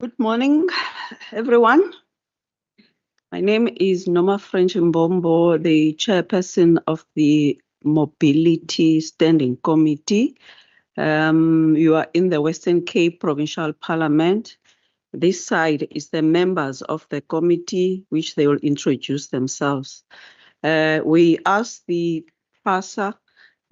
Good morning, everyone. My name is Noma French Mbombo, the chairperson of the Mobility Standing Committee. You are in the Western Cape Provincial Parliament. This side is the members of the committee, which they will introduce themselves. We ask the PRASA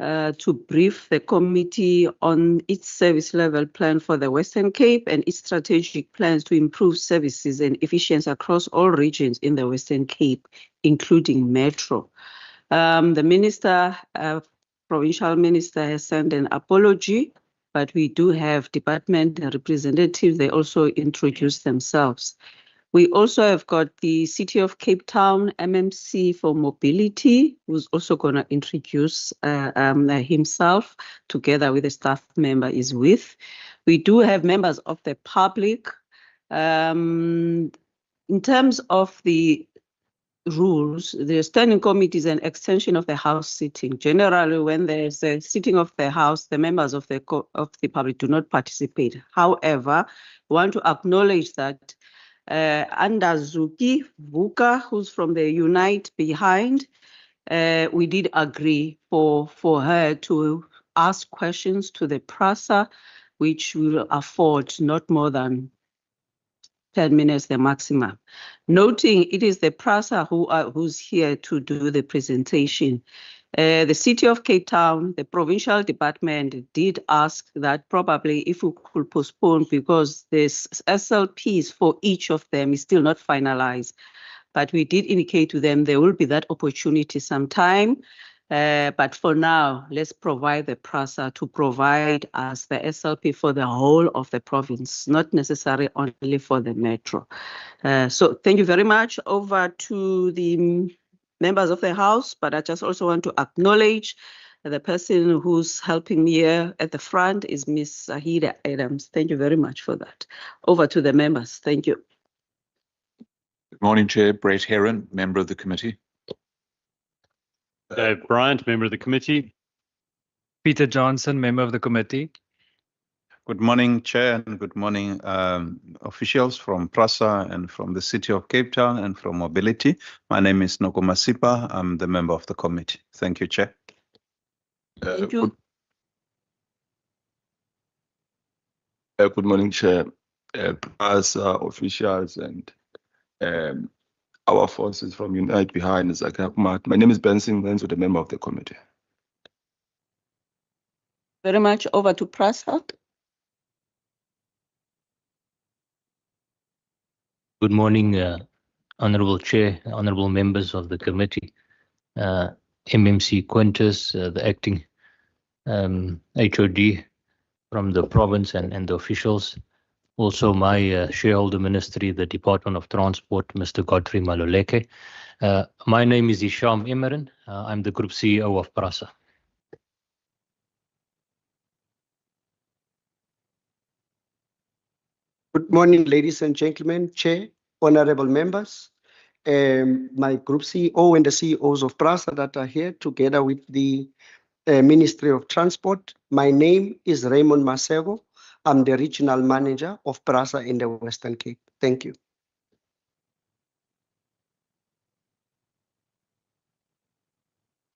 to brief the committee on its service level plan for the Western Cape and its strategic plans to improve services and efficiency across all regions in the Western Cape, including Metro. The minister, provincial minister, has sent an apology, but we do have department representatives. They also introduce themselves. We also have got the City of Cape Town MMC for Mobility, who's also going to introduce himself together with a staff member is with. We do have members of the public. In terms of the rules, the standing committee is an extension of the House sitting. Generally, when there's a sitting of the House, the members of the public do not participate. However, we want to acknowledge that under Zuki Vuka, who's from the Unite Behind, we did agree for her to ask questions to the PRASA, which will afford not more than 10 minutes, the maximum. Noting it is the PRASA who's here to do the presentation. The City of Cape Town, the provincial department did ask that probably if we could postpone because the SLPs for each of them is still not finalized. But we did indicate to them there will be that opportunity sometime. But for now, let's provide the PRASA to provide us the SLP for the whole of the province, not necessarily only for the Metro. So thank you very much. Over to the members of the House, but I just also want to acknowledge the person who's helping me here at the front is Ms. Zahida Adams. Thank you very much for that. Over to the members. Thank you. Good morning, Chair. Brett Heron, member of the committee. Dave Bryant, member of the committee. Peter Johnson, member of the committee. Good morning, Chair, and good morning, officials from PRASA and from the City of Cape Town and from Mobility. My name is Noko Masipa. I'm the member of the committee. Thank you, Chair. Thank you. Good morning, Chair, PRASA officials and our forces from Unite Behind Zakapmat. My name is Benson Wenzo, the member of the committee. Very much. Over to PRASA. Good morning, Honourable Chair, Honourable members of the committee, MMC Quintus, the acting HOD from the province and the officials. Also my shareholder ministry, the Department of Transport, Mr. Godfrey Maluleke. My name is Isham Imran. I'm the Group CEO of PRASA. Good morning, ladies and gentlemen, Chair, honorable members, my Group CEO and the CEOs of PRASA that are here together with the Ministry of Transport. My name is Raymond Masego. I'm the Regional Manager of PRASA in the Western Cape. Thank you.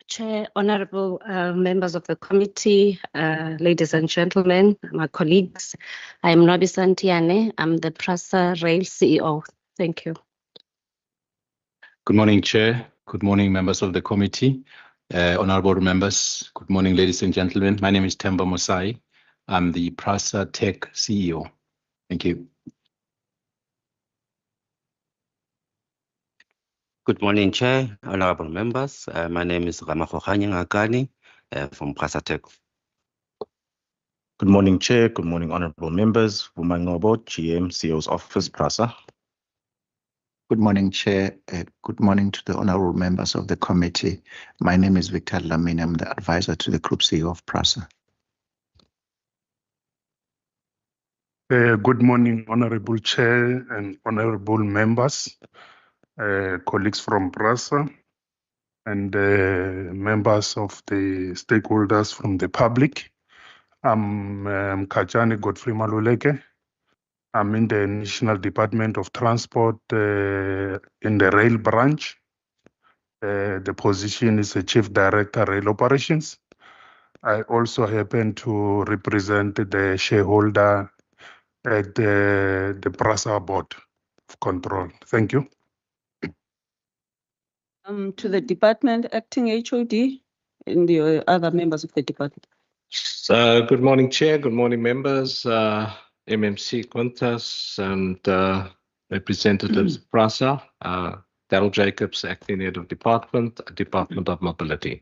Chair, honorable members of the committee, ladies and gentlemen, my colleagues, I am Nobi Santiane. I'm the PRASA Rail CEO. Thank you. Good morning, Chair. Good morning, members of the committee, honorable members. Good morning, ladies and gentlemen. My name is Temba Mosai. I'm the PRASA Tech CEO. Thank you. Good morning, Chair, honorable members. My name is Ramakgokhanye Ngakani from PRASA Tech. Good morning, Chair. Good morning, honorable members. Vumangobo, GM, CEO's Office, PRASA. Good morning, Chair. Good morning to the honorable members of the committee. My name is Victor Lamine. I'm the advisor to the Group CEO of PRASA. Good morning, Honorable Chair and honorable members, colleagues from PRASA, and members of the stakeholders from the public. I'm Kajani Godfrey Maluleke, I'm in the National Department of Transport in the rail branch. The position is a Chief Director, Rail Operations. I also happen to represent the shareholder at the PRASA Board of Control. Thank you. To the department, acting HOD, and the other members of the department. Good morning, Chair. Good morning, members. MMC Quintas and representatives of PRASA. Daryl Jacobs, acting head of department, Department of Mobility.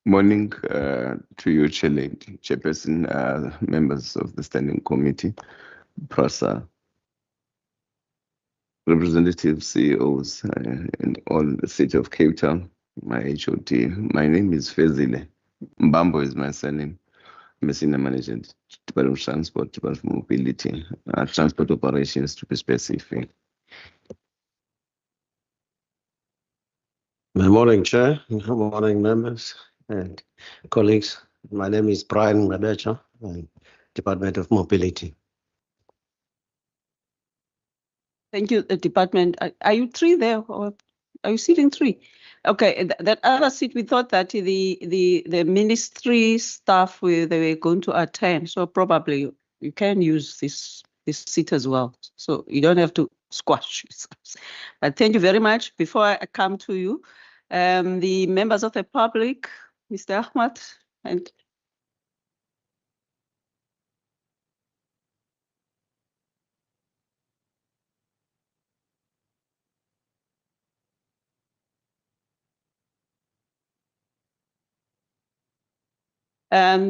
Morning to you, Chairperson, members of the Standing Committee, PRASA, representatives, CEOs, and all the city of Cape Town, my HOD. My name is Fezile. Mbambo is my surname. I'm a senior manager at Department of Transport, Department of Mobility, Transport Operations to be specific. Good morning, Chair. Good morning, members and colleagues. My name is Brian Rabecha, Department of Mobility. Thank you, the department. Are you three there, or are you sitting three? Okay, that other seat, we thought that the ministry staff they were going to attend, so probably you can use this seat as well. So you don't have to squash yourselves. But thank you very much. Before I come to you, the members of the public, Mr. Ahmad, and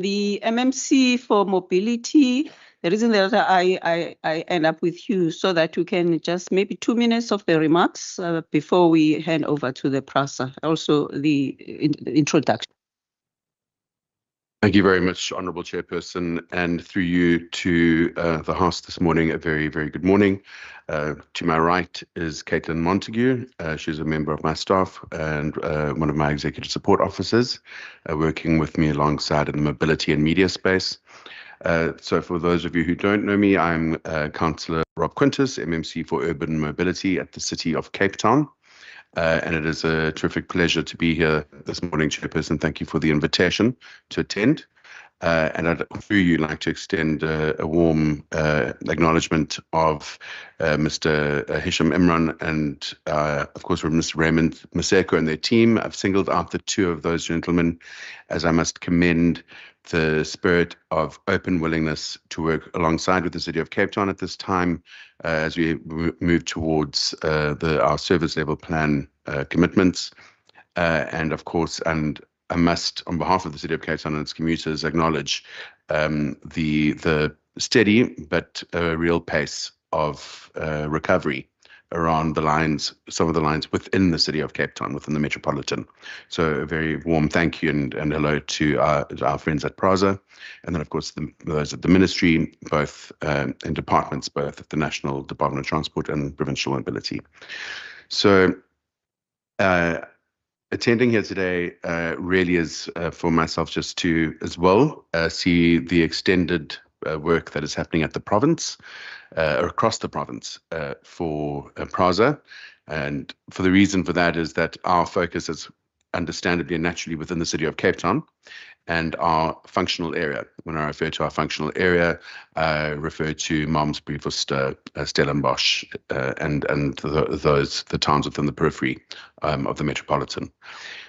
the MMC for mobility. The reason that I end up with you so that you can just maybe 2 minutes of the remarks before we hand over to the PRASA. Also the introduction. Thank you very much, Honourable Chairperson, and through you to the House this morning, a very, very good morning. To my right is Caitlin Montague. She's a member of my staff and one of my executive support officers, working with me alongside in the mobility and media space. So for those of you who don't know me, I'm Councillor Rob Quintus, MMC for Urban Mobility at the City of Cape Town. And it is a terrific pleasure to be here this morning, Chairperson. Thank you for the invitation to attend. And I'd, through you, like to extend a warm acknowledgement of Mr. Hisham Imran and, of course, from Mr. Raymond Maseko and their team. I've singled out the two of those gentlemen as I must commend the spirit of open willingness to work alongside with the City of Cape Town at this time as we move towards our service level plan commitments. And of course, and I must, on behalf of the City of Cape Town and its commuters, acknowledge the steady but real pace of recovery around the lines, some of the lines within the City of Cape Town, within the Metropolitan. So a very warm thank you and hello to our friends at PRASA, and then of course those at the Ministry, both in departments, both at the National Department of Transport and Provincial Mobility. So attending here today really is for myself just to as well see the extended work that is happening at the province, or across the province for PRASA. And for the reason for that is that our focus is understandably and naturally within the City of Cape Town and our functional area. When I refer to our functional area, I refer to Malmesbury, Worcester, Stellenbosch, and the towns within the periphery of the Metropolitan.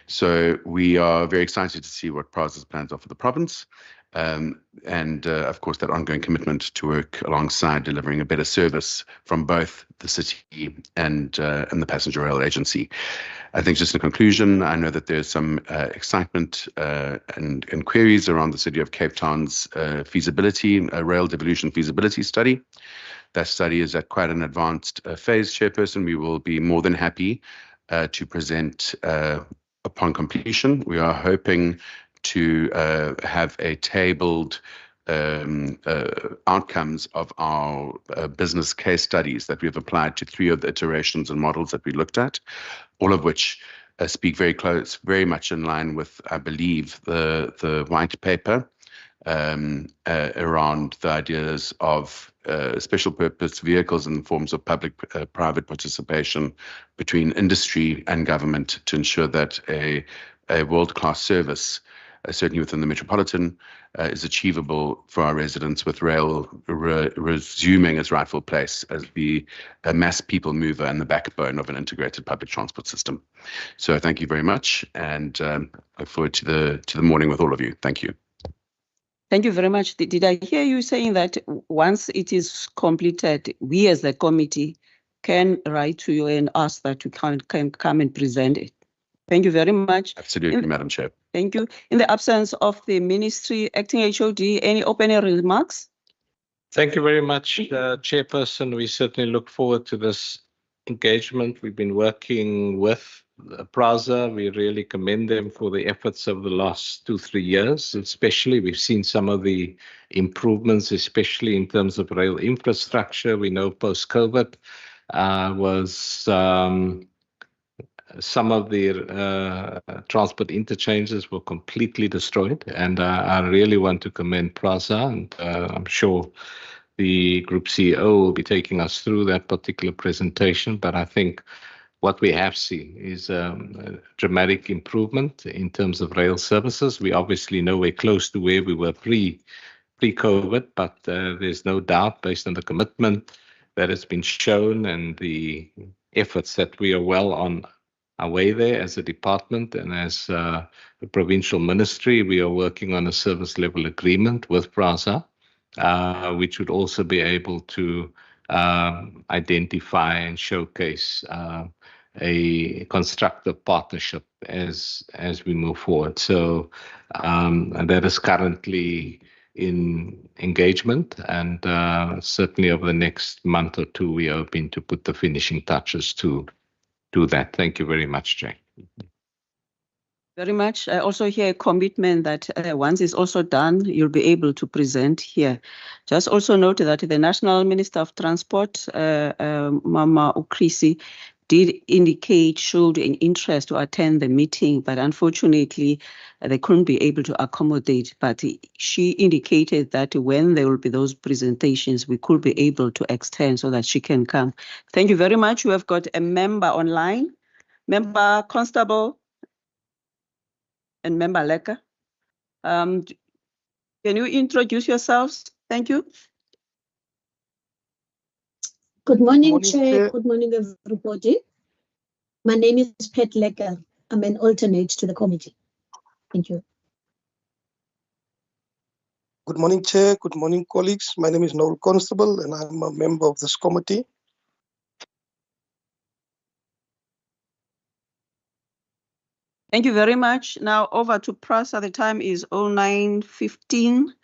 So we are very excited to see what PRASA's plans are for the province. And of course, that ongoing commitment to work alongside delivering a better service from both the city and the passenger rail agency. I think just in conclusion, I know that there's some excitement and queries around the City of Cape Town's feasibility, rail devolution feasibility study. That study is at quite an advanced phase, Chairperson. We will be more than happy to present upon completion. We are hoping to have a tabled outcomes of our business case studies that we have applied to 3 of the iterations and models that we looked at, all of which speak very much in line with, I believe, the white paper around the ideas of special purpose vehicles in the forms of public-private participation between industry and government to ensure that a world-class service, certainly within the metropolitan, is achievable for our residents, with rail resuming its rightful place as the mass people mover and the backbone of an integrated public transport system. So thank you very much, and look forward to the morning with all of you. Thank you. Thank you very much. Did I hear you saying that once it is completed, we as the committee can write to you and ask that you can come and present it? Thank you very much. Absolutely, Madam Chair. Thank you. In the absence of the Ministry, Acting HOD, any opening remarks? Thank you very much, Chairperson. We certainly look forward to this engagement. We've been working with PRASA. We really commend them for the efforts of the last 2-3 years. Especially, we've seen some of the improvements, especially in terms of rail infrastructure. We know post-COVID was some of the transport interchanges were completely destroyed, and I really want to commend PRASA, and I'm sure the Group CEO will be taking us through that particular presentation. But I think what we have seen is a dramatic improvement in terms of rail services. We obviously know we're close to where we were pre-COVID, but there's no doubt, based on the commitment that has been shown and the efforts, that we are well on our way there as a department, and as a provincial ministry, we are working on a service level agreement with PRASA, which would also be able to identify and showcase a constructive partnership as we move forward. So that is currently in engagement, and certainly over the next month or two, we are hoping to put the finishing touches to that. Thank you very much, Jay. Very much. I also hear a commitment that once it's also done, you'll be able to present here. Just also note that the National Minister of Transport, Mama Ukrisi, did indicate, showed an interest to attend the meeting, but unfortunately, they couldn't be able to accommodate. But she indicated that when there will be those presentations, we could be able to extend so that she can come. Thank you very much. We have got a member online, Member Constable and Member Lecker. Can you introduce yourselves? Thank you. Good morning, Chair. Good morning, everybody. My name is Pat Lecker. I'm an alternate to the committee. Thank you. Good morning, Chair. Good morning, colleagues. My name is Noel Constable, and I'm a member of this committee. Thank you very much. Now over to PRASA. The time is 09:15.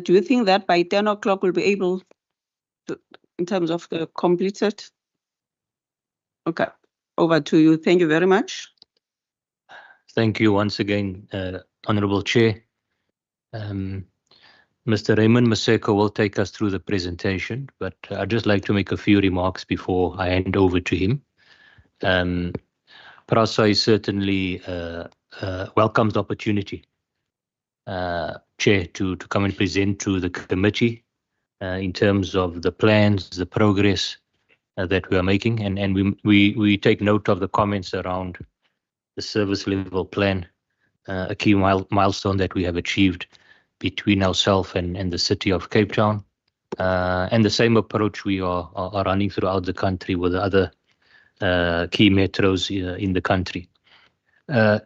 Do you think that by 10 o'clock we'll be able to, in terms of the completed? Okay, over to you. Thank you very much. Thank you once again, Honourable Chair. Mr. Raymond Maseko will take us through the presentation, but I'd just like to make a few remarks before I hand over to him. PRASA is certainly welcomes the opportunity, Chair, to come and present to the committee in terms of the plans, the progress that we are making, and we take note of the comments around the service level plan, a key milestone that we have achieved between ourselves and the city of Cape Town, and the same approach we are running throughout the country with the other key metros in the country.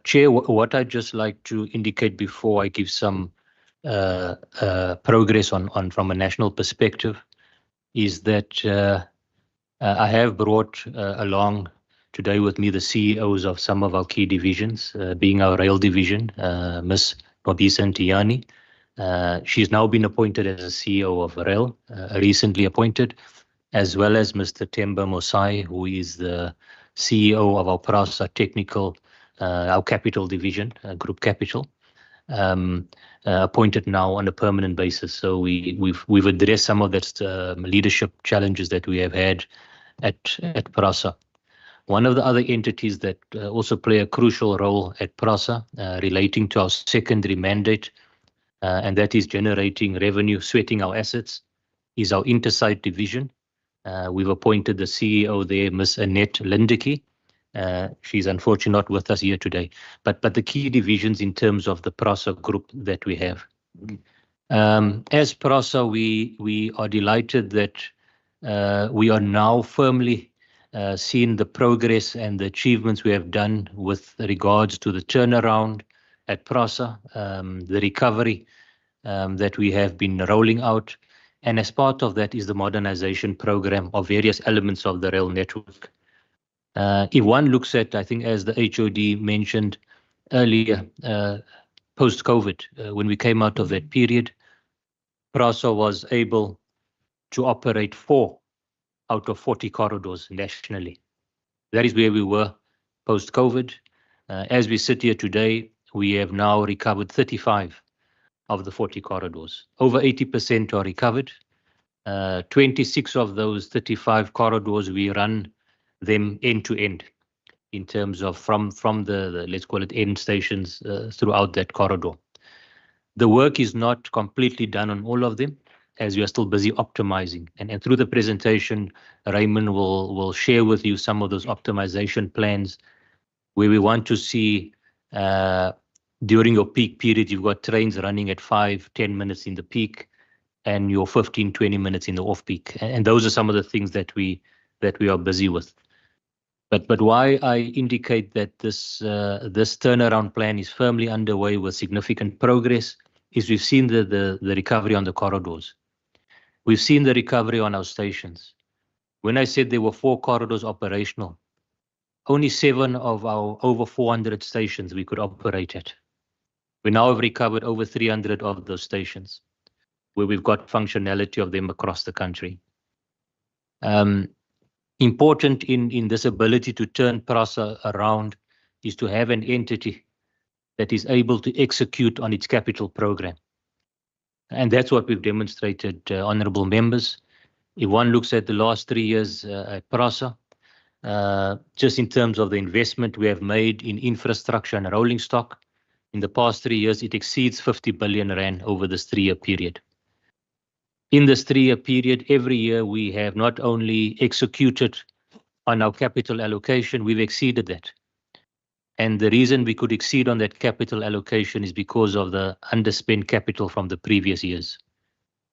Chair, what I'd just like to indicate before I give some progress on from a national perspective is that I have brought along today with me the CEOs of some of our key divisions, being our rail division, Ms. Nobisa Ntiyani. She's now been appointed as a CEO of rail, recently appointed, as well as Mr. Themba Mosai, who is the CEO of our PRASA Technical, our capital division, Group Capital, appointed now on a permanent basis. So we've addressed some of that leadership challenges that we have had at PRASA. One of the other entities that also play a crucial role at PRASA, relating to our secondary mandate, and that is generating revenue, sweating our assets, is our Intersite division. We've appointed the CEO there, Ms. Annette Lindeke. She's unfortunately not with us here today, but the key divisions in terms of the PRASA group that we have. As PRASA, we are delighted that we are now firmly seeing the progress and the achievements we have done with regards to the turnaround at PRASA, the recovery that we have been rolling out. And as part of that is the modernization program of various elements of the rail network. If one looks at, I think as the HOD mentioned earlier, post-COVID, when we came out of that period, PRASA was able to operate 4 out of 40 corridors nationally. That is where we were post-COVID. As we sit here today, we have now recovered 35 of the 40 corridors. Over 80% are recovered. 26 of those 35 corridors, we run them end to end in terms of from the let's call it end stations throughout that corridor. The work is not completely done on all of them, as we are still busy optimizing. And through the presentation, Raymond will share with you some of those optimization plans where we want to see during your peak period, you've got trains running at 5-10 minutes in the peak and your 15-20 minutes in the off-peak. And those are some of the things that we are busy with. But why I indicate that this turnaround plan is firmly underway with significant progress is we've seen the recovery on the corridors. We've seen the recovery on our stations. When I said there were 4 corridors operational, only 7 of our over 400 stations we could operate at. We now have recovered over 300 of those stations where we've got functionality of them across the country. Important in this ability to turn PRASA around is to have an entity that is able to execute on its capital program. And that's what we've demonstrated, honourable members. If one looks at the last 3 years at PRASA, just in terms of the investment we have made in infrastructure and rolling stock, in the past 3 years, it exceeds 50 billion rand over this 3-year period. In this 3-year period, every year we have not only executed on our capital allocation, we've exceeded that. And the reason we could exceed on that capital allocation is because of the underspent capital from the previous years.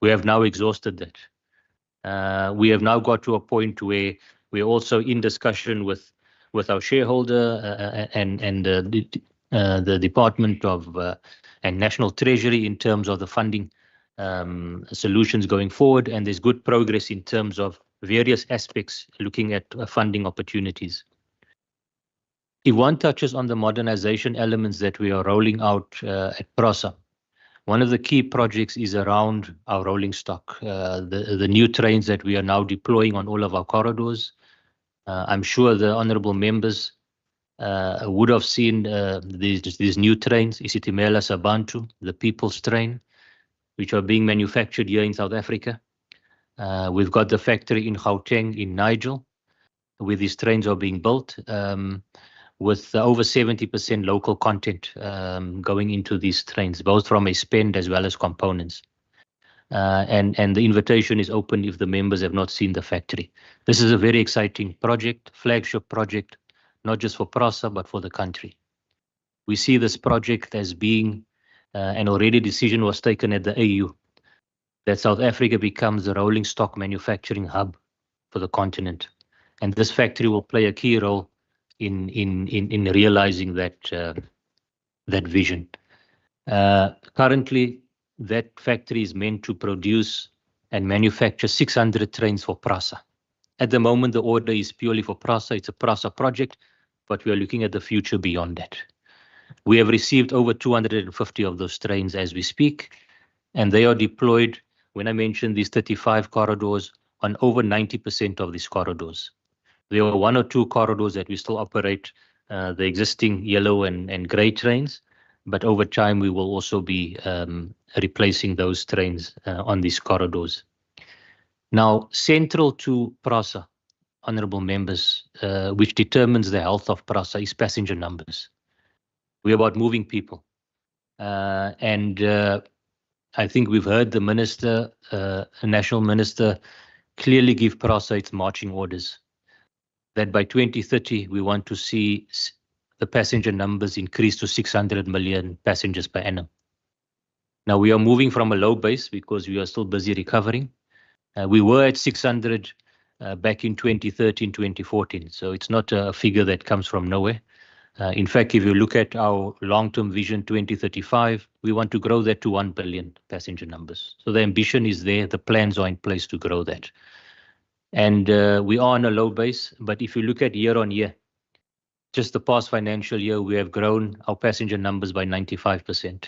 We have now exhausted that. We have now got to a point where we're also in discussion with our shareholder and the Department of and National Treasury in terms of the funding solutions going forward, and there's good progress in terms of various aspects looking at funding opportunities. If one touches on the modernization elements that we are rolling out at PRASA, one of the key projects is around our rolling stock, the new trains that we are now deploying on all of our corridors. I'm sure the honourable members would have seen these new trains, isitimela Sabantu, the People's Train, which are being manufactured here in South Africa. We've got the factory in Gauteng, in Nigel, where these trains are being built, with over 70% local content going into these trains, both from a spend as well as components. And the invitation is open if the members have not seen the factory. This is a very exciting project, flagship project, not just for PRASA, but for the country. We see this project as being, and already decision was taken at the AU, that South Africa becomes the rolling stock manufacturing hub for the continent. And this factory will play a key role in realizing that vision. Currently, that factory is meant to produce and manufacture 600 trains for PRASA. At the moment, the order is purely for PRASA. It's a PRASA project, but we are looking at the future beyond that. We have received over 250 of those trains as we speak, and they are deployed, when I mentioned these 35 corridors, on over 90% of these corridors. There are 1 or 2 corridors that we still operate the existing yellow and grey trains, but over time we will also be replacing those trains on these corridors. Now, central to PRASA, honourable members, which determines the health of PRASA, is passenger numbers. We're about moving people. And I think we've heard the minister, national minister, clearly give PRASA its marching orders that by 2030 we want to see the passenger numbers increase to 600 million passengers per annum. Now we are moving from a low base because we are still busy recovering. We were at 600 back in 2013, 2014. So it's not a figure that comes from nowhere. In fact, if you look at our long-term vision 2035, we want to grow that to 1 billion passenger numbers. So the ambition is there. The plans are in place to grow that. And we are on a low base. But if you look at year on year, just the past financial year, we have grown our passenger numbers by 95%.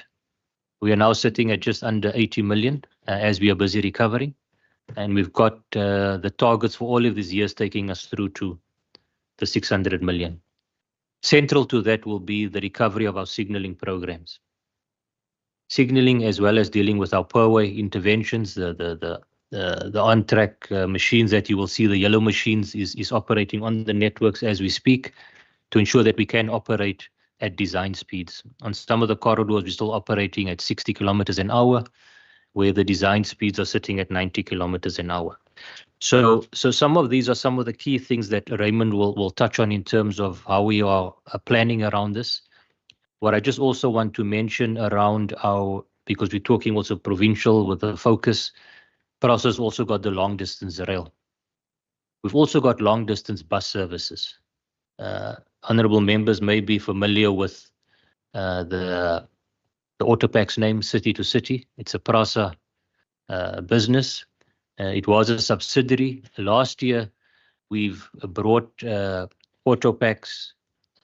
We are now sitting at just under 80 million as we are busy recovering. And we've got the targets for all of these years taking us through to the 600 million. Central to that will be the recovery of our signalling programs. Signalling, as well as dealing with our per-way interventions, the on-track machines that you will see, the yellow machines, is operating on the networks as we speak to ensure that we can operate at design speeds. On some of the corridors, we're still operating at 60 kilometers an hour, where the design speeds are sitting at 90 kilometers an hour. So some of these are some of the key things that Raymond will touch on in terms of how we are planning around this. What I just also want to mention around because we're talking also provincial with the focus, PRASA has also got the long distance rail. We've also got long distance bus services. Honourable members may be familiar with the Autopax name, City to City. It's a PRASA business. It was a subsidiary. Last year, we've brought Autopax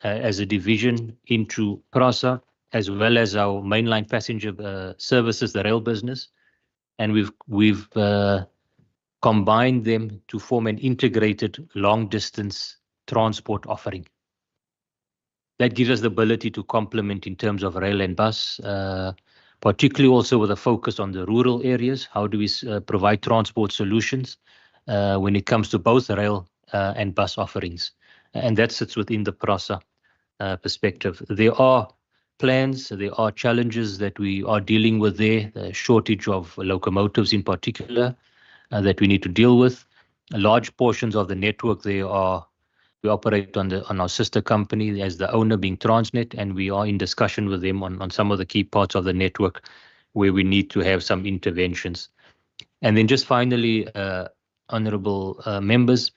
as a division into PRASA, as well as our mainline passenger services, the rail business. And we've combined them to form an integrated long-distance transport offering. That gives us the ability to complement in terms of rail and bus, particularly also with a focus on the rural areas. How do we provide transport solutions when it comes to both rail and bus offerings? And that sits within the PRASA perspective. There are plans, there are challenges that we are dealing with there, the shortage of locomotives in particular that we need to deal with. Large portions of the network we operate on our sister company as the owner being Transnet, and we are in discussion with them on some of the key parts of the network where we need to have some interventions. And then just finally, honourable members,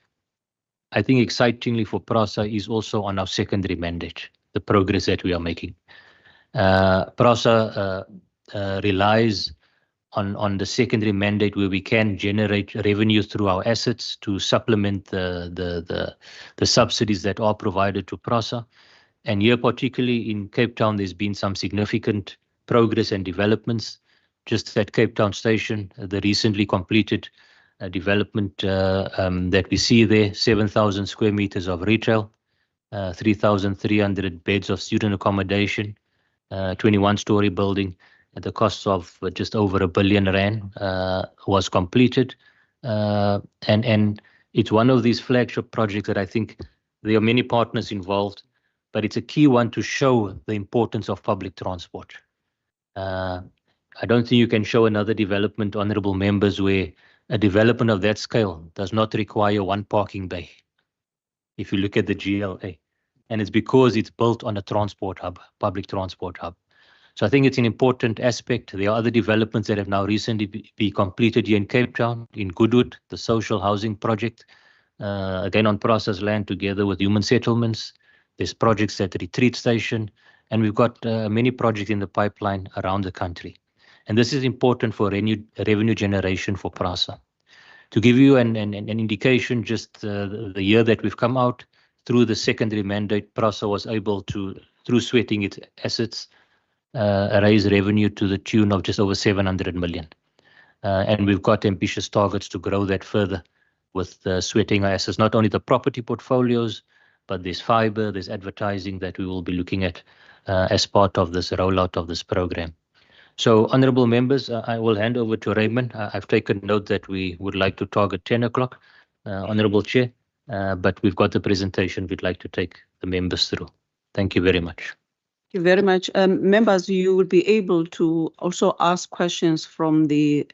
I think excitingly for PRASA is also on our secondary mandate, the progress that we are making. PRASA relies on the secondary mandate where we can generate revenue through our assets to supplement the subsidies that are provided to PRASA. And here, particularly in Cape Town, there's been some significant progress and developments. Just at Cape Town Station, the recently completed development that we see there, 7,000 square meters of retail, 3,300 beds of student accommodation, 21-story building at the cost of just over R1 billion was completed. And it's one of these flagship projects that I think there are many partners involved, but it's a key one to show the importance of public transport. I don't think you can show another development, honourable members, where a development of that scale does not require one parking bay. If you look at the GLA, and it's because it's built on a transport hub, public transport hub. So I think it's an important aspect. There are other developments that have now recently been completed here in Cape Town, in Goodwood, the social housing project, again on PRASA's land together with human settlements. There's projects at the retreat station, and we've got many projects in the pipeline around the country. And this is important for revenue generation for PRASA. To give you an indication, just the year that we've come out, through the secondary mandate, PRASA was able to, through sweating its assets, raise revenue to the tune of just over 700 million. And we've got ambitious targets to grow that further with sweating our assets, not only the property portfolios, but there's fibre, there's advertising that we will be looking at as part of this rollout of this program. So, honourable members, I will hand over to Raymond. I've taken note that we would like to target 10 o'clock, Honourable Chair, but we've got the presentation we'd like to take the members through. Thank you very much. you very much. Members, you will be able to also ask questions from the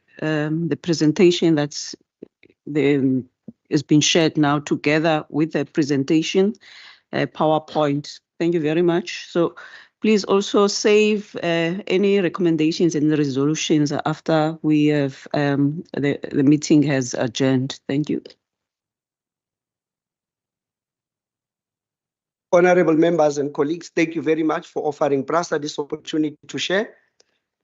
presentation that's is being shared now together with the presentation, PowerPoint. Thank you very much. So please also save any recommendations and resolutions after we have the meeting has adjourned. Thank you. Honorable members and colleagues, thank you very much for offering PRASA this opportunity to share.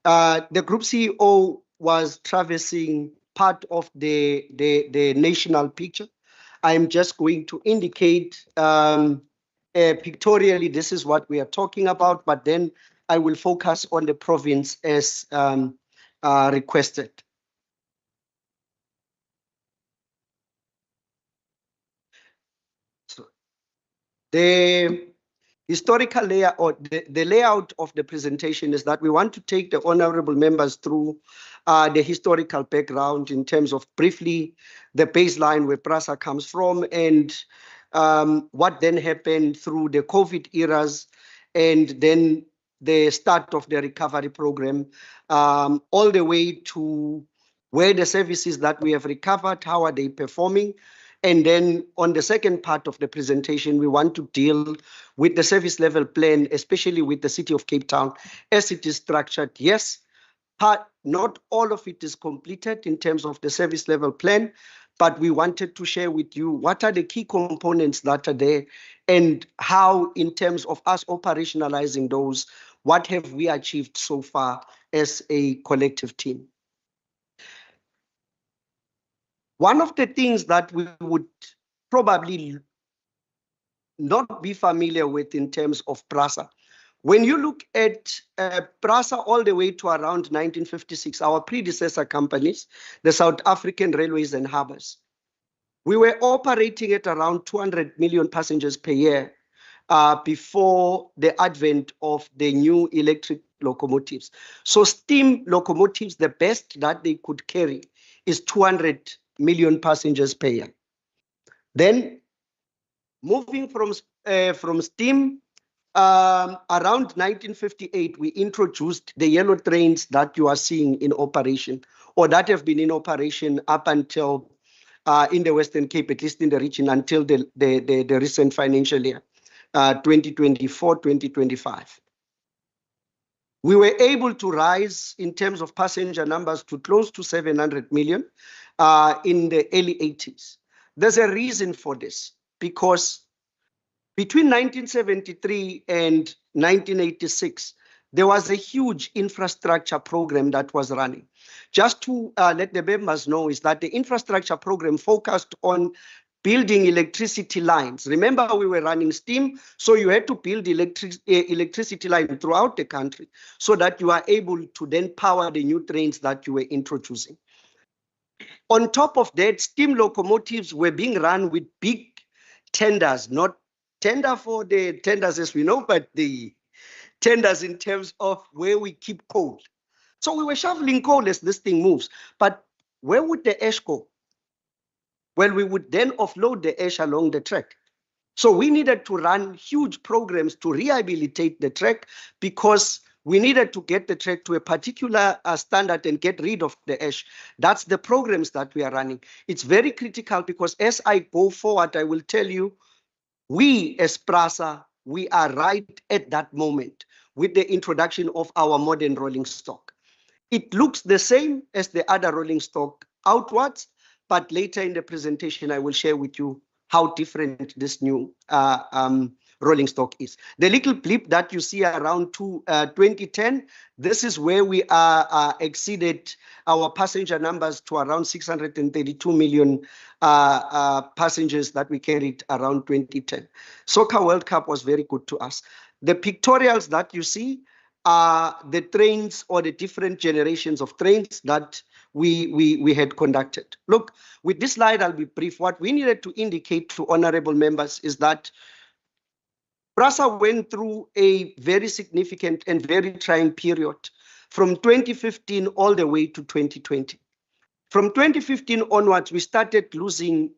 The Group CEO was traversing part of the national picture. I'm just going to indicate pictorially this is what we are talking about, but then I will focus on the province as requested. So, the historical layout or the layout of the presentation is that we want to take the honorable members through the historical background in terms of briefly the baseline where PRASA comes from and what then happened through the COVID eras and then the start of the recovery program, all the way to where the services that we have recovered, how are they performing? And then on the second part of the presentation, we want to deal with the service level plan, especially with the City of Cape Town as it is structured. Yes, not all of it is completed in terms of the service level plan, but we wanted to share with you what are the key components that are there and how, in terms of us operationalizing those, what have we achieved so far as a collective team. One of the things that we would probably not be familiar with in terms of PRASA, when you look at PRASA all the way to around 1956, our predecessor companies, the South African Railways and Harbours, we were operating at around 200 million passengers per year before the advent of the new electric locomotives. So steam locomotives, the best that they could carry is 200 million passengers per year. Then moving from steam, around 1958, we introduced the yellow trains that you are seeing in operation or that have been in operation up until in the Western Cape, at least in the region, until the recent financial year, 2024-2025. We were able to rise in terms of passenger numbers to close to 700 million in the early 80s. There's a reason for this, because between 1973 and 1986, there was a huge infrastructure program that was running. Just to let the members know is that the infrastructure program focused on building electricity lines. Remember, we were running steam, so you had to build electricity line throughout the country so that you are able to then power the new trains that you were introducing. On top of that, steam locomotives were being run with big tenders, not tender for the tenders as we know, but the tenders in terms of where we keep coal. So we were shoveling coal as this thing moves, but where would the ash go? Well, we would then offload the ash along the track. So we needed to run huge programs to rehabilitate the track because we needed to get the track to a particular standard and get rid of the ash. That's the programs that we are running. It's very critical because as I go forward, I will tell you, we as PRASA, we are right at that moment with the introduction of our modern rolling stock. It looks the same as the other rolling stock outwards, but later in the presentation, I will share with you how different this new rolling stock is. The little blip that you see around 2010, this is where we exceeded our passenger numbers to around 632 million passengers that we carried around 2010. Soccer World Cup was very good to us. The pictorials that you see are the trains or the different generations of trains that we had conducted. Look, with this slide, I'll be brief. What we needed to indicate to honorable members is that PRASA went through a very significant and very trying period from 2015 all the way to 2020. From 2015 onwards, we started losing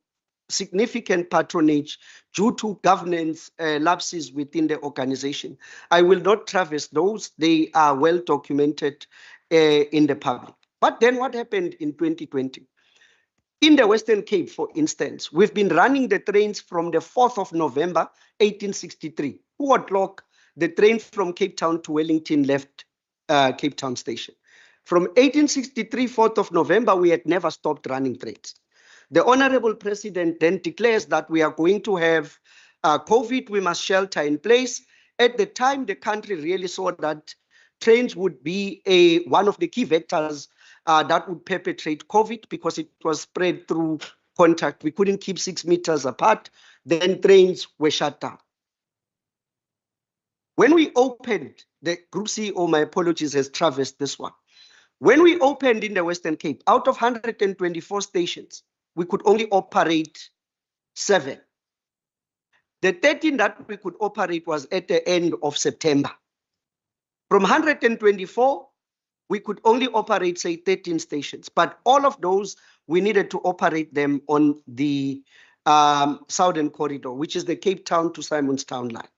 significant patronage due to governance lapses within the organization. I will not traverse those. They are well documented in the public. But then what happened in 2020? In the Western Cape, for instance, we've been running the trains from the 4th of November, 1863. 2 o'clock, the train from Cape Town to Wellington left Cape Town station. From 1863, 4th of November, we had never stopped running trains. The Honorable President then declares that we are going to have COVID, we must shelter in place. At the time, the country really saw that trains would be one of the key vectors that would perpetrate COVID because it was spread through contact. We couldn't keep 6 meters apart. Then trains were shut down. When we opened, the Group CEO, my apologies, has traversed this one. When we opened in the Western Cape, out of 124 stations, we could only operate 7. The 13 that we could operate was at the end of September. From 124, we could only operate, say, 13 stations, but all of those, we needed to operate them on the Southern Corridor, which is the Cape Town to Simonstown line.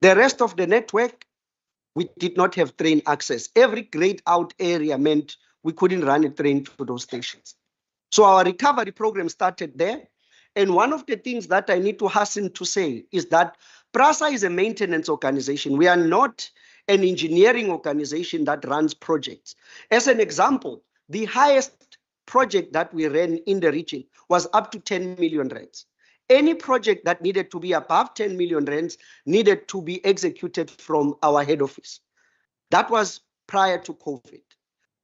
The rest of the network, we did not have train access. Every grayed out area meant we couldn't run a train to those stations. So our recovery program started there. And one of the things that I need to hasten to say is that PRASA is a maintenance organization. We are not an engineering organization that runs projects. As an example, the highest project that we ran in the region was up to 10 million rands. Any project that needed to be above 10 million rands needed to be executed from our head office. That was prior to COVID.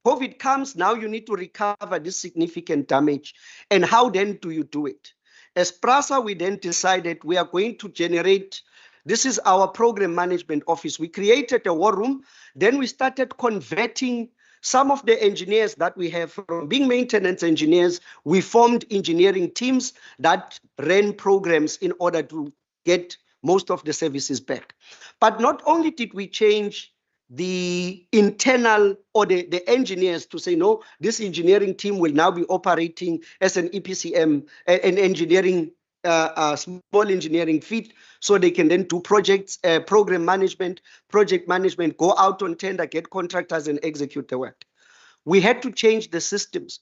COVID comes, now you need to recover this significant damage. And how then do you do it? As PRASA, we then decided we are going to generate, this is our program management office. We created a war room. Then we started converting some of the engineers that we have from being maintenance engineers. We formed engineering teams that ran programs in order to get most of the services back. But not only did we change the internal or the engineers to say, no, this engineering team will now be operating as an EPCM, an engineering, small engineering feat, so they can then do projects, program management, project management, go out on tender, get contractors and execute the work. We had to change the systems.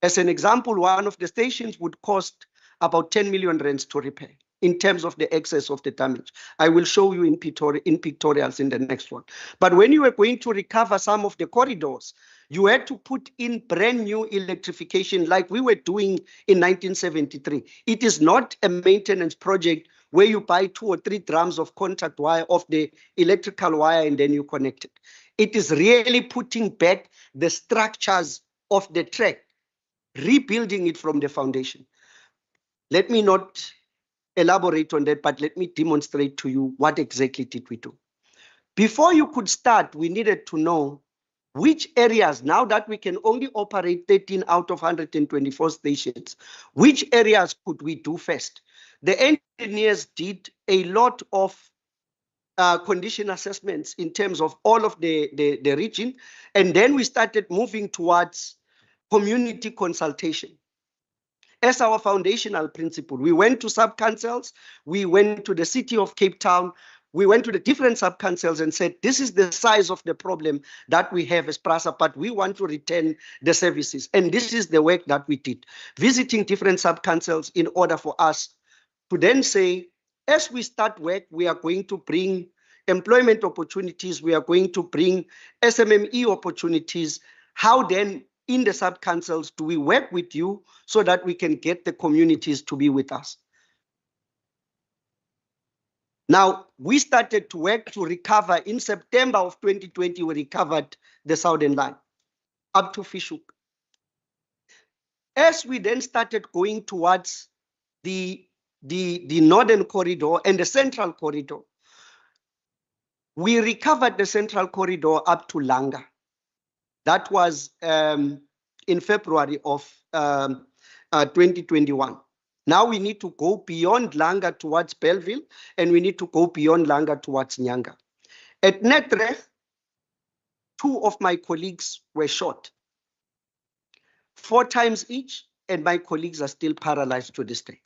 As an example, one of the stations would cost about 10 million rands to repair in terms of the excess of the damage. I will show you in pictorials in the next one. But when you were going to recover some of the corridors, you had to put in brand new electrification like we were doing in 1973. It is not a maintenance project where you buy 2 or 3 drums of contact wire off the electrical wire and then you connect it. It is really putting back the structures of the track, rebuilding it from the foundation. Let me not elaborate on that, but let me demonstrate to you what exactly did we do. Before you could start, we needed to know which areas, now that we can only operate 13 out of 124 stations, which areas could we do first? The engineers did a lot of condition assessments in terms of all of the region, and then we started moving towards community consultation. As our foundational principle, we went to sub-councils, we went to the city of Cape Town, we went to the different sub-councils and said, this is the size of the problem that we have as PRASA, but we want to return the services. And this is the work that we did, visiting different sub-councils in order for us to then say, as we start work, we are going to bring employment opportunities, we are going to bring SMME opportunities. How then in the sub-councils do we work with you so that we can get the communities to be with us? Now, we started to work to recover. In September of 2020, we recovered the Southern Line up to Fishhook. As we then started going towards the Northern Corridor and the Central Corridor, we recovered the Central Corridor up to Langa. That was in February of 2021. Now we need to go beyond Langa towards Belleville, and we need to go beyond Langa towards Nyanga. At Netre, 2 of my colleagues were shot. 4 times each, and my colleagues are still paralyzed to this day.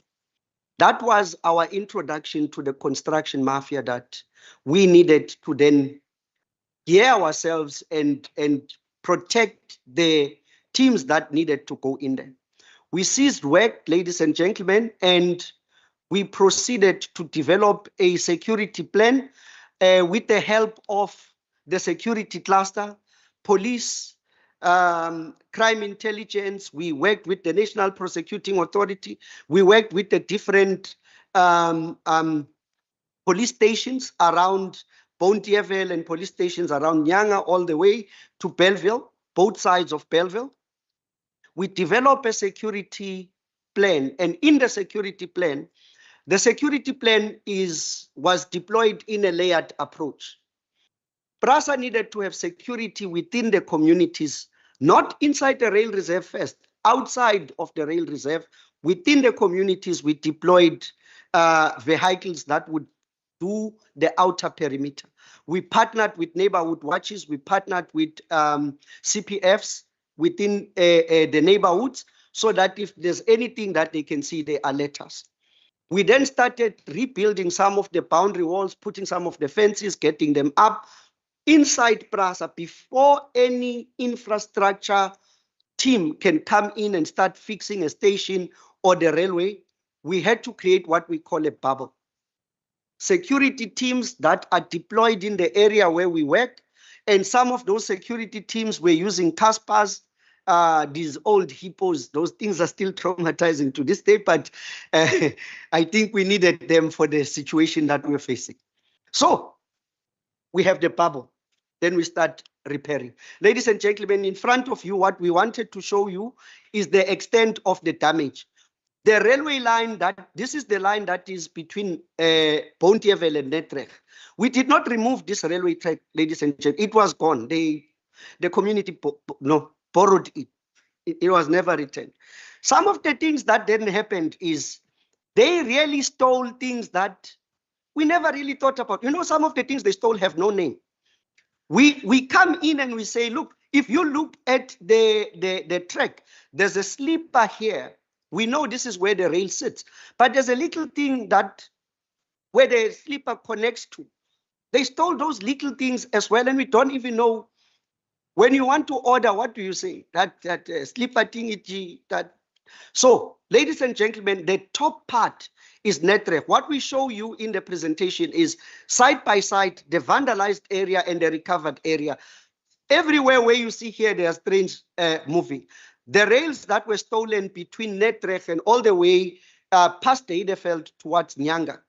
That was our introduction to the construction mafia that we needed to then gear ourselves and protect the teams that needed to go in there. We ceased work, ladies and gentlemen, and we proceeded to develop a security plan with the help of the security cluster, police, crime intelligence. We worked with the National Prosecuting Authority. We worked with the different police stations around Bonteheuwel and police stations around Nyanga all the way to Belleville, both sides of Belleville. We developed a security plan, and in the security plan was deployed in a layered approach. PRASA needed to have security within the communities, not inside the rail reserve first, outside of the rail reserve. Within the communities, we deployed vehicles that would do the outer perimeter. We partnered with neighborhood watches. We partnered with CPFs within the neighborhoods so that if there's anything that they can see, they alert us. We then started rebuilding some of the boundary walls, putting some of the fences, getting them up inside PRASA before any infrastructure team can come in and start fixing a station or the railway. We had to create what we call a bubble. Security teams that are deployed in the area where we work, and some of those security teams were using Caspers, these old hippos. Those things are still traumatizing to this day, but I think we needed them for the situation that we're facing. So we have the bubble. Then we start repairing. Ladies and gentlemen, in front of you, what we wanted to show you is the extent of the damage. The railway line, this is the line that is between Bonteheuwel and Netrecht. We did not remove this railway track, ladies and gentlemen. It was gone. The community borrowed it. It was never returned. Some of the things that then happened is they really stole things that we never really thought about. You know, some of the things they stole have no name. We come in and we say, look, if you look at the track, there's a sleeper here. We know this is where the rail sits, but there's a little thing that where the sleeper connects to. They stole those little things as well, and we don't even know. When you want to order, what do you say? That sleeper thing, that. So, ladies and gentlemen, the top part is Netrecht. What we show you in the presentation is side by side, the vandalized area and the recovered area. Everywhere where you see here, there's trains moving. The rails that were stolen between Netrecht and all the way past the Idefeld towards Nyanga.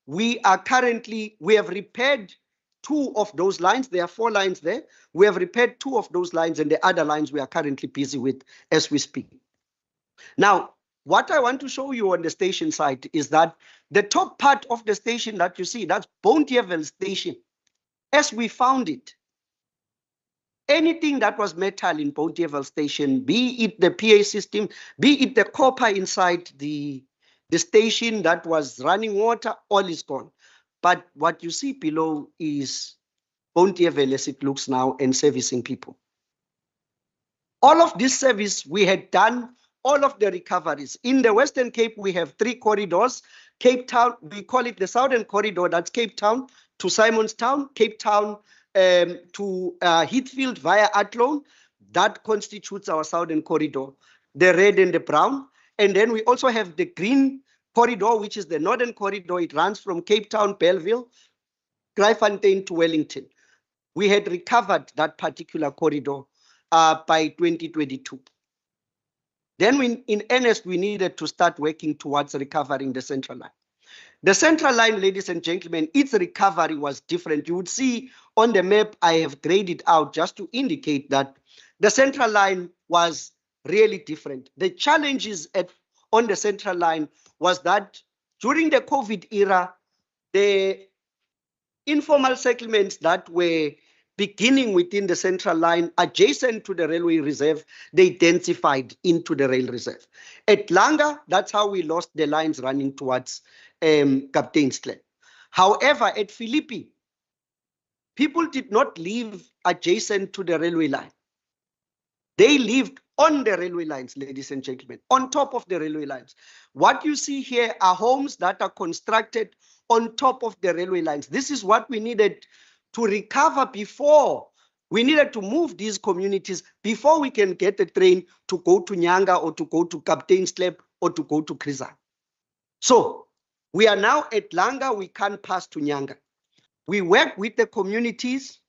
We have repaired 2 of those lines. There are 4 lines there. We have repaired 2 of those lines, and the other lines we are currently busy with as we speak. Now, what I want to show you on the station side is that the top part of the station that you see, that's Bonteheuwel station. As we found it, anything that was metal in Bonteheuwel station, be it the PA system, be it the copper inside the station that was running water, all is gone. But what you see below is Bonteheuwel as it looks now and servicing people. All of this service, we had done all of the recoveries. In the Western Cape, we have 3 corridors. Cape Town, we call it the Southern Corridor, that's Cape Town to Simonstown, Cape Town to Heathfield via Athlone. That constitutes our Southern Corridor, the red and the brown. And then we also have the green corridor, which is the Northern Corridor. It runs from Cape Town, Belleville, Kraaifontein to Wellington. We had recovered that particular corridor by 2022. Then in earnest, we needed to start working towards recovering the central line. The central line, ladies and gentlemen, its recovery was different. You would see on the map, I have graded out just to indicate that the central line was really different. The challenges on the central line was that during the COVID era, the informal settlements that were beginning within the central line adjacent to the railway reserve, they densified into the rail reserve. At Langa, that's how we lost the lines running towards Kapteinsklem. However, at Philippi, people did not live adjacent to the railway line. They lived on the railway lines, ladies and gentlemen, on top of the railway lines. What you see here are homes that are constructed on top of the railway lines. This is what we needed to recover before. We needed to move these communities before we can get a train to go to Nyanga or to go to Captain's Klep or to go to Krizan. So we are now at Langa, we can't pass to Nyanga. We work with the communities.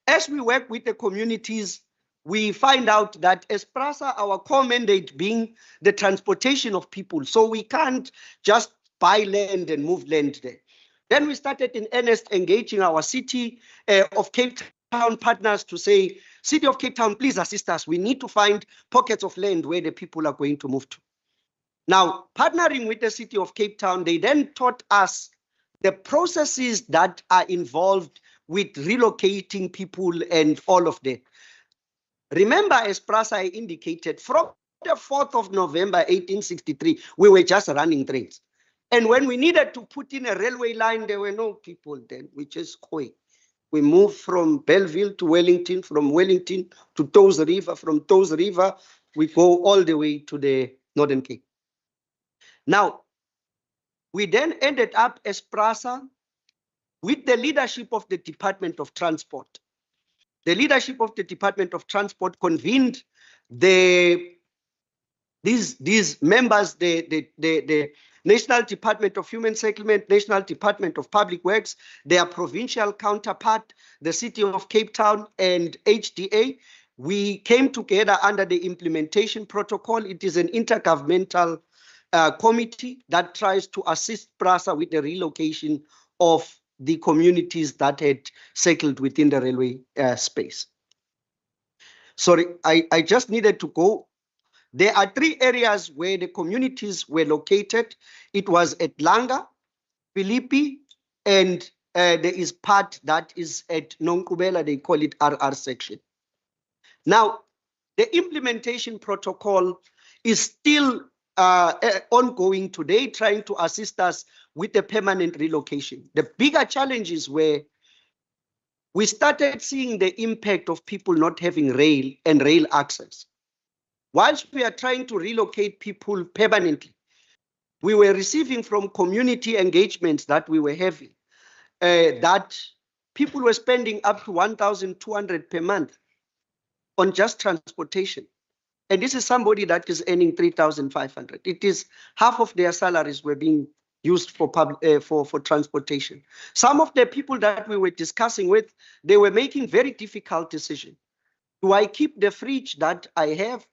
As we work with the communities, we find out that as PRASA, our core mandate being the transportation of people. So we can't just buy land and move land there. Then we started in earnest engaging our city of Cape Town partners to say, City of Cape Town, please assist us. We need to find pockets of land where the people are going to move to. Now, partnering with the City of Cape Town, they then taught us the processes that are involved with relocating people and all of that. Remember, as PRASA indicated, from the 4th of November, 1863, we were just running trains. And when we needed to put in a railway line, there were no people then. We just going. We moved from Belleville to Wellington, from Wellington to Toes River, from Toes River, we go all the way to the Northern Cape. Now, we then ended up as PRASA with the leadership of the Department of Transport. The leadership of the Department of Transport convened these members, the National Department of Human Settlement, National Department of Public Works, their provincial counterpart, the City of Cape Town, and HDA. We came together under the implementation protocol. It is an intergovernmental committee that tries to assist PRASA with the relocation of the communities that had settled within the railway space. Sorry, I just needed to go. There are 3 areas where the communities were located. It was at Langa, Philippi, and there is part that is at Nonkubela, they call it RR section. Now, the implementation protocol is still ongoing today, trying to assist us with the permanent relocation. The bigger challenges were we started seeing the impact of people not having rail and rail access. Whilst we are trying to relocate people permanently, we were receiving from community engagements that we were having that people were spending up to 1,200 per month on just transportation. And this is somebody that is earning 3,500. It is half of their salaries were being used for transportation. Some of the people that we were discussing with, they were making very difficult decisions. Do I keep the fridge that I have,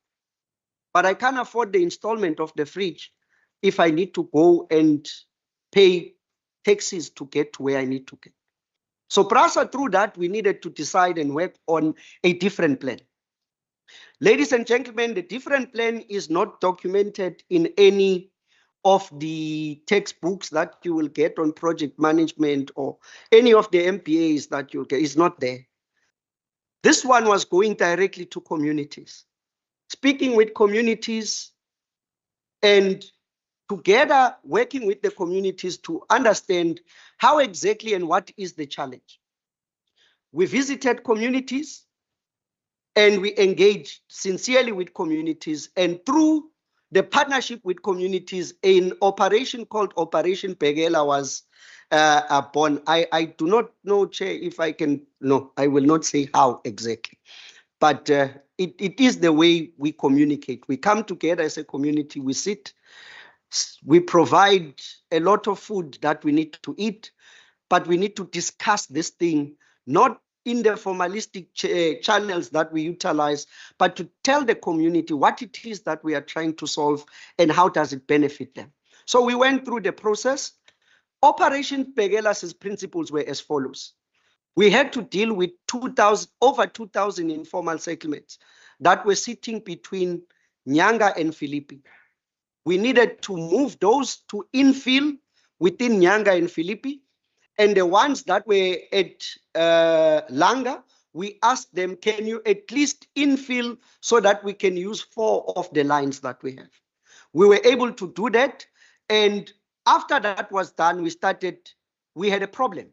but I can't afford the installment of the fridge if I need to go and pay taxis to get to where I need to get? So PRASA, through that, we needed to decide and work on a different plan. Ladies and gentlemen, the different plan is not documented in any of the textbooks that you will get on project management or any of the MPAs that you'll get. It's not there. This one was going directly to communities, speaking with communities and together working with the communities to understand how exactly and what is the challenge. We visited communities and we engaged sincerely with communities, and through the partnership with communities, an operation called Operation Pegela was born. I do not know, Chair, if I can, no, I will not say how exactly, but it is the way we communicate. We come together as a community, we sit, we provide a lot of food that we need to eat, but we need to discuss this thing, not in the formalistic channels that we utilize, but to tell the community what it is that we are trying to solve and how does it benefit them. So we went through the process. Operation Pegela's principles were as follows. We had to deal with over 2,000 informal settlements that were sitting between Nyanga and Philippi. We needed to move those to infill within Nyanga and Philippi. And the ones that were at Langa, we asked them, can you at least infill so that we can use 4 of the lines that we have? We were able to do that. And after that was done, we had a problem.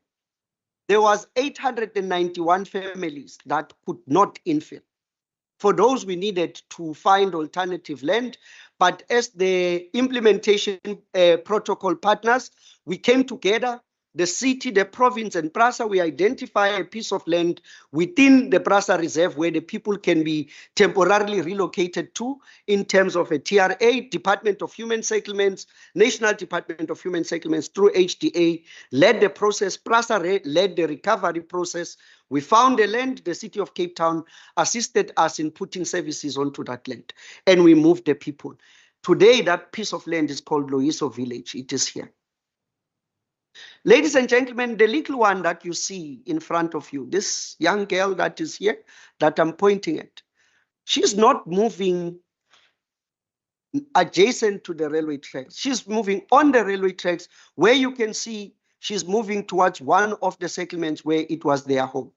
There was 891 families that could not infill. For those, we needed to find alternative land. But as the implementation protocol partners, we came together, the city, the province, and PRASA. We identify a piece of land within the PRASA reserve where the people can be temporarily relocated to in terms of a TRA, Department of Human Settlements, National Department of Human Settlements through HDA, led the process. PRASA led the recovery process. We found the land. The city of Cape Town assisted us in putting services onto that land, and we moved the people. Today, that piece of land is called Loiso Village. It is here. Ladies and gentlemen, the little one that you see in front of you, this young girl that is here, that I'm pointing at, she's not moving adjacent to the railway tracks. She's moving on the railway tracks, where you can see she's moving towards one of the settlements where it was their home.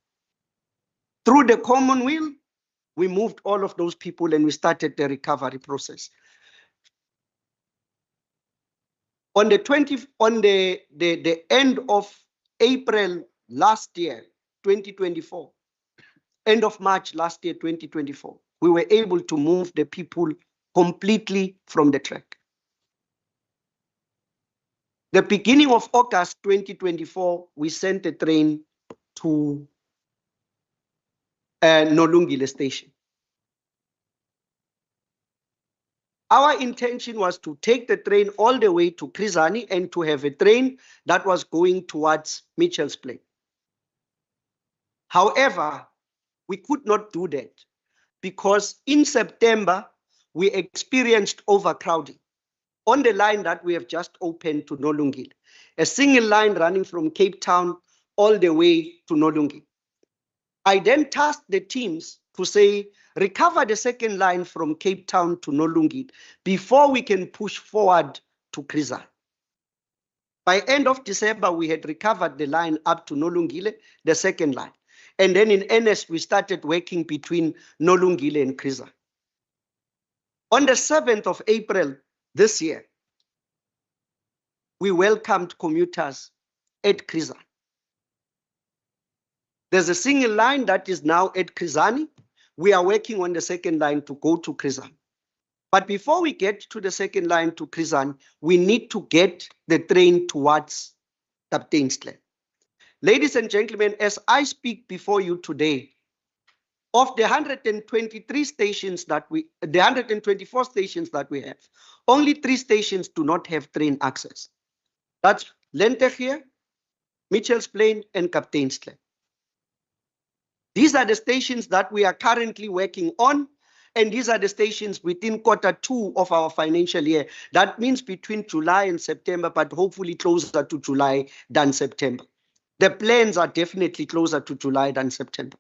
Through the common will, we moved all of those people and we started the recovery process. On the end of April last year, 2024, end of March last year, 2024, we were able to move the people completely from the track. The beginning of August 2024, we sent a train to Nolungile station. Our intention was to take the train all the way to Krizani and to have a train that was going towards Mitchell's Plain. However, we could not do that because in September, we experienced overcrowding on the line that we have just opened to Nolungile, a single line running from Cape Town all the way to Nolungile. I then tasked the teams to say, recover the second line from Cape Town to Nolungile before we can push forward to Krizani. By end of December, we had recovered the line up to Nolungile, the second line. And then in earnest, we started working between Nolungile and Krizani. On the 7th of April this year, we welcomed commuters at Krizani. There's a single line that is now at Krizani. We are working on the second line to go to Krizani. But before we get to the second line to Krizani, we need to get the train towards Kapteinsklip. Ladies and gentlemen, as I speak before you today, of the 123 stations that the 124 stations that we have, only 3 stations do not have train access. That's Lenteghe, Mitchell's Plain, and Kapteinsklip. These are the stations that we are currently working on, and these are the stations within Q2 of our financial year. That means between July and September, but hopefully closer to July than September. The plans are definitely closer to July than September.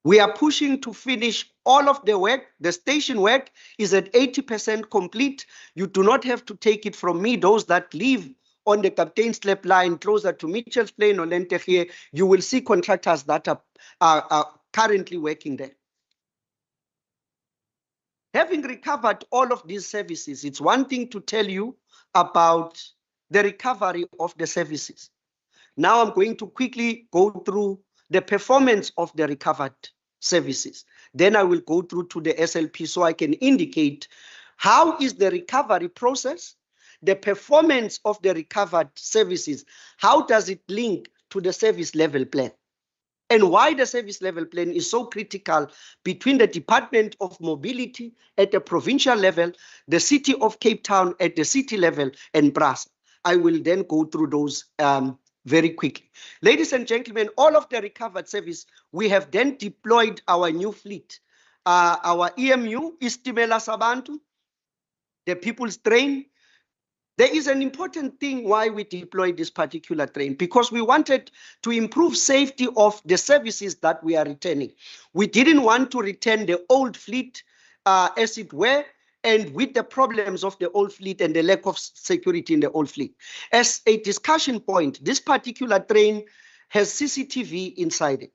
We are pushing to finish all of the work. The station work is at 80% complete. You do not have to take it from me. Those that live on the Kapteinsklip line closer to Mitchell's Plain or Lenteghe, you will see contractors that are currently working there. Having recovered all of these services, it's one thing to tell you about the recovery of the services. Now I'm going to quickly go through the performance of the recovered services. Then I will go through to the SLP so I can indicate how is the recovery process, the performance of the recovered services, how does it link to the service level plan, and why the service level plan is so critical between the Department of Mobility at the provincial level, the City of Cape Town at the city level, and PRASA. I will then go through those very quickly. Ladies and gentlemen, all of the recovered service, we have then deployed our new fleet. Our EMU, Istimela Sabantu, the People's Train. There is an important thing why we deployed this particular train, because we wanted to improve safety of the services that we are returning. We didn't want to return the old fleet as it were, and with the problems of the old fleet and the lack of security in the old fleet. As a discussion point, this particular train has CCTV inside it.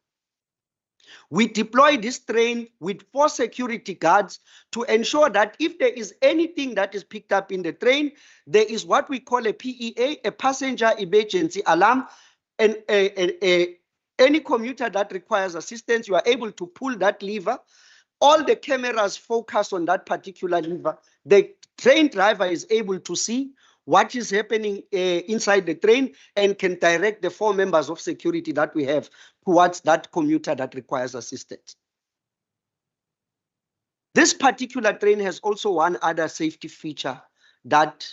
We deploy this train with 4 security guards to ensure that if there is anything that is picked up in the train, there is what we call a PEA, a passenger emergency alarm, and a Any commuter that requires assistance, you are able to pull that lever. All the cameras focus on that particular lever. The train driver is able to see what is happening inside the train and can direct the 4 members of security that we have towards that commuter that requires assistance. This particular train has also one other safety feature that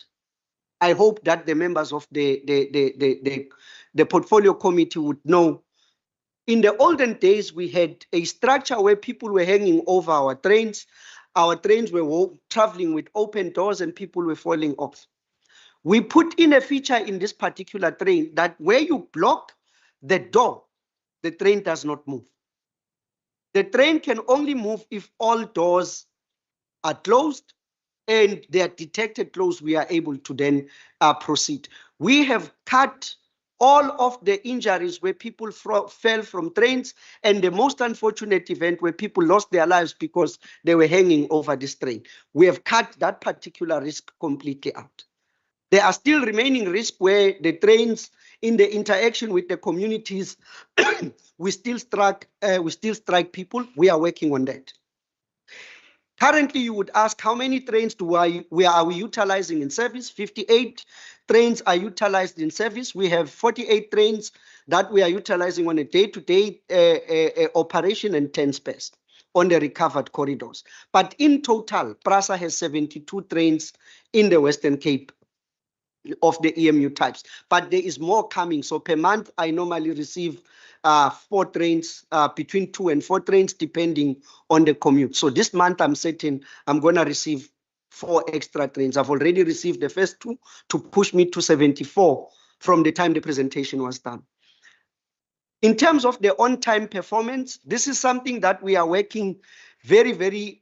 I hope that the members of the portfolio committee would know. In the olden days, we had a structure where people were hanging over our trains. Our trains were traveling with open doors and people were falling off. We put in a feature in this particular train that where you block the door, the train does not move. The train can only move if all doors are closed and they are detected closed. We are able to then proceed. We have cut all of the injuries where people fell from trains, and the most unfortunate event where people lost their lives because they were hanging over this train. We have cut that particular risk completely out. There are still remaining risks where the trains, in the interaction with the communities, we still strike people. We are working on that. Currently, you would ask how many trains are we utilizing in service? 58 trains are utilized in service. We have 48 trains that we are utilizing on a day-to-day operation and 10 spares on the recovered corridors. But in total, PRASA has 72 trains in the Western Cape of the EMU types, but there is more coming. So per month, I normally receive 4 trains, between 2 and 4 trains, depending on the commute. So this month, I'm certain I'm going to receive 4 extra trains. I've already received the first 2 to push me to 74 from the time the presentation was done. In terms of the on-time performance, this is something that we are working very, very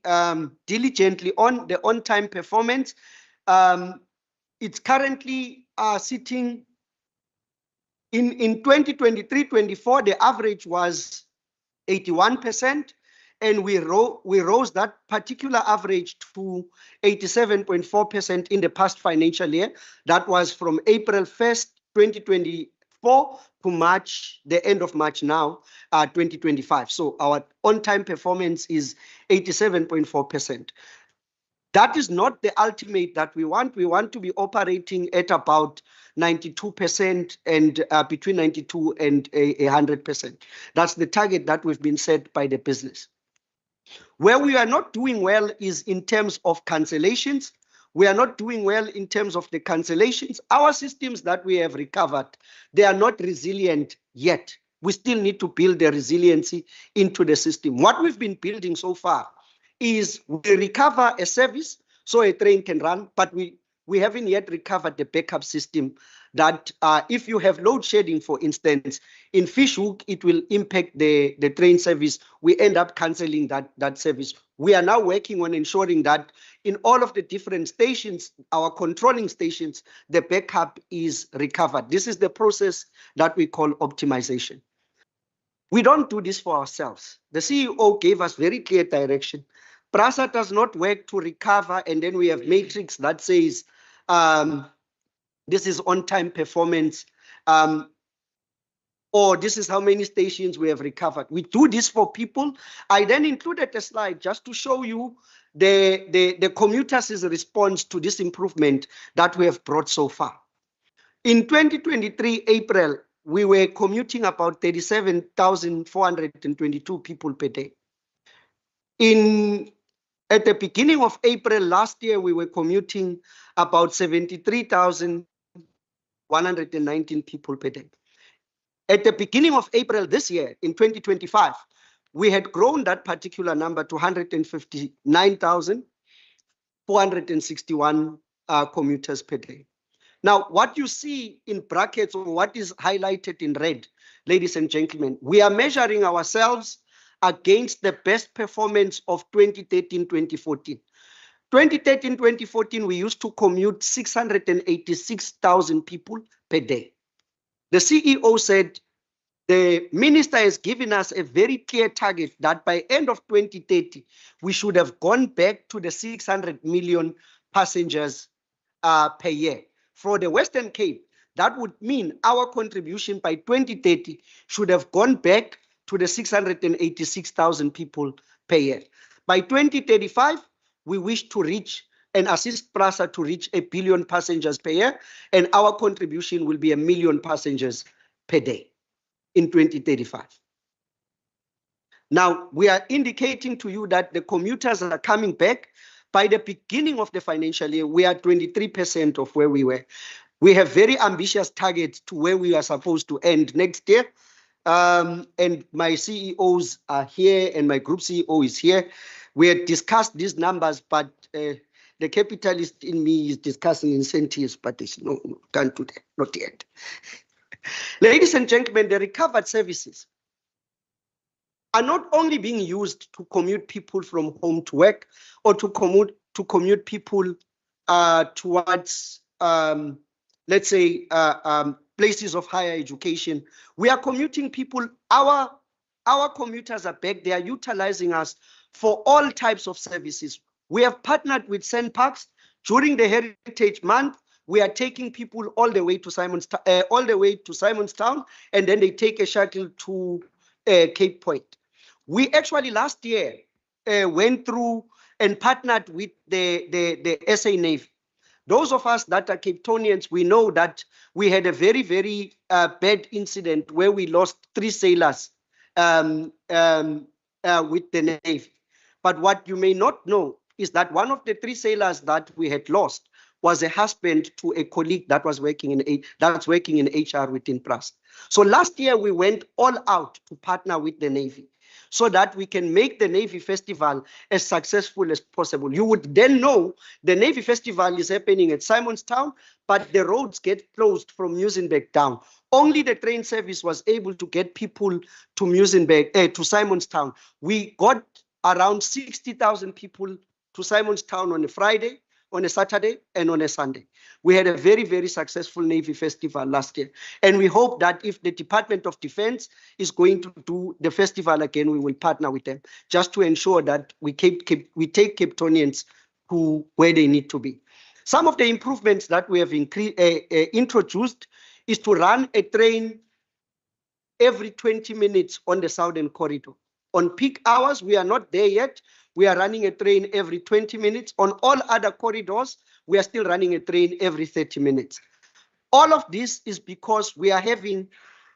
diligently on, the on-time performance. It's currently sitting in 2023-24, the average was 81%, and we rose that particular average to 87.4% in the past financial year. That was from April 1st, 2024 to March, the end of March now, 2025. So our on-time performance is 87.4%. That is not the ultimate that we want. We want to be operating at about 92% and between 92 and 100%. That's the target that we've been set by the business. Where we are not doing well is in terms of cancellations. We are not doing well in terms of the cancellations. Our systems that we have recovered, they are not resilient yet. We still need to build the resiliency into the system. What we've been building so far is we recover a service so a train can run, but we haven't yet recovered the backup system that if you have load shedding, for instance, in Fishhook, it will impact the train service. We end up cancelling that service. We are now working on ensuring that in all of the different stations, our controlling stations, the backup is recovered. This is the process that we call optimization. We don't do this for ourselves. The CEO gave us very clear direction. PRASA does not work to recover, and then we have matrix that says this is on-time performance, or this is how many stations we have recovered. We do this for people. I then included a slide just to show you the commuters' response to this improvement that we have brought so far. In 2023, April, we were commuting about 37,422 people per day. At the beginning of April last year, we were commuting about 73,119 people per day. At the beginning of April this year, in 2025, we had grown that particular number to 159,461 commuters per day. Now, what you see in brackets or what is highlighted in red, ladies and gentlemen, we are measuring ourselves against the best performance of 2013-2014. 2013-2014, we used to commute 686,000 people per day. The CEO said the minister has given us a very clear target that by end of 2030, we should have gone back to the 600 million passengers per year. For the Western Cape, That would mean our contribution by 2030 should have gone back to the 686,000 people per year. By 2035, we wish to reach and assist PRASA to reach 1 billion passengers per year, and our contribution will be 1 million passengers per day in 2035. Now, we are indicating to you that the commuters are coming back. By the beginning of the financial year, we are 23% of where we were. We have very ambitious targets to where we are supposed to end next year. And my CEOs are here and my group CEO is here. We had discussed these numbers, but the capitalist in me is discussing incentives, but it's no, can't do that, not yet. Ladies and gentlemen, the recovered services are not only being used to commute people from home to work or to commute people towards, let's say, places of higher education. We are commuting people. Our commuters are back. They are utilizing us for all types of services. We have partnered with St. Parks during the Heritage Month. We are taking people all the way to Simonstown, and then they take a shuttle to Cape Point. We actually last year went through and partnered with the SA Navy. Those of us that are Cape Townians, we know that we had a very, very bad incident where we lost 3 sailors with the Navy. But what you may not know is that one of the 3 sailors that we had lost was a husband to a colleague that was working in HR within PRASA. So last year we went all out to partner with the Navy so that we can make the Navy Festival as successful as possible. You would then know the Navy Festival is happening at Simonstown, but the roads get closed from Muizenberg down. Only the train service was able to get people to Simonstown. We got around 60,000 people to Simonstown on a Friday, on a Saturday, and on a Sunday. We had a very, very successful Navy Festival last year. And we hope that if the Department of Defense is going to do the festival again, we will partner with them just to ensure that we take Cape Townians to where they need to be. Some of the improvements that we have introduced is to run a train every 20 minutes on the Southern Corridor. On peak hours, we are not there yet. We are running a train every 20 minutes. On all other corridors, we are still running a train every 30 minutes. All of this is because we are having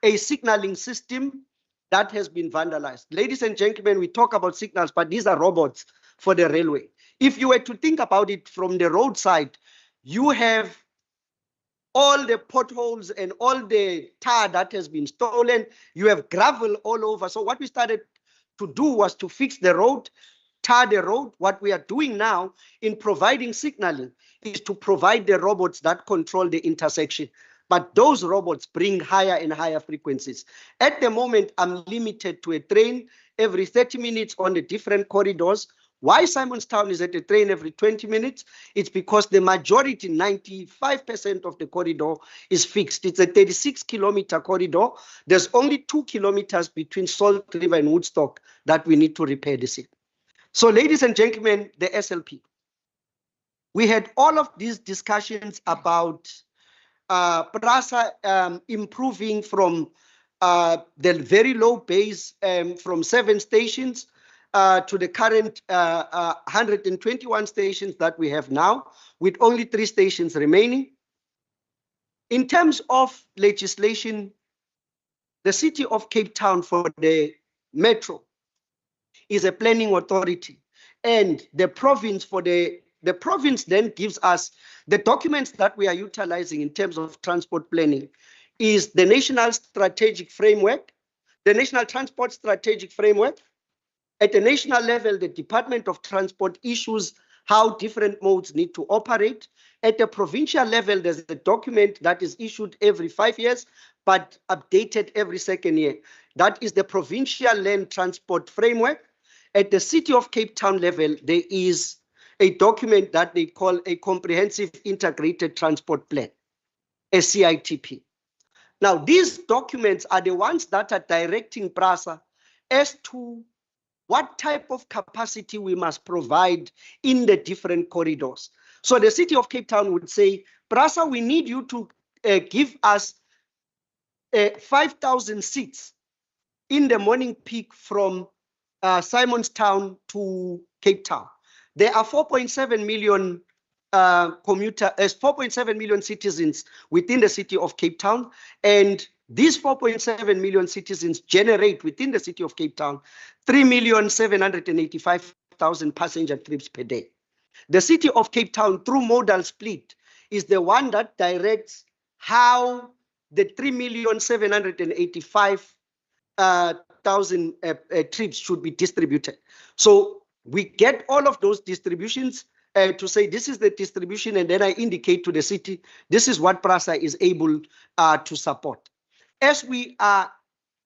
a signaling system that has been vandalized. Ladies and gentlemen, we talk about signals, but these are robots for the railway. If you were to think about it from the roadside, you have all the potholes and all the tar that has been stolen. You have gravel all over. So what we started to do was to fix the road, tar the road. What we are doing now in providing signaling is to provide the robots that control the intersection. But those robots bring higher and higher frequencies. At the moment, I'm limited to a train every 30 minutes on the different corridors. Why Simonstown is at a train every 20 minutes? It's because the majority, 95% of the corridor is fixed. It's a 36-kilometer corridor. There's only 2 kilometers between Salt River and Woodstock that we need to repair this in. So, ladies and gentlemen, the SLP. We had all of these discussions about PRASA improving from the very low base from 7 stations to the current 121 stations that we have now, with only 3 stations remaining. In terms of legislation, the City of Cape Town for the Metro is a planning authority, and the province for the province then gives us the documents that we are utilizing in terms of transport planning is the National Strategic Framework, the National Transport Strategic Framework. At the national level, the Department of Transport issues how different modes need to operate. At the provincial level, there's a document that is issued every 5 years, but updated every 2nd year. That is the Provincial Land Transport Framework. At the City of Cape Town level, there is a document that they call a Comprehensive Integrated Transport Plan, a CITP. Now, these documents are the ones that are directing PRASA as to what type of capacity we must provide in the different corridors. So the City of Cape Town would say, PRASA, we need you to give us 5,000 seats in the morning peak from Simonstown to Cape Town. There are 4.7 million 4.7 million citizens within the city of Cape Town, and these 4.7 million citizens generate within the city of Cape Town 3,785,000 passenger trips per day. The city of Cape Town, through modal split, is the one that directs how the 3,785,000 trips should be distributed. So we get all of those distributions to say this is the distribution, and then I indicate to the city, this is what PRASA is able to support. As we are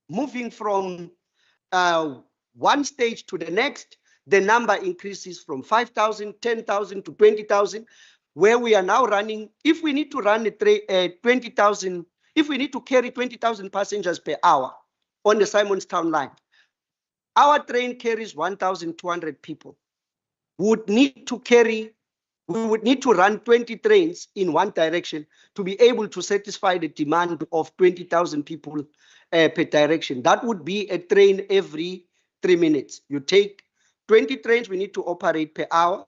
moving from one stage to the next, the number increases from 5,000, 10,000 to 20,000, where we are now running. If we need to run 20,000, if we need to carry 20,000 passengers per hour on the Simonstown line, our train carries 1,200 people. We would need to run 20 trains in one direction to be able to satisfy the demand of 20,000 people per direction. That would be a train every 3 minutes. You take 20 trains we need to operate per hour,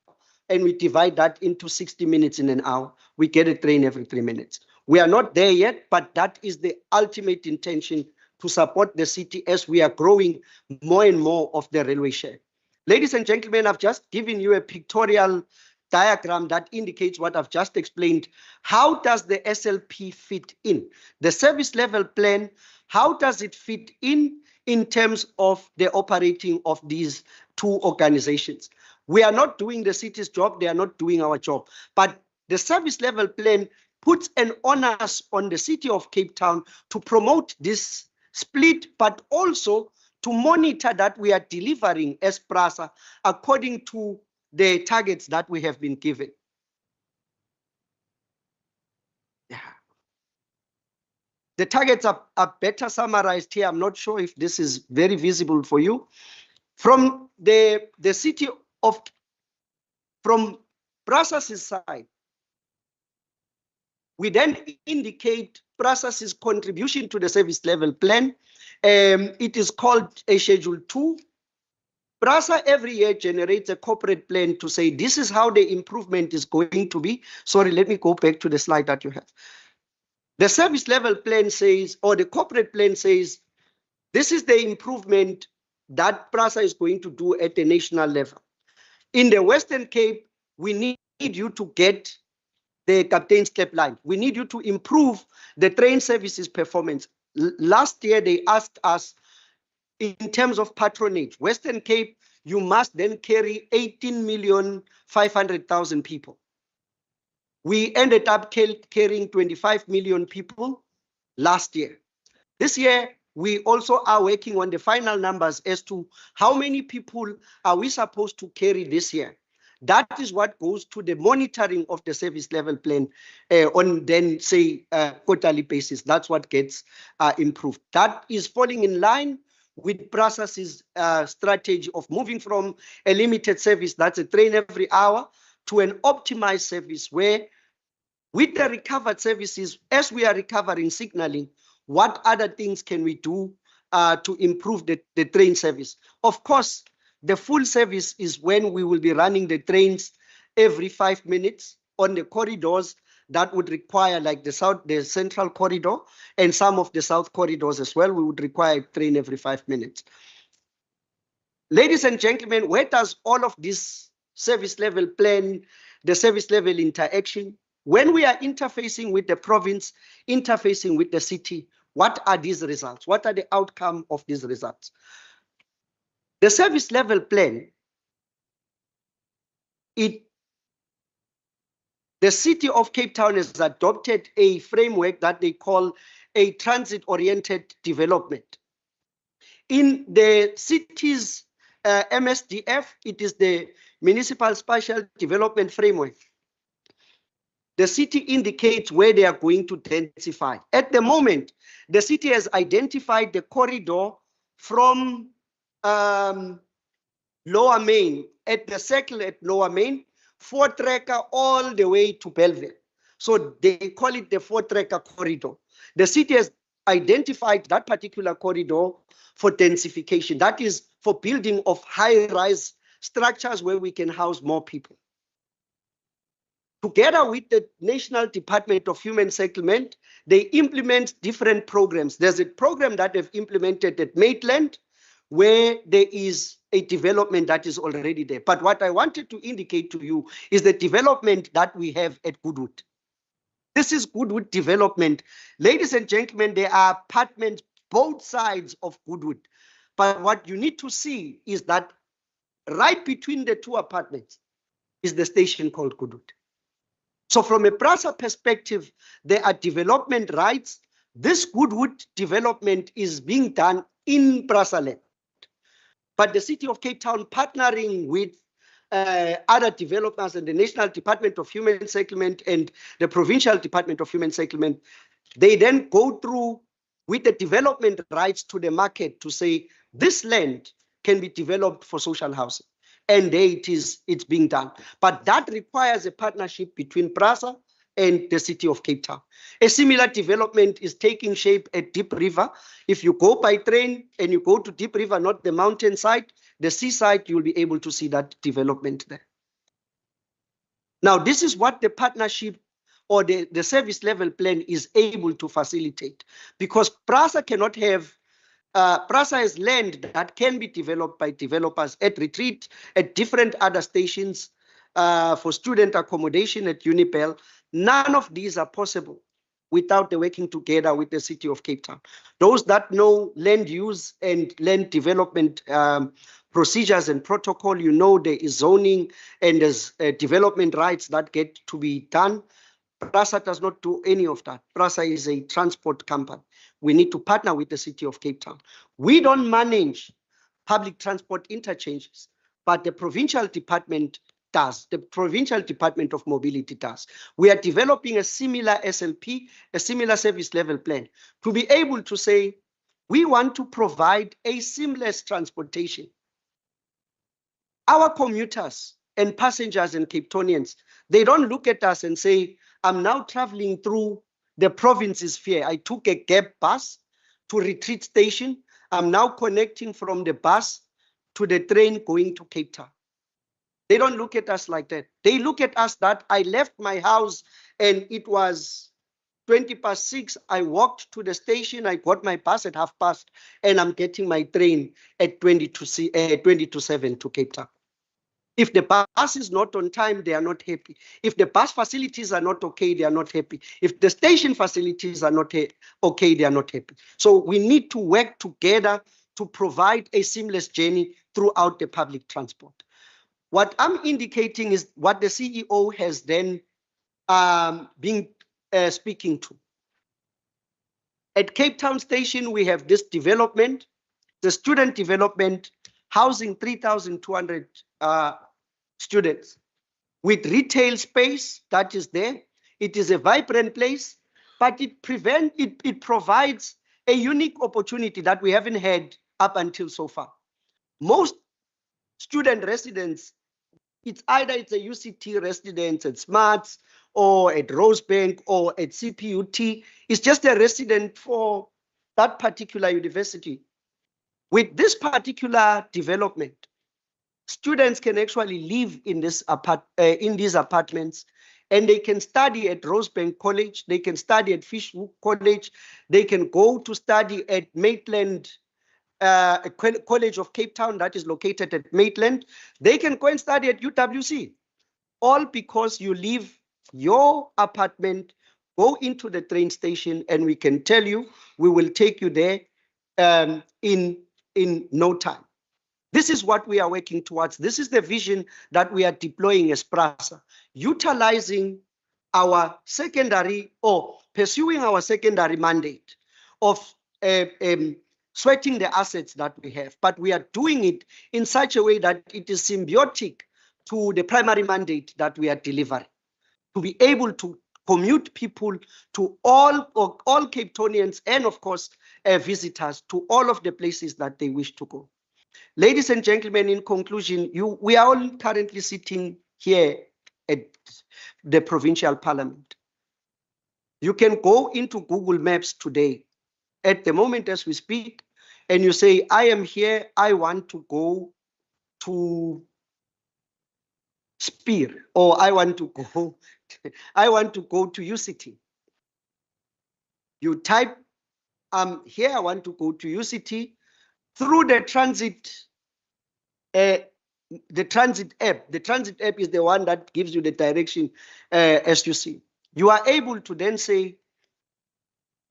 and we divide that into 60 minutes in an hour. We get a train every 3 minutes. We are not there yet, but that is the ultimate intention, to support the city as we are growing more and more of the railway share. Ladies and gentlemen, I've just given you a pictorial diagram that indicates what I've just explained. How does the SLP fit in? The service level plan, how does it fit in terms of the operating of these two organizations? We are not doing the city's job, they are not doing our job. But the service level plan puts an onus on the city of Cape Town to promote this split, but also to monitor that we are delivering as PRASA according to the targets that we have been given. Yeah. The targets are better summarized here. I'm not sure if this is very visible for you. From the city of, from PRASA's side, we then indicate PRASA's contribution to the service level plan. It is called a Schedule 2. PRASA every year generates a corporate plan to say this is how the improvement is going to be. Sorry, let me go back to the slide that you have. The service level plan says, or the corporate plan says, this is the improvement that PRASA is going to do at the national level. In the Western Cape, we need you to get the Captain's Cap line. We need you to improve the train services performance. Last year, they asked us, in terms of patronage, Western Cape, you must then carry 18,500,000 people. We ended up carrying 25 million people last year. This year, we also are working on the final numbers as to how many people are we supposed to carry this year. That is what goes to the monitoring of the service level plan on then, say, quarterly basis. That's what gets improved. That is falling in line with PRASA's strategy of moving from a limited service, that's a train every hour, to an optimized service where, with the recovered services, as we are recovering signaling, what other things can we do to improve the train service? Of course, the full service is when we will be running the trains every 5 minutes on the corridors that would require, like the central corridor and some of the south corridors as well. We would require a train every 5 minutes. Ladies and gentlemen, where does all of this service level plan, the service level interaction, when we are interfacing with the province, interfacing with the city, what are these results? What are the outcome of these results? The service level plan, the city of Cape Town has adopted a framework that they call a transit-oriented development. In the city's MSDF, it is the Municipal Spatial Development Framework. The city indicates where they are going to densify. At the moment, the city has identified the corridor from Lower Main, at the circle at Lower Main, 4-tracker all the way to Belleville. So they call it the 4-tracker corridor. The city has identified that particular corridor for densification. That is for building of high-rise structures where we can house more people. Together with the National Department of Human Settlement, they implement different programs. There's a program that they've implemented at Maitland, where there is a development that is already there. But what I wanted to indicate to you is the development that we have at Goodwood. This is Goodwood development. Ladies and gentlemen, there are apartments both sides of Goodwood. But what you need to see is that right between the two apartments is the station called Goodwood. So from a PRASA perspective, there are development rights. This Goodwood development is being done in PRASA land. But the City of Cape Town, partnering with other developers and the National Department of Human Settlement and the Provincial Department of Human Settlement, they then go through with the development rights to the market to say this land can be developed for social housing. And there it's being done. But that requires a partnership between PRASA and the City of Cape Town. A similar development is taking shape at Deep River. If you go by train and you go to Deep River, not the mountain side, the seaside, you'll be able to see that development there. Now, this is what the partnership or the service level plan is able to facilitate, because PRASA cannot have PRASA has land that can be developed by developers at Retreat, at different other stations for student accommodation at Unibel. None of these are possible without the working together with the City of Cape Town. Those that know land use and land development procedures and protocol, you know there is zoning and there's development rights that get to be done. PRASA does not do any of that. PRASA is a transport company. We need to partner with the City of Cape Town. We don't manage public transport interchanges, but the provincial department does. The Provincial Department of Mobility does. We are developing a similar SLP, a similar service level plan, to be able to say, we want to provide a seamless transportation. Our commuters and passengers and Cape Townians, they don't look at us and say, I'm now traveling through the province's sphere. I took a gap bus to Retreat Station. I'm now connecting from the bus to the train going to Cape Town. They don't look at us like that. They look at us that I left my house and it was 6:20. I walked to the station. I got my bus at past, and I'm getting my train at 7 to Cape Town. If the bus is not on time, they are not happy. If the bus facilities are not okay, they are not happy. If the station facilities are not okay, they are not happy. So we need to work together to provide a seamless journey throughout the public transport. What I'm indicating is what the CEO has then been speaking to. At Cape Town Station, we have this development, the student development, housing 3,200 students with retail space that is there. It is a vibrant place, but it provides a unique opportunity that we haven't had up until so far. Most student residents, it's a UCT residence at Smarts or at Rosebank or at CPUT. It's just a resident for that particular university. With this particular development, students can actually live in these apartments, and they can study at Rosebank College, they can study at Fishhook College, they can go to study at Maitland College of Cape Town that is located at Maitland. They can go and study at UWC, all because you leave your apartment, go into the train station, and we can tell you, we will take you there in no time. This is what we are working towards. This is the vision that we are deploying as PRASA, utilizing our secondary or pursuing our secondary mandate of sweating the assets that we have. But we are doing it in such a way that it is symbiotic to the primary mandate that we are delivering, to be able to commute people to all Cape Townians and, of course, visitors to all of the places that they wish to go. Ladies and gentlemen, in conclusion, we are all currently sitting here at the Provincial Parliament. You can go into Google Maps today, at the moment as we speak, and you say, I am here, I want to go to Spear, or I want to go, I want to go to UCT. You type, here I want to go to UCT through the transit app. The transit app is the one that gives you the direction as you see. You are able to then say,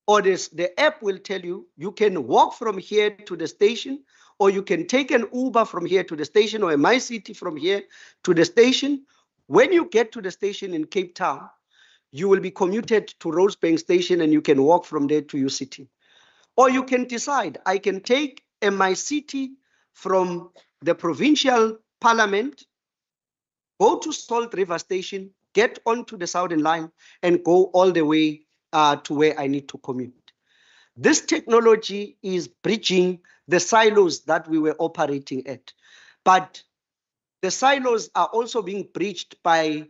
or the app will tell you, you can walk from here to the station, or you can take an Uber from here to the station, or a MyCity from here to the station. When you get to the station in Cape Town, you will be commuted to Rosebank Station and you can walk from there to UCT. Or you can decide, I can take a MyCity from the Provincial Parliament, go to Salt River Station, get onto the Southern Line, and go all the way to where I need to commute. This technology is bridging the silos that we were operating at. But the silos are also being breached by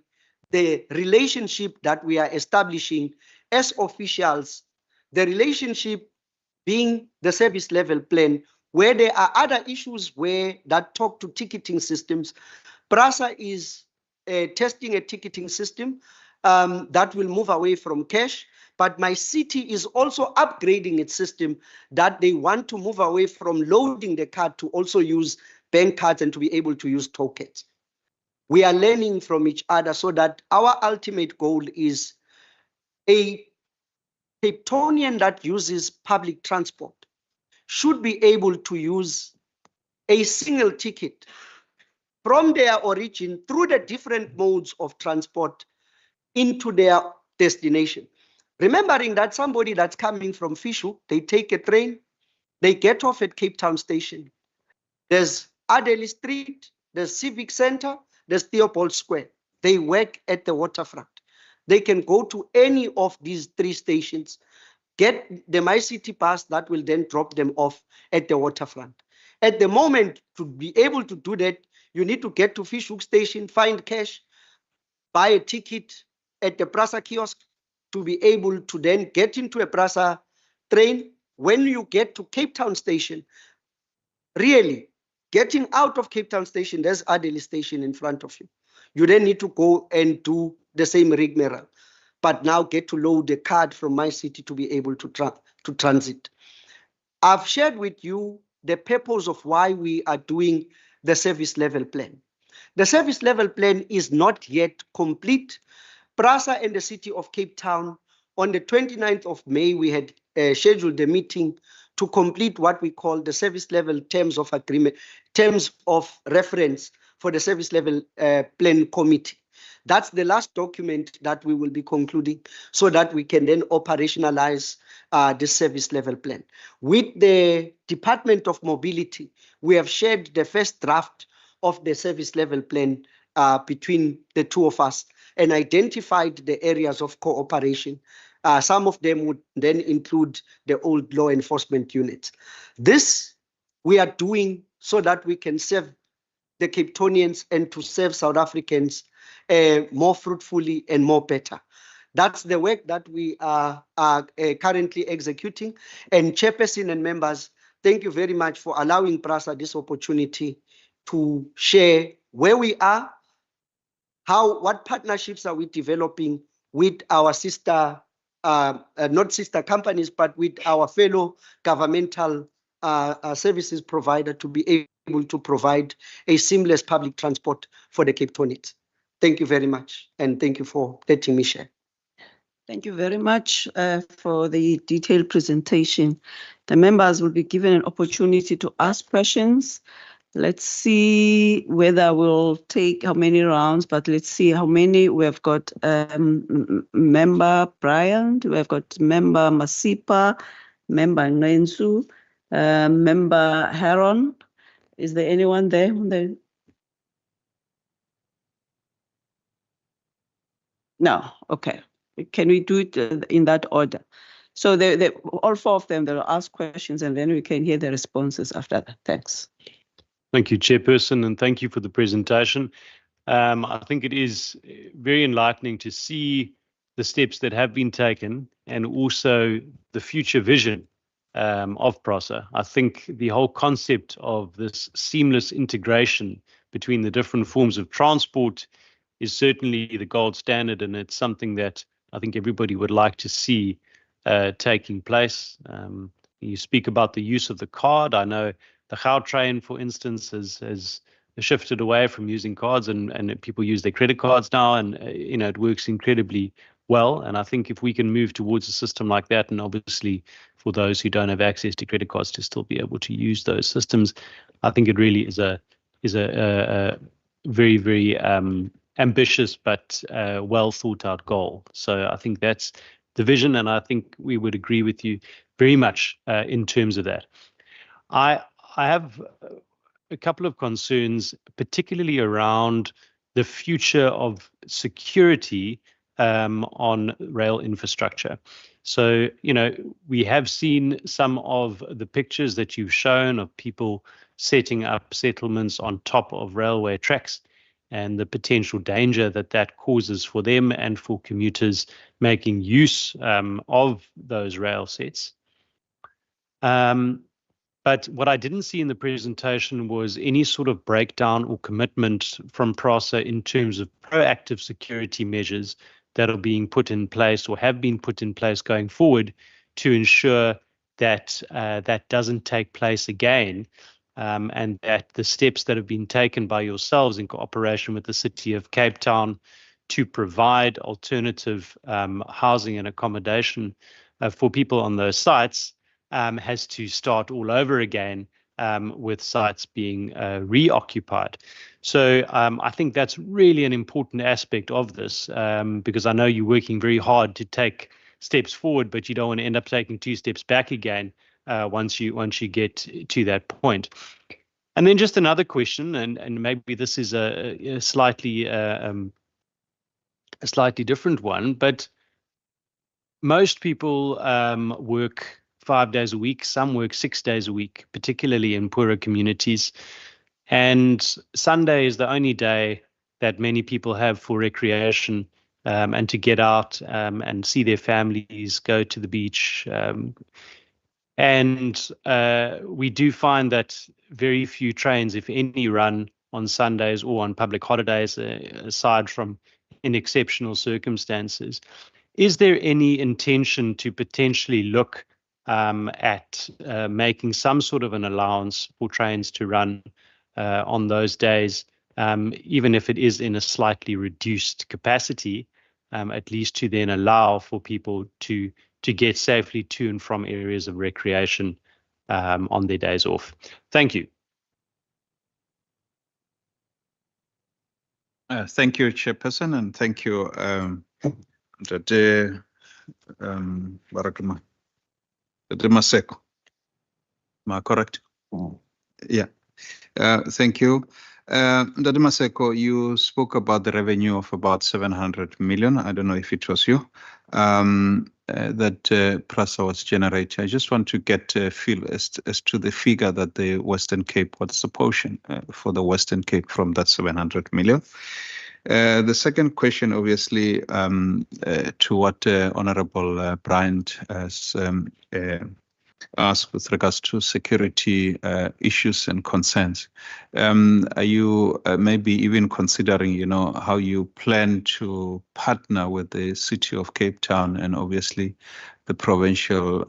the relationship that we are establishing as officials, the relationship being the service level plan, where there are other issues where that talk to ticketing systems. PRASA is testing a ticketing system that will move away from cash, but MyCity is also upgrading its system that they want to move away from loading the card to also use bank cards and to be able to use tokens. We are learning from each other so that our ultimate goal is a Cape Townian that uses public transport should be able to use a single ticket from their origin through the different modes of transport into their destination. Remembering that somebody that's coming from Fishu, they take a train, they get off at Cape Town Station. There's Adderley Street, there's Civic Center, there's Theobald Square. They work at the waterfront. They can go to any of these three stations, get the MyCity pass that will then drop them off at the waterfront. At the moment, to be able to do that, you need to get to Fishhook Station, find cash, buy a ticket at the PRASA kiosk to be able to then get into a PRASA train. When you get to Cape Town Station, really getting out of Cape Town Station, there's Adderley Station in front of you. You then need to go and do the same rigmarole, but now get to load the card from MyCity to be able to transit. I've shared with you the purpose of why we are doing the service level plan. The service level plan is not yet complete. PRASA and the City of Cape Town, on the 29th of May, we had scheduled a meeting to complete what we call the service level terms of agreement, terms of reference for the service level plan committee. That's the last document that we will be concluding so that we can then operationalize the service level plan. With the Department of Mobility, we have shared the first draft of the service level plan between the two of us and identified the areas of cooperation. Some of them would then include the old law enforcement units. This we are doing so that we can serve the Cape Townians and to serve South Africans more fruitfully and more better. That's the work that we are currently executing. And Chairperson and members, thank you very much for allowing PRASA this opportunity to share where we are, what partnerships are we developing with our sister, not sister companies, but with our fellow governmental services provider to be able to provide a seamless public transport for the Cape Townians. Thank you very much, and thank you for letting me share. Thank you very much for the detailed presentation. The members will be given an opportunity to ask questions. Let's see whether we'll take how many rounds, but let's see how many. We've got member Bryant, we've got member Masipa, member Ngensu, member Heron. Is there anyone there? No, okay. Can we do it in that order? So all four of them, they'll ask questions and then we can hear the responses after that. Thanks. Thank you, Chairperson, and thank you for the presentation. I think it is very enlightening to see the steps that have been taken and also the future vision of PRASA. I think the whole concept of this seamless integration between the different forms of transport is certainly the gold standard, and it's something that I think everybody would like to see taking place. You speak about the use of the card. I know the Gautrain, for instance, has shifted away from using cards, and people use their credit cards now, and it works incredibly well. And I think if we can move towards a system like that, and obviously for those who don't have access to credit cards to still be able to use those systems, I think it really is a very, very ambitious but well thought out goal. So I think that's the vision, and I think we would agree with you very much in terms of that. I have a couple of concerns, particularly around the future of security on rail infrastructure. So, we have seen some of the pictures that you've shown of people setting up settlements on top of railway tracks and the potential danger that that causes for them and for commuters making use of those rail sets. But what I didn't see in the presentation was any sort of breakdown or commitment from PRASA in terms of proactive security measures that are being put in place or have been put in place going forward to ensure that that doesn't take place again, and that the steps that have been taken by yourselves in cooperation with the City of Cape Town to provide alternative housing and accommodation for people on those sites has to start all over again with sites being reoccupied. So I think that's really an important aspect of this, because I know you're working very hard to take steps forward, but you don't want to end up taking 2 steps back again once you get to that point. And then just another question, and maybe this is a slightly different one, but most people work 5 days a week, some work 6 days a week, particularly in poorer communities. And Sunday is the only day that many people have for recreation and to get out and see their families, go to the beach. And we do find that very few trains, if any, run on Sundays or on public holidays, aside from in exceptional circumstances. Is there any intention to potentially look at making some sort of an allowance for trains to run on those days, even if it is in a slightly reduced capacity, at least to then allow for people to get safely to and from areas of recreation on their days off? Thank you. Thank you, Chairperson, and thank you, Dade Maseko. Am I correct? Yeah. Thank you. Dade Maseko, you spoke about the revenue of about 700 million. I don't know if it was you that PRASA was generating. I just want to get a feel as to the figure that the Western Cape, what's the portion for the Western Cape from that 700 million? The second question, obviously, to what Honorable Bryant has asked with regards to security issues and concerns. Are you maybe even considering, how you plan to partner with the City of Cape Town and obviously the provincial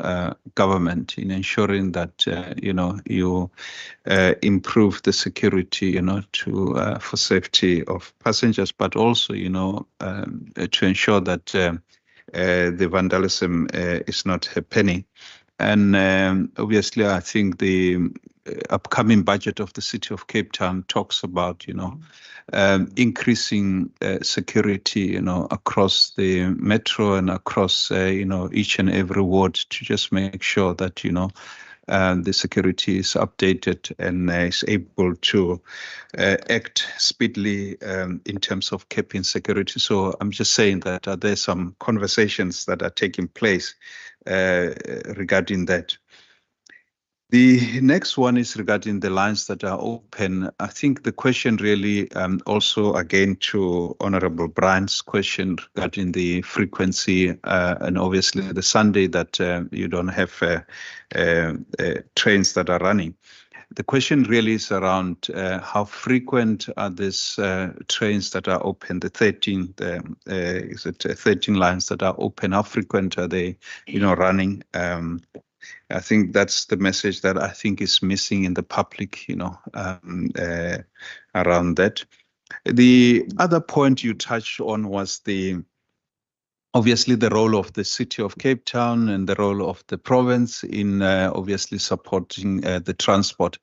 government in ensuring that, you improve the security, for safety of passengers, but also, to ensure that the vandalism is not happening. And obviously, I think the upcoming budget of the City of Cape Town talks about, increasing security, across the metro and across, each and every ward to just make sure that, the security is updated and is able to act speedily in terms of keeping security. So I'm just saying that there's some conversations that are taking place regarding that. The next one is regarding the lines that are open. I think the question really also again to Honorable Brian's question regarding the frequency and obviously the Sunday that you don't have trains that are running. The question really is around how frequent are these trains that are open, the 13, is it 13 lines that are open, how frequent are they, running? I think that's the message that I think is missing in the public, around that. The other point you touched on was obviously the role of the city of Cape Town and the role of the province in obviously supporting the transport.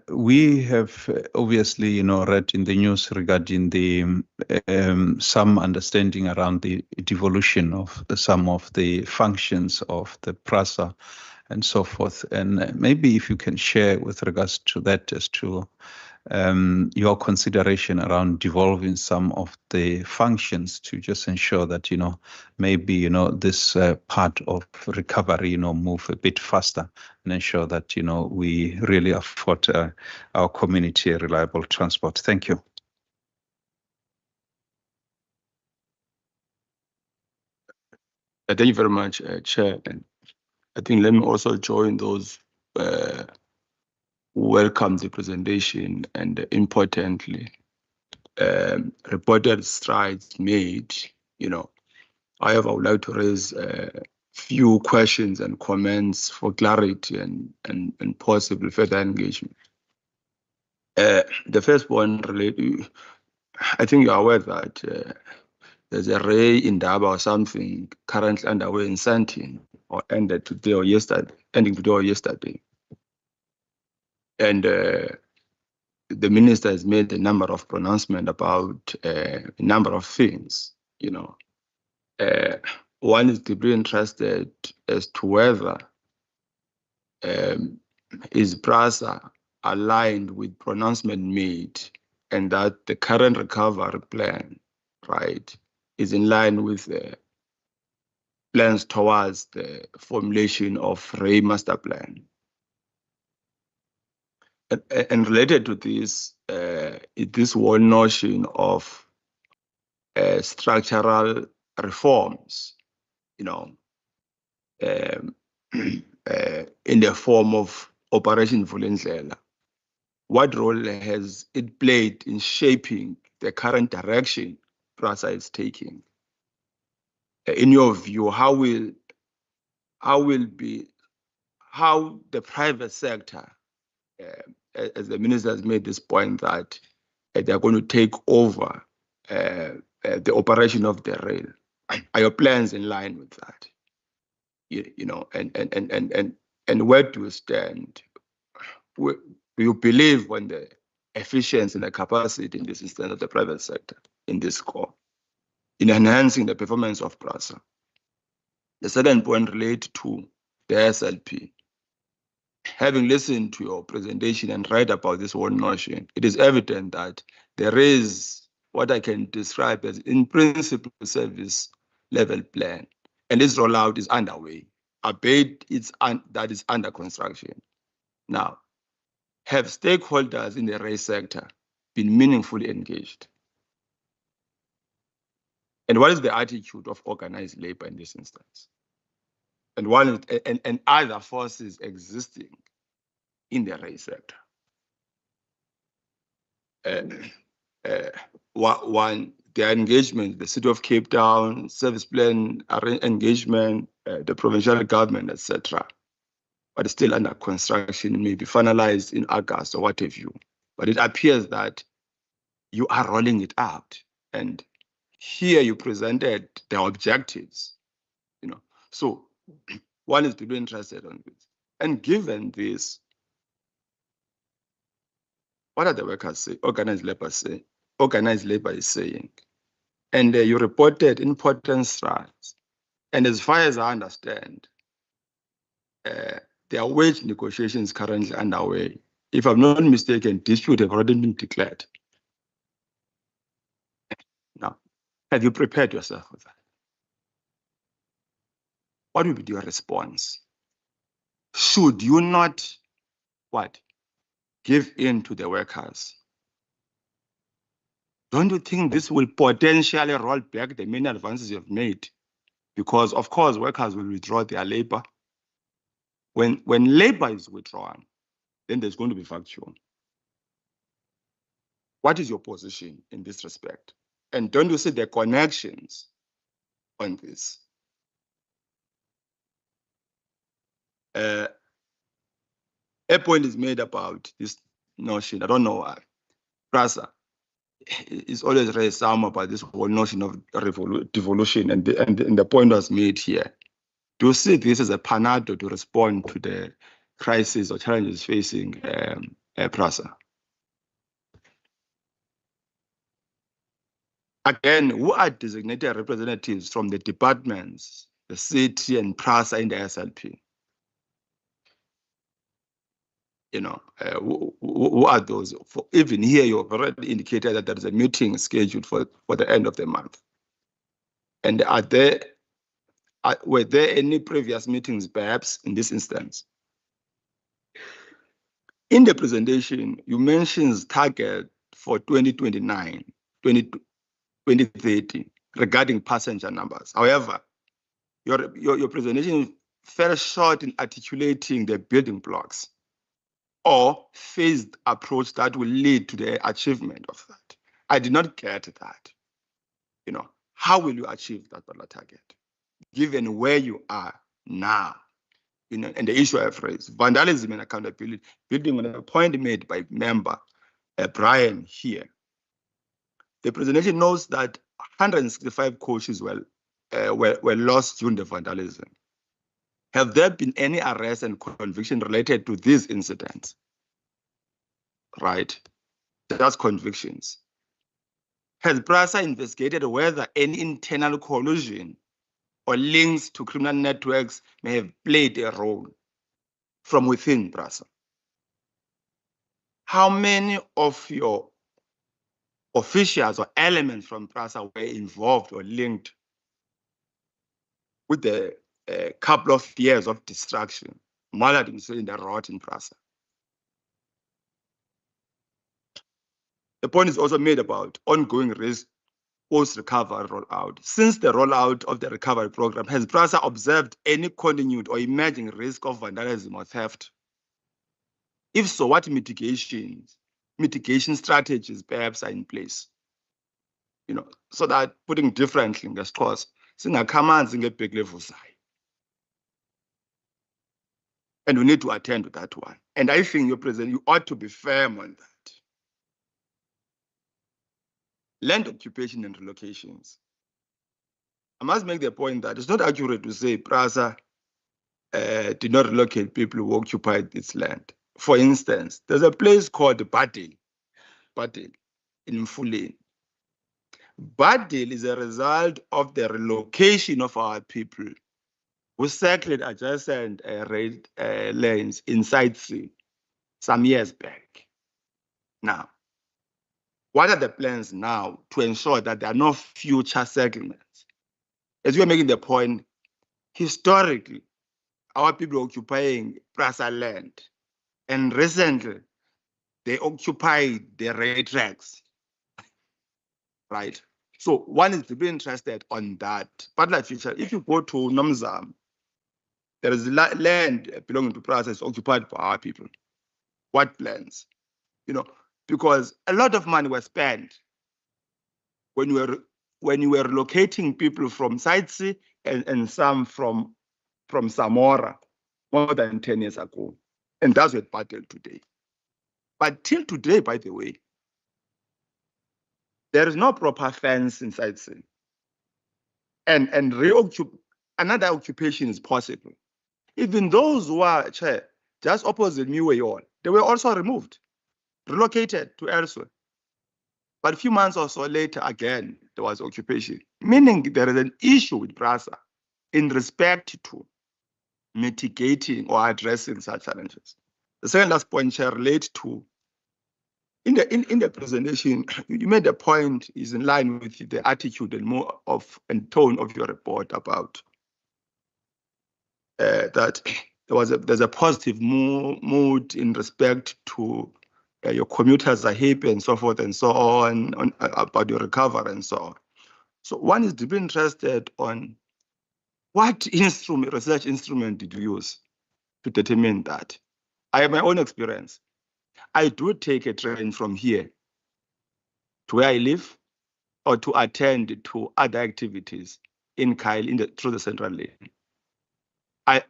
We have obviously, read in the news regarding the some understanding around the devolution of some of the functions of the PRASA and so forth. And maybe if you can share with regards to that as to your consideration around devolving some of the functions to just ensure that, maybe, this part of recovery, move a bit faster and ensure that, we really afford our community reliable transport. Thank you. Thank you very much, Chair. And I think let me also join those who welcome the presentation and importantly, reported strides made, However, I would like to raise a few questions and comments for clarity and possible further engagement. The first one related, I think you're aware that there's a ray in Daba or something currently underway in Santin or ended today or yesterday, ending today or yesterday. And the minister has made a number of pronouncements about a number of things, One is deeply interested as to whether is PRASA aligned with pronouncement made and that the current recovery plan, right, is in line with the plans towards the formulation of Ray Master Plan. And related to this, this whole notion of structural reforms, in the form of Operation Vulindlela. What role has it played in shaping the current direction PRASA is taking? In your view, how will the private sector, as the minister has made this point that they are going to take over the operation of the rail? Are your plans in line with that? And where do you stand? Do you believe on the efficiency and the capacity in this instance of the private sector in this core, in enhancing the performance of PRASA? The second point relates to the SLP. Having listened to your presentation and read about this whole notion, it is evident that there is what I can describe as in principle service level plan, and this rollout is underway. Albeit that is under construction. Now, have stakeholders in the rail sector been meaningfully engaged? And what is the attitude of organized labor in this instance? And other forces existing in the rail sector? One, their engagement, the City of Cape Town, service plan engagement, the provincial government, etc. But it's still under construction, may be finalized in August or what have you. But it appears that you are rolling it out. And here you presented the objectives, So one is to be interested on this. And given this, what are the workers saying? Organized labor is saying. And you reported important strides. And as far as I understand, there are wage negotiations currently underway. If I'm not mistaken, dispute have already been declared. Now, have you prepared yourself for that? What will be your response? should you not, what, give in to the workers? Don't you think this will potentially roll back the many advances you've made? Because, of course, workers will withdraw their labor. When labor is withdrawn, then there's going to be vacuum. What is your position in this respect? And don't you see the connections on this? A point is made about this notion. I don't know why. PRASA is always raised some about this whole notion of devolution, and the point was made here. Do you see this as a panado to respond to the crisis or challenges facing PRASA? Again, who are designated representatives from the departments, the city and PRASA in the SLP? You know, who are those? Even here, you have already indicated that there is a meeting scheduled for the end of the month. And were there any previous meetings, perhaps, in this instance? In the presentation, you mentioned target for 2029, 2030 regarding passenger numbers. However, your presentation fell short in articulating the building blocks or phased approach that will lead to the achievement of that. I did not get that. You know, how will you achieve that particular target, given where you are now? You know, and the issue I've raised, vandalism and accountability, building on a point made by member Brian here. The presentation notes that 165 coaches were lost during the vandalism. Have there been any arrests and conviction related to these incidents? Right, that's convictions. Has PRASA investigated whether any internal collusion or links to criminal networks may have played a role from within PRASA? How many of your officials or elements from PRASA were involved or linked with the couple of years of destruction, maladministration, the rot in PRASA? The point is also made about ongoing risk post-recovery rollout. Since the rollout of the recovery program, has PRASA observed any continued or emerging risk of vandalism or theft? If so, what mitigation strategies perhaps are in place? You know, so that, putting differently, ngesixhosa singakhamanzi ngebheki levuzayo. And we need to attend to that one. And I think, your President, you ought to be firm on that. Land occupation and relocations. I must make the point that it's not accurate to say PRASA did not relocate people who occupied this land. For instance, there's a place called Badil in Mfuleni. Badil is a result of the relocation of our people who settled adjacent lanes inside sea some years back. Now, what are the plans now to ensure that there are no future settlements? As you are making the point, historically, our people are occupying PRASA land, and recently, they occupied the rail tracks, right? So one is to be interested on that. But like future, if you go to Nomzam, there is land belonging to PRASA is occupied by our people. What plans? You know, because a lot of money was spent when you were relocating people from Saitsi and some from Samora more than 10 years ago. And that's what battled today. But till today, by the way, there is no proper fence inside Saitsi. And another occupation is possible. Even those who are just opposite Miweyon, they were also removed, relocated to elsewhere. But a few months or so later, again, there was occupation, meaning there is an issue with PRASA in respect to mitigating or addressing such challenges. The second last point, Chair, relates to, in the presentation, you made a point is in line with the attitude and tone of your report about that there's a positive mood in respect to your commuters are happy and so forth and so on, about your recovery and so on. So one is deeply interested on what research instrument did you use to determine that? I have my own experience. I do take a train from here to where I live or to attend to other activities in Kyle through the central lane. I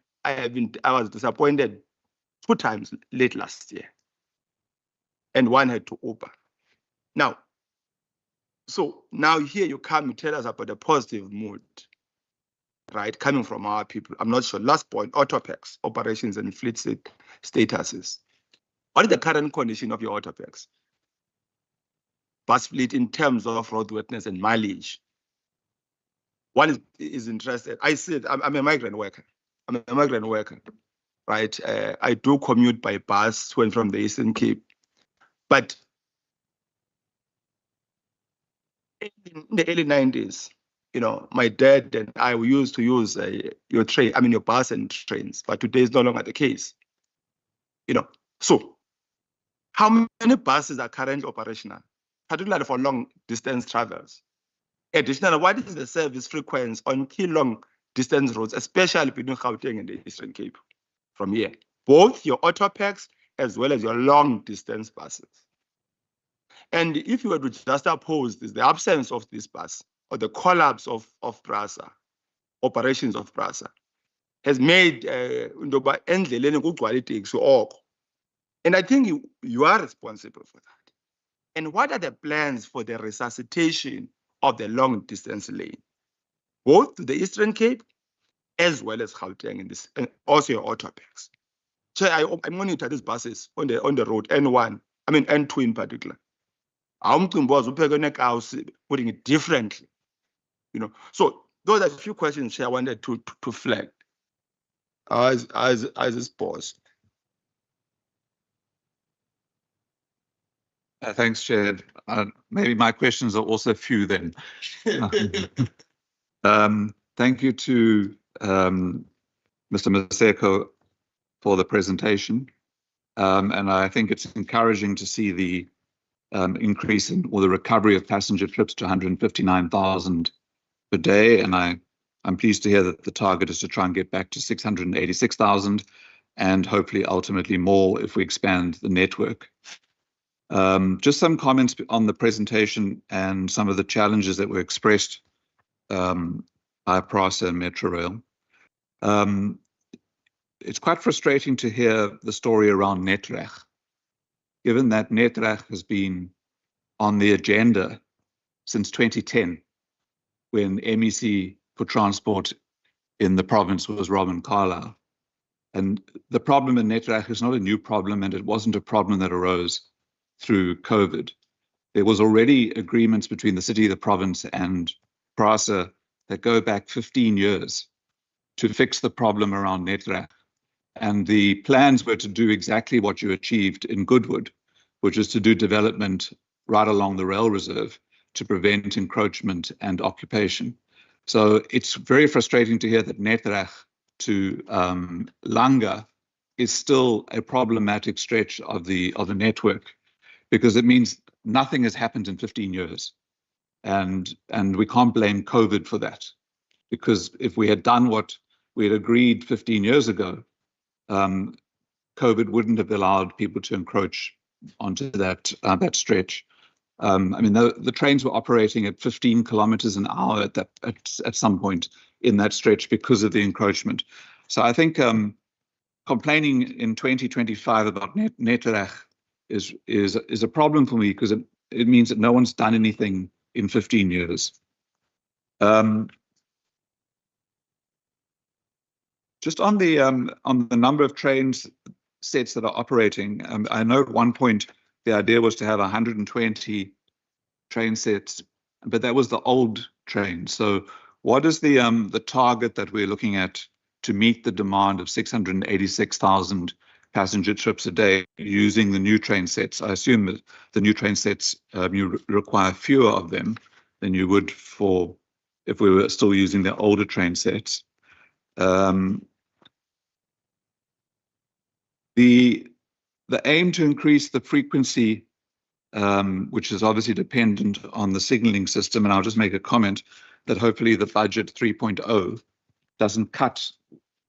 was disappointed 2 times late last year, and one had to Uber. Now, so now here you come, you tell us about the positive mood, right, coming from our people. I'm not sure. Last point, autopacks, operations and fleet statuses. What is the current condition of your autopacks? Bus fleet in terms of roadworthiness and mileage. One is interested. I said I'm a migrant worker. Right? I do commute by bus to and from the Eastern Cape. But in the early 90s, my dad and I used to use your bus and trains, but today is no longer the case. So how many buses are currently operational, particularly for long distance travels? Additionally, what is the service frequency on key long distance roads, especially between Gauteng and the Eastern Cape from here? Both your autopacks as well as your long distance buses. And if you were to just oppose this, the absence of this bus or the collapse of PRASA, operations of PRASA, has made endleleni kugcwale iteksi oko. And I think you are responsible for that. And what are the plans for the resuscitation of the long distance lane, both to the Eastern Cape as well as Gauteng and also your autopacks? So I monitor these buses on the road, N1, N2 in particular. Putting it differently, So those are a few questions I wanted to flag as this pause. Thanks, Chair. Maybe my questions are also few then. Thank you to Mr. Maseko for the presentation. And I think it's encouraging to see the increase or the recovery of passenger trips to 159,000 per day. And I'm pleased to hear that the target is to try and get back to 686,000 and hopefully ultimately more if we expand the network. Just some comments on the presentation and some of the challenges that were expressed by PRASA and Metrorail. It's quite frustrating to hear the story around Netrag, given that Netrag has been on the agenda since 2010, when MEC for Transport in the province was Robin Carlyle. And the problem in Netrag is not a new problem, and it wasn't a problem that arose through COVID. There was already agreements between the city, the province, and PRASA that go back 15 years to fix the problem around Netrag. And the plans were to do exactly what you achieved in Goodwood, which is to do development right along the rail reserve to prevent encroachment and occupation. So it's very frustrating to hear that Netrag to Langa is still a problematic stretch of the network, because it means nothing has happened in 15 years. And we can't blame COVID for that, because if we had done what we had agreed 15 years ago, COVID wouldn't have allowed people to encroach onto that stretch. The trains were operating at 15 kilometers an hour at some point in that stretch because of the encroachment. So I think complaining in 2025 about Netrag is a problem for me, because it means that no one's done anything in 15 years. Just on the number of trains sets that are operating, I know at one point the idea was to have 120 train sets, but that was the old train. So what is the target that we're looking at to meet the demand of 686,000 passenger trips a day using the new train sets? I assume that the new train sets, you require fewer of them than you would if we were still using the older train sets. The aim to increase the frequency, which is obviously dependent on the signaling system, and I'll just make a comment that hopefully the budget 3.0 doesn't cut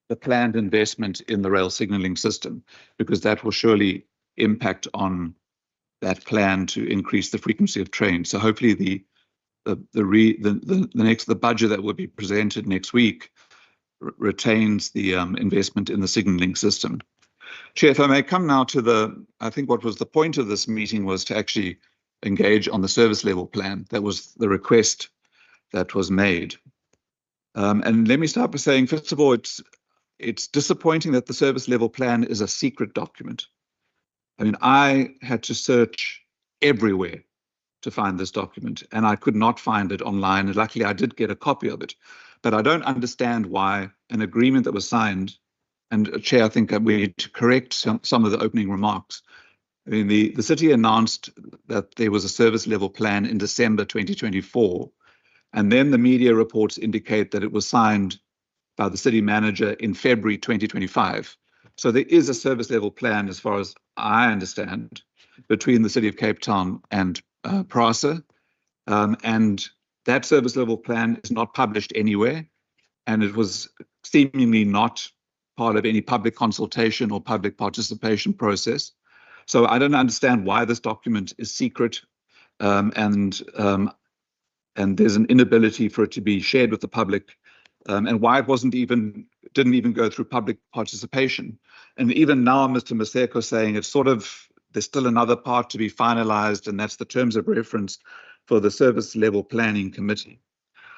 the planned investment in the rail signaling system, because that will surely impact on that plan to increase the frequency of trains. So hopefully the budget that will be presented next week retains the investment in the signaling system. Chair, if I may come now to I think what was the point of this meeting was to actually engage on the service level plan. That was the request that was made. And let me start by saying, first of all, it's disappointing that the service level plan is a secret document. I mean, I had to search everywhere to find this document, and I could not find it online. And luckily, I did get a copy of it. But I don't understand why an agreement that was signed, and Chair, I think we need to correct some of the opening remarks. I mean, the city announced that there was a service level plan in December 2024, and then the media reports indicate that it was signed by the city manager in February 2025. So there is a service level plan, as far as I understand, between the city of Cape Town and PRASA, and that service level plan is not published anywhere, and it was seemingly not part of any public consultation or public participation process. So I don't understand why this document is secret, and there's an inability for it to be shared with the public, and why it didn't even go through public participation. And even now, Mr. Maseko saying it's there's still another part to be finalized, and that's the terms of reference for the service level planning committee.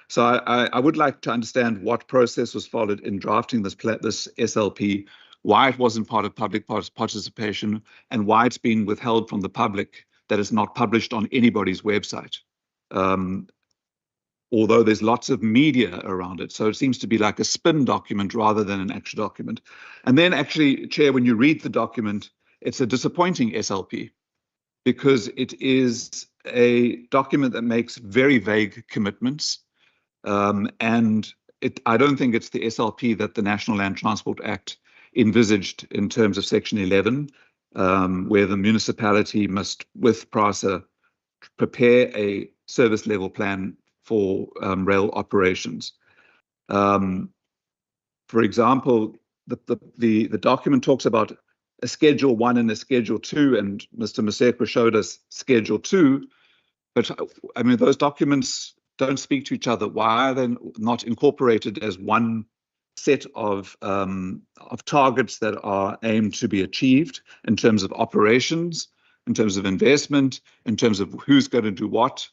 So I would like to understand what process was followed in drafting this SLP, why it wasn't part of public participation, and why it's been withheld from the public, that it's not published on anybody's website. Although there's lots of media around it. So it seems to be like a spin document rather than an actual document. And then actually, Chair, when you read the document, it's a disappointing SLP, because it is a document that makes very vague commitments. And I don't think it's the SLP that the National Land Transport Act envisaged in terms of Section 11, where the municipality must, with PRASA, prepare a service level plan for rail operations. For example, the document talks about a Schedule 1 and a Schedule 2, and Mr. Maseko showed us Schedule 2, but I mean, those documents don't speak to each other. Why are they not incorporated as one set of targets that are aimed to be achieved in terms of operations, in terms of investment, in terms of who's going to do what?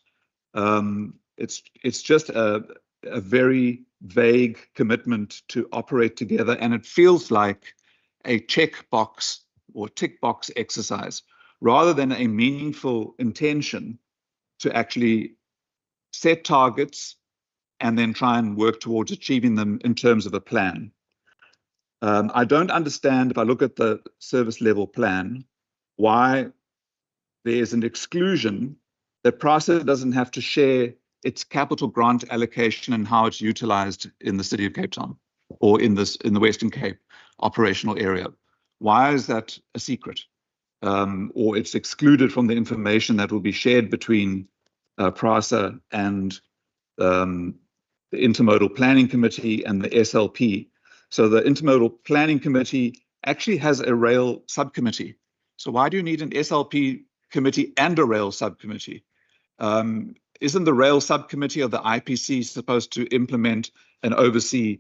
It's just a very vague commitment to operate together, and it feels like a checkbox or tick box exercise rather than a meaningful intention to actually set targets and then try and work towards achieving them in terms of a plan. I don't understand, if I look at the service level plan, why there is an exclusion that PRASA doesn't have to share its capital grant allocation and how it's utilized in the city of Cape Town or in the Western Cape operational area. Why is that a secret? Or it's excluded from the information that will be shared between PRASA and the Intermodal Planning Committee and the SLP. So the Intermodal Planning Committee actually has a rail subcommittee. So why do you need an SLP committee and a rail subcommittee? Isn't the rail subcommittee of the IPC supposed to implement and oversee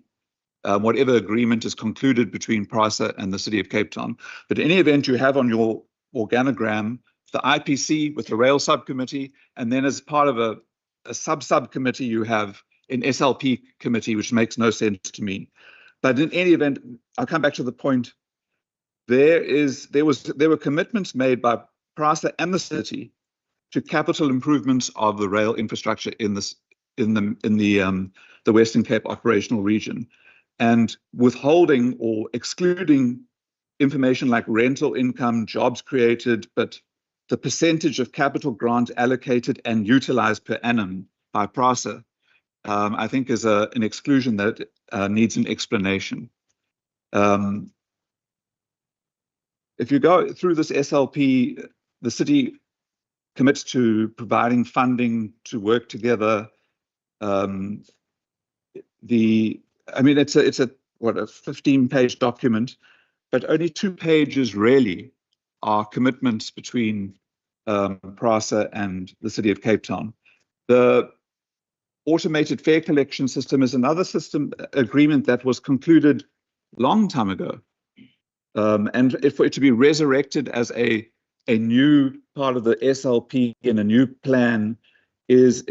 whatever agreement is concluded between PRASA and the city of Cape Town? But in any event, you have on your organogram the IPC with the rail subcommittee, and then as part of a subcommittee, you have an SLP committee, which makes no sense to me. But in any event, I'll come back to the point. There were commitments made by PRASA and the city to capital improvements of the rail infrastructure in the Western Cape operational region, and withholding or excluding information like rental income, jobs created, but the percentage of capital grant allocated and utilized per annum by PRASA, I think is an exclusion that needs an explanation. if you go through this SLP, the city commits to providing funding to work together. I mean, it's a 15-page document, but only 2 pages really are commitments between PRASA and the City of Cape Town. The automated fare collection system is another system agreement that was concluded long time ago. And for it to be resurrected as a new part of the SLP in a new plan is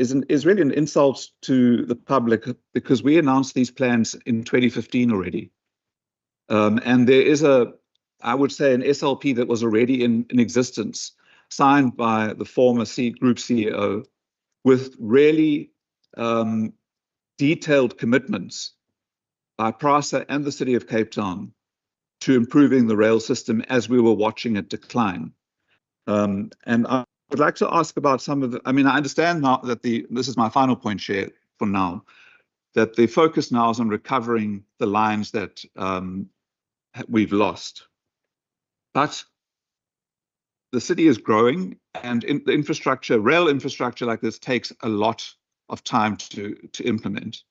really an insult to the public, because we announced these plans in 2015 already. And there is I would say, an SLP that was already in existence, signed by the former group CEO, with really detailed commitments by PRASA and the City of Cape Town to improving the rail system as we were watching it decline. And I would like to ask about some of the, I mean, I understand now that this is my final point, Chair, for now, that the focus now is on recovering the lines that we've lost. But the city is growing, and the infrastructure, rail infrastructure like this, takes a lot of time to implement.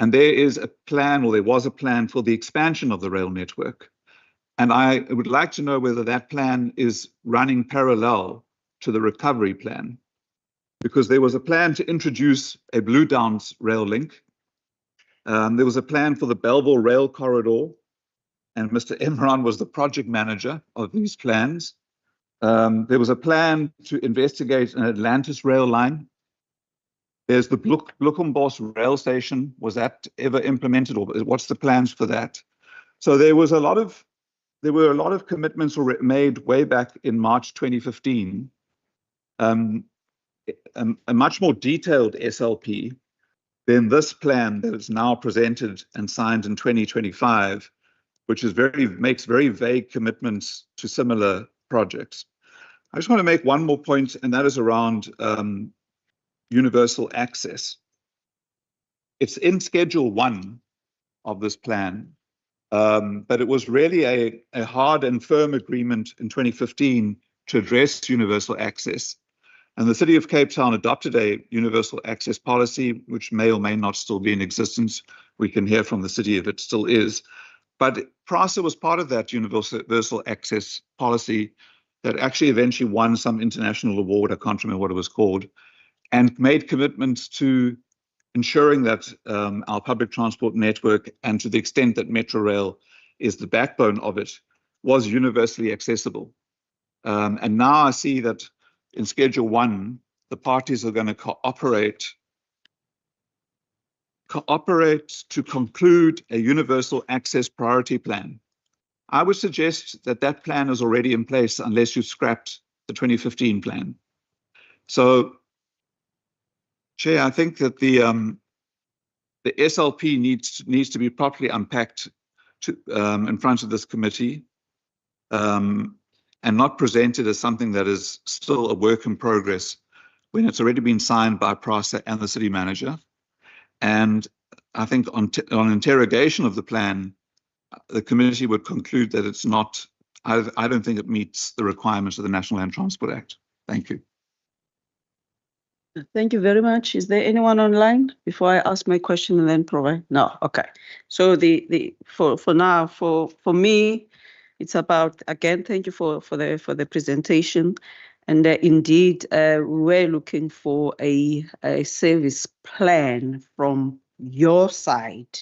And there is a plan, or there was a plan, for the expansion of the rail network. And I would like to know whether that plan is running parallel to the recovery plan, because there was a plan to introduce a Blue Downs rail link. There was a plan for the Belleville rail corridor, and Mr. Emran was the project manager of these plans. There was a plan to investigate an Atlantis rail line. There's the Bluckenbos rail station. Was that ever implemented, or what's the plans for that? So there were a lot of commitments made way back in March 2015. A much more detailed SLP than this plan that is now presented and signed in 2025, which is makes very vague commitments to similar projects. I just want to make one more point, and that is around universal access. It's in Schedule 1 of this plan, but it was really a hard and firm agreement in 2015 to address universal access. And the City of Cape Town adopted a universal access policy, which may or may not still be in existence. We can hear from the city if it still is. But PRASA was part of that universal access policy that actually eventually won some international award, I can't remember what it was called, and made commitments to ensuring that our public transport network, and to the extent that Metro Rail is the backbone of it, was universally accessible. And now I see that in Schedule 1, the parties are going to cooperate to conclude a universal access priority plan. I would suggest that that plan is already in place, unless you scrapped the 2015 plan. So, Chair, I think that the SLP needs to be properly unpacked in front of this committee, and not presented as something that is still a work in progress when it's already been signed by PRASA and the city manager. And I think on interrogation of the plan, the committee would conclude that it's not, I don't think it meets the requirements of the National Land Transport Act. Thank you. Thank you very much. Is there anyone online before I ask my question and then provide? No, okay. So for now, for me, it's about, again, thank you for the presentation. And indeed, we're looking for a service plan from your side.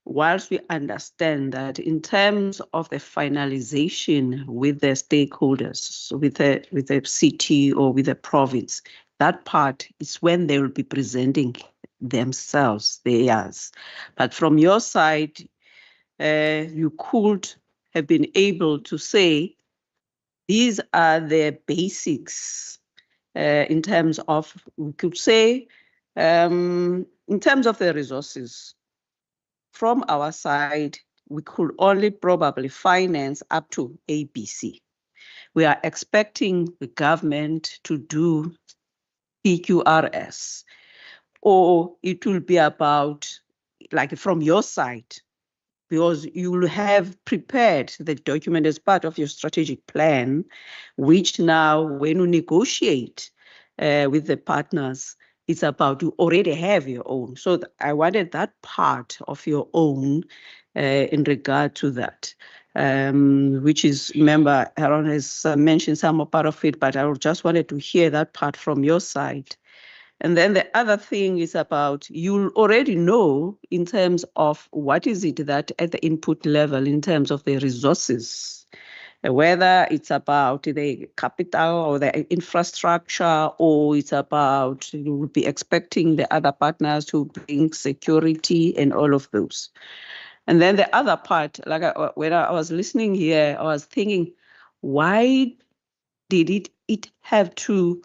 Whilst we understand that in terms of the finalization with the stakeholders, with the city or with the province, that part is when they will be presenting themselves, theirs. But from your side, you could have been able to say, these are the basics in terms of, we could say, in terms of the resources. From our side, we could only probably finance up to ABC. We are expecting the government to do PQRS, or it will be about, like from your side, because you will have prepared the document as part of your strategic plan, which now, when you negotiate with the partners, it's about you already have your own. So I wanted that part of your own in regard to that, which is, remember, Aaron has mentioned some part of it, but I just wanted to hear that part from your side. And then the other thing is about, you already know in terms of what is it that at the input level, in terms of the resources, whether it's about the capital or the infrastructure, or it's about, you will be expecting the other partners to bring security and all of those. And then the other part, like when I was listening here, I was thinking, why did it have to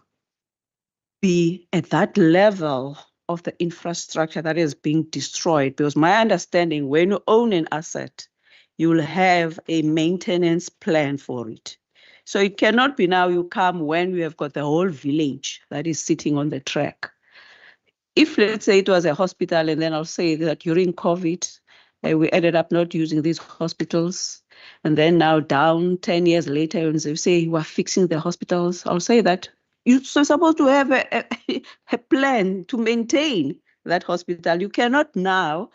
be at that level of the infrastructure that is being destroyed? Because my understanding, when you own an asset, you will have a maintenance plan for it. So it cannot be now you come when we have got the whole village that is sitting on the track. If, let's say, it was a hospital, and then I'll say that during COVID, we ended up not using these hospitals. And then now down 10 years later, when they say we're fixing the hospitals, I'll say that you're supposed to have a plan to maintain that hospital. You cannot now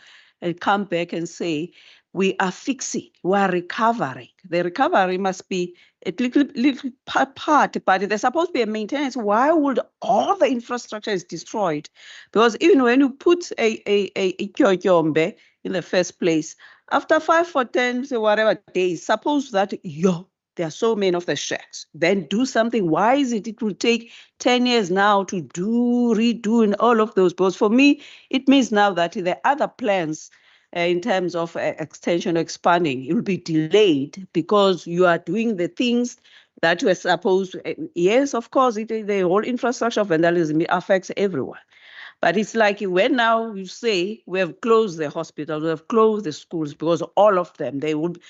come back and say, we are fixing, we are recovering. The recovery must be a little part, but there's supposed to be a maintenance. Why would all the infrastructure is destroyed? Because even when you put a kyokyombe in the first place, after 5 or 10, whatever days, suppose that there are so many of the shacks, then do something. Why is it will take 10 years now to redo and all of those? Because for me, it means now that the other plans in terms of extension or expanding, it will be delayed because you are doing the things that were supposed. Yes, of course, the whole infrastructure vandalism affects everyone. But it's like when now you say we have closed the hospitals, we have closed the schools, because all of them, they would,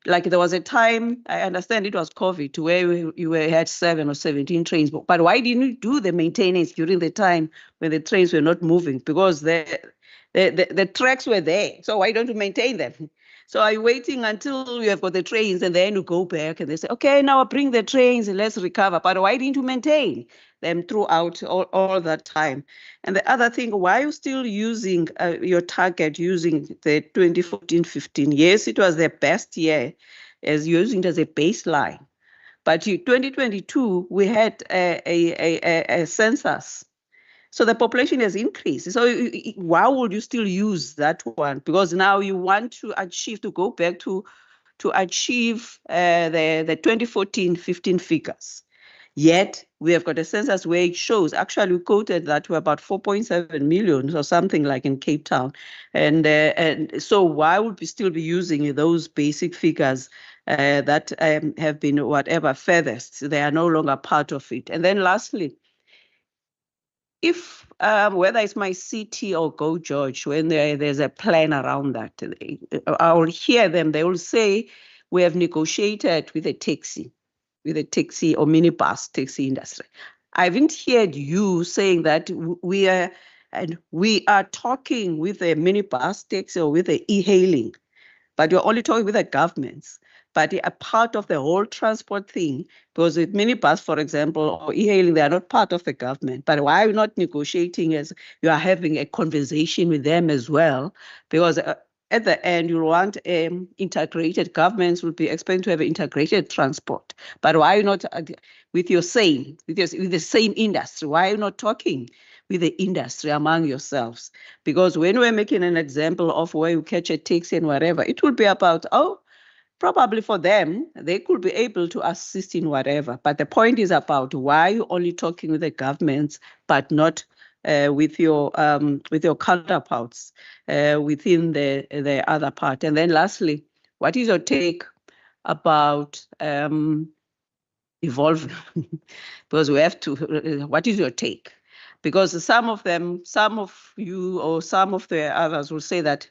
like there was a time, I understand it was COVID, where you had 7 or 17 trains. But why didn't you do the maintenance during the time when the trains were not moving? Because the tracks were there. So why don't you maintain them? So are you waiting until you have got the trains and then you go back and they say, okay, now bring the trains and let's recover. But why didn't you maintain them throughout all that time? And the other thing, why are you still using your target using the 2014-15? Yes, it was the best year as using it as a baseline. But 2022, we had a census. So the population has increased. So why would you still use that one? Because now you want to achieve, to go back to achieve the 2014-15 figures. Yet we have got a census where it shows, actually we quoted that we're about 4.7 million or something like in Cape Town. And so why would we still be using those basic figures that have been whatever furthest? They are no longer part of it. And then lastly, if whether it's my city or Go George, when there's a plan around that, I will hear them, they will say, we have negotiated with a taxi or minibus taxi industry. I haven't heard you saying that we are talking with a minibus taxi or with the e-hailing, but you're only talking with the governments. But a part of the whole transport thing, because with minibus, for example, or e-hailing, they are not part of the government. But why are you not negotiating as you are having a conversation with them as well? Because at the end, you want integrated governments will be expected to have integrated transport. But why are you not with the same industry? Why are you not talking with the industry among yourselves? Because when we're making an example of where you catch a taxi and whatever, it will be about, probably for them, they could be able to assist in whatever. But the point is about why you only talking with the governments, but not with your counterparts within the other part. And then lastly, what is your take about evolving? Because we have to, what is your take? Because some of you or some of the others will say that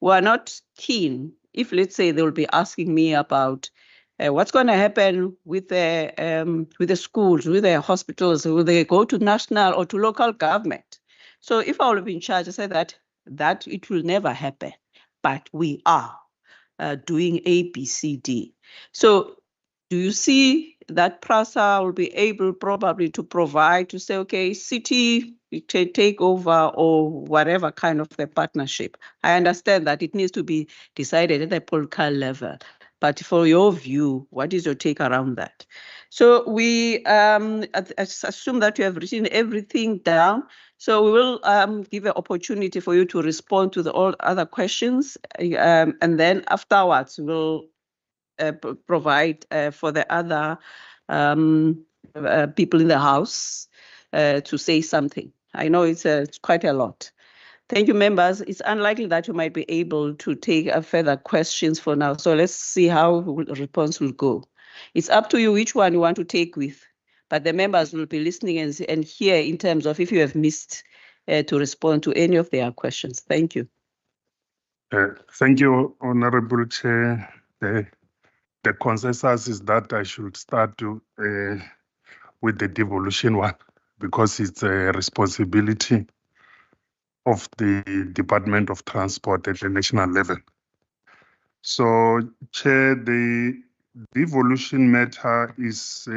we are not keen. If, let's say, they will be asking me about what's going to happen with the schools, with the hospitals, will they go to national or to local government? So if I will be in charge, I say that it will never happen. but we are doing A, B, C, D. So do you see that PRASA will be able probably to provide to say, okay, city take over or whatever kind of a partnership? I understand that it needs to be decided at the political level, but for your view, what is your take around that? So we assume that you have written everything down. So we will give an opportunity for you to respond to all other questions. And then afterwards, we'll provide for the other people in the House to say something. I know it's quite a lot. Thank you, members. It's unlikely that you might be able to take further questions for now. So let's see how the response will go. It's up to you which one you want to take with, but the members will be listening and hear in terms of if you have missed to respond to any of their questions. Thank you. Thank you, Honorable Chair. The consensus is that I should start with the devolution one because it's a responsibility of the Department of Transport at the national level. So, Chair, the devolution matter is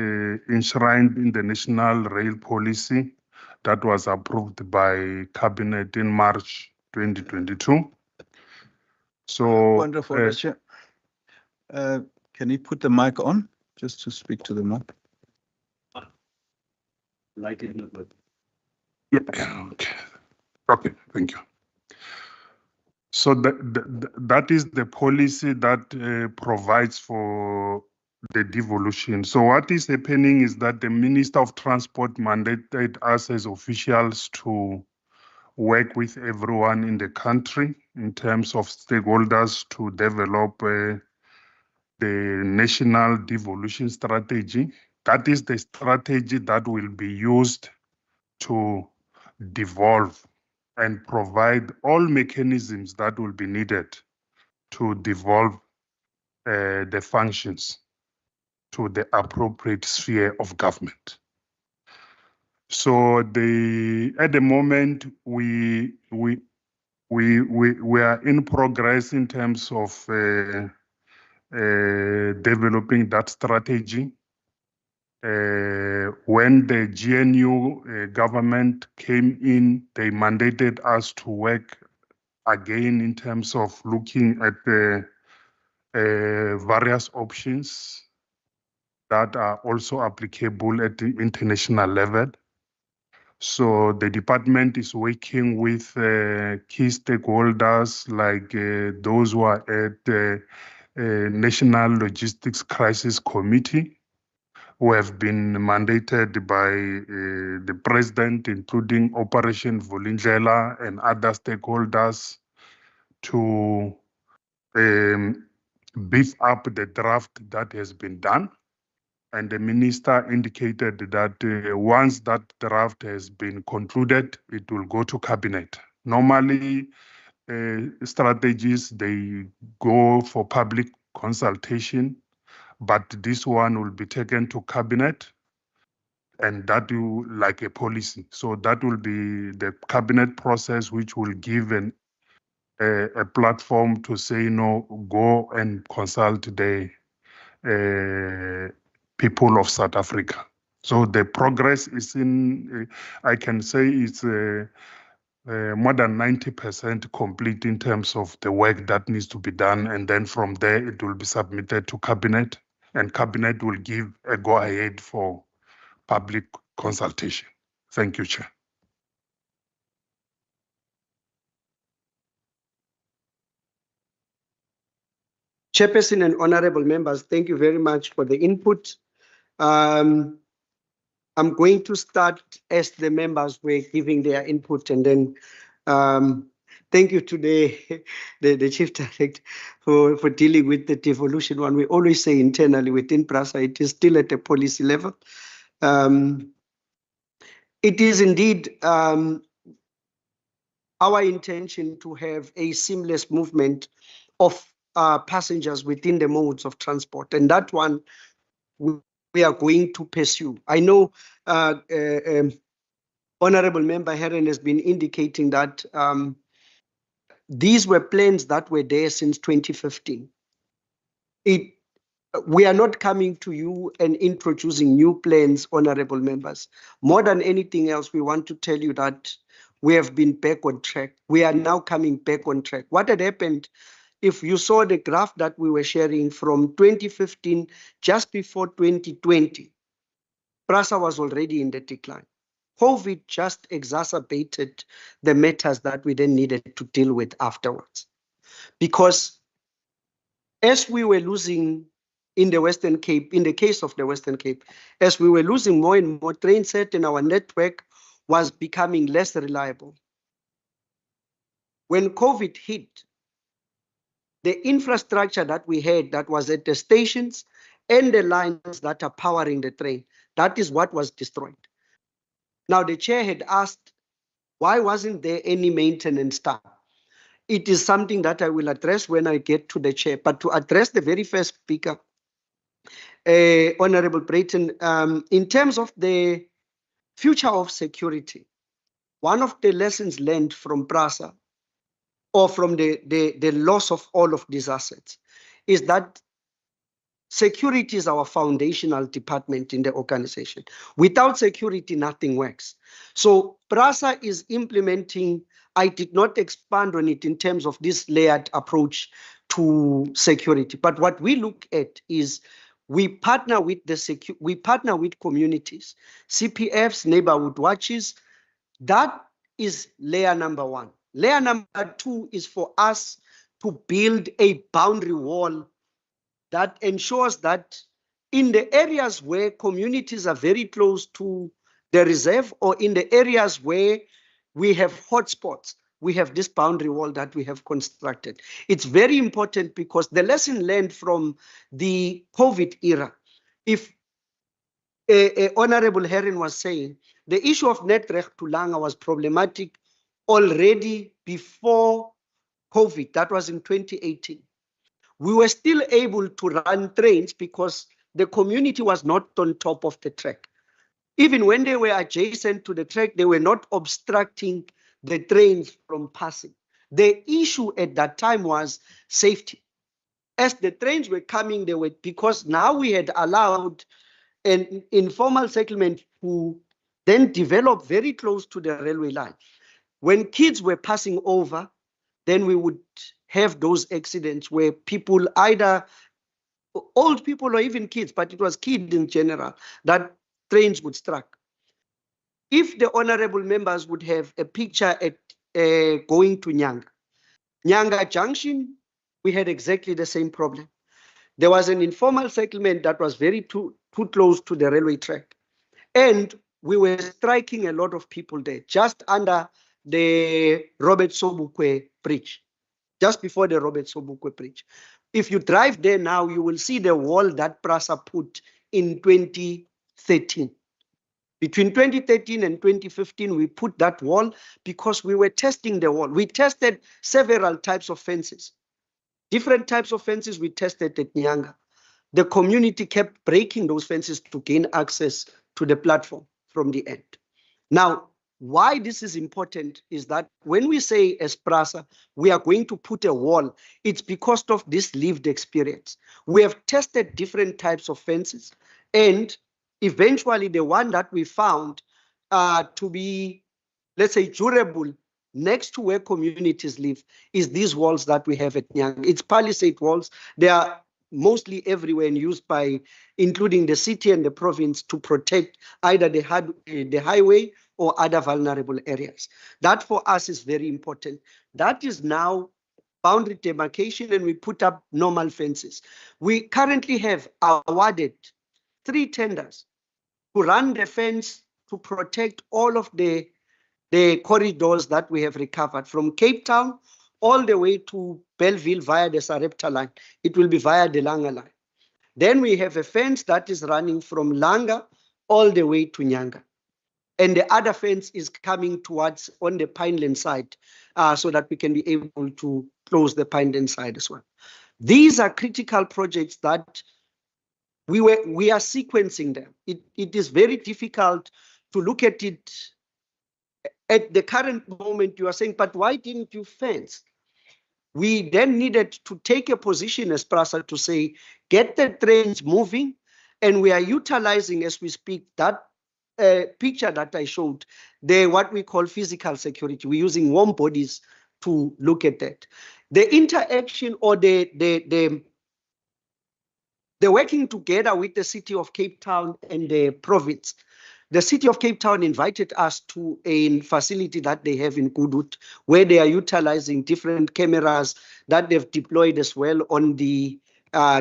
enshrined in the National Rail Policy that was approved by Cabinet in March 2022. So, Wonderful, Chair. Can you put the mic on just to speak to the mic? Light is not good. Yeah, okay. Okay, thank you. So that is the policy that provides for the devolution. So what is happening is that the Minister of Transport mandated us as officials to work with everyone in the country in terms of stakeholders to develop the national devolution strategy. That is the strategy that will be used to devolve and provide all mechanisms that will be needed to devolve the functions to the appropriate sphere of government. So at the moment we are in progress in terms of developing that strategy. When the GNU government came in, they mandated us to work again in terms of looking at the various options that are also applicable at the international level. So the department is working with key stakeholders like those who are at the National Logistics Crisis Committee, who have been mandated by the president, including Operation Vulindlela and other stakeholders, to beef up the draft that has been done. And the minister indicated that once that draft has been concluded, it will go to cabinet. Normally, strategies, they go for public consultation, but this one will be taken to cabinet and that will like a policy. So that will be the cabinet process, which will give a platform to say, go and consult the people of South Africa. So the progress is I can say it's more than 90% complete in terms of the work that needs to be done. And then from there, it will be submitted to cabinet and cabinet will give a go-ahead for public consultation. Thank you, Chair. Chairperson and honorable members, thank you very much for the input. I'm going to start as the members were giving their input, and then thank you to the Chief Director for dealing with the devolution one. We always say internally within PRASA, it is still at a policy level. It is indeed our intention to have a seamless movement of passengers within the modes of transport, and that one we are going to pursue. I know Honorable Member Herren has been indicating that These were plans that were there since 2015. We are not coming to you and introducing new plans, honorable members. More than anything else, we want to tell you that we have been back on track. We are now coming back on track. What had happened, if you saw the graph that we were sharing from 2015, just before 2020, PRASA was already in the decline. COVID just exacerbated the matters that we then needed to deal with afterwards. Because as we were losing in the Western Cape, in the case of the Western Cape, as we were losing more and more train set and our network was becoming less reliable. When COVID hit, the infrastructure that we had that was at the stations and the lines that are powering the train, that is what was destroyed. Now, the chair had asked, why wasn't there any maintenance staff? It is something that I will address when I get to the chair. But to address the very first speaker, Honorable Brayton, in terms of the future of security, one of the lessons learned from PRASA or from the loss of all of these assets is that security is our foundational department in the organization. Without security, nothing works. So PRASA is implementing, I did not expand on it in terms of this layered approach to security, but what we look at is we partner with communities, CPFs, neighborhood watches. That is layer number one. Layer number two is for us to build a boundary wall that ensures that in the areas where communities are very close to the reserve or in the areas where we have hotspots, we have this boundary wall that we have constructed. It's very important because the lesson learned from the COVID era, if Honorable Herring was saying, the issue of Netrecht to Langa was problematic already before COVID. That was in 2018. We were still able to run trains because the community was not on top of the track. Even when they were adjacent to the track, they were not obstructing the trains from passing. The issue at that time was safety. As the trains were coming, they were, because now we had allowed an informal settlement to then develop very close to the railway line. When kids were passing over, then we would have those accidents where people, either old people or even kids, but it was kids in general, that trains would strike. If the honorable members would have a picture at going to Nyanga Junction, we had exactly the same problem. There was an informal settlement that was very too close to the railway track. And we were striking a lot of people there, just under the Robert Sobukwe Bridge, just before the Robert Sobukwe Bridge. If you drive there now, you will see the wall that PRASA put in 2013. Between 2013 and 2015, we put that wall because we were testing the wall. We tested several types of fences. Different types of fences we tested at Nyanga. The community kept breaking those fences to gain access to the platform from the end. Now, why this is important is that when we say as PRASA, we are going to put a wall, it's because of this lived experience. We have tested different types of fences, and eventually the one that we found to be, let's say, durable next to where communities live is these walls that we have at Nyanga. It's palisade walls. They are mostly everywhere and used by, including the city and the province, to protect either the highway or other vulnerable areas. That for us is very important. That is now boundary demarcation, and we put up normal fences. We currently have awarded 3 tenders to run the fence to protect all of the corridors that we have recovered from Cape Town all the way to Belleville via the Sarepta line. It will be via the Langa line. Then we have a fence that is running from Langa all the way to Nyanga. And the other fence is coming towards on the Pineland side so that we can be able to close the Pineland side as well. These are critical projects that we are sequencing them. It is very difficult to look at it at the current moment. You are saying, but why didn't you fence? We then needed to take a position as PRASA to say, get the trains moving, and we are utilizing as we speak that picture that I showed, what we call physical security. We're using warm bodies to look at that. The interaction or the working together with the City of Cape Town and the province. The City of Cape Town invited us to a facility that they have in Goodwood, where they are utilizing different cameras that they've deployed as well on the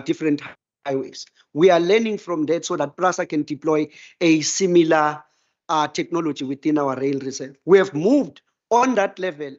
different highways. We are learning from that so that PRASA can deploy a similar technology within our rail reserve. We have moved on that level.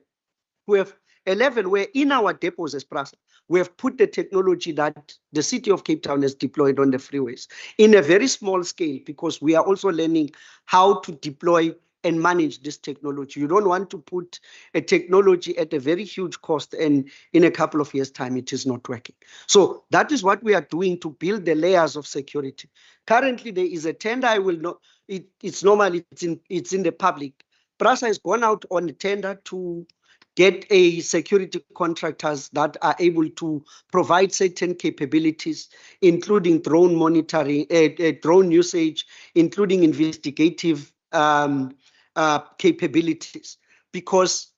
We have a level where in our depots as PRASA, we have put the technology that the City of Cape Town has deployed on the freeways in a very small scale, because we are also learning how to deploy and manage this technology. You don't want to put a technology at a very huge cost and in a couple of years' time, it is not working. So that is what we are doing to build the layers of security. Currently, there is a tender. I will not, it's normally, it's in the public. PRASA has gone out on a tender to get a security contractors that are able to provide certain capabilities, including drone monitoring, drone usage, including investigative capabilities. Because,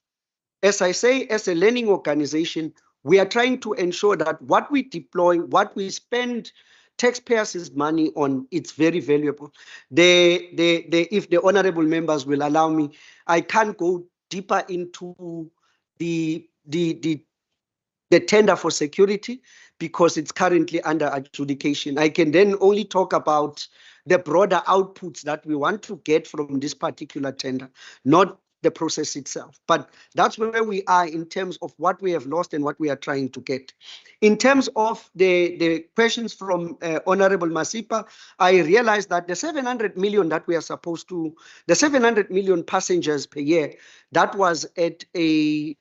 as I say, as a learning organization, we are trying to ensure that what we deploy, what we spend taxpayers' money on, it's very valuable. If the honorable members will allow me, I can't go deeper into the tender for security because it's currently under adjudication. I can then only talk about the broader outputs that we want to get from this particular tender, not the process itself. But that's where we are in terms of what we have lost and what we are trying to get. In terms of the questions from Honorable Masipa, I realized that the 700 million that we are supposed to, the 700 million passengers per year, that was at a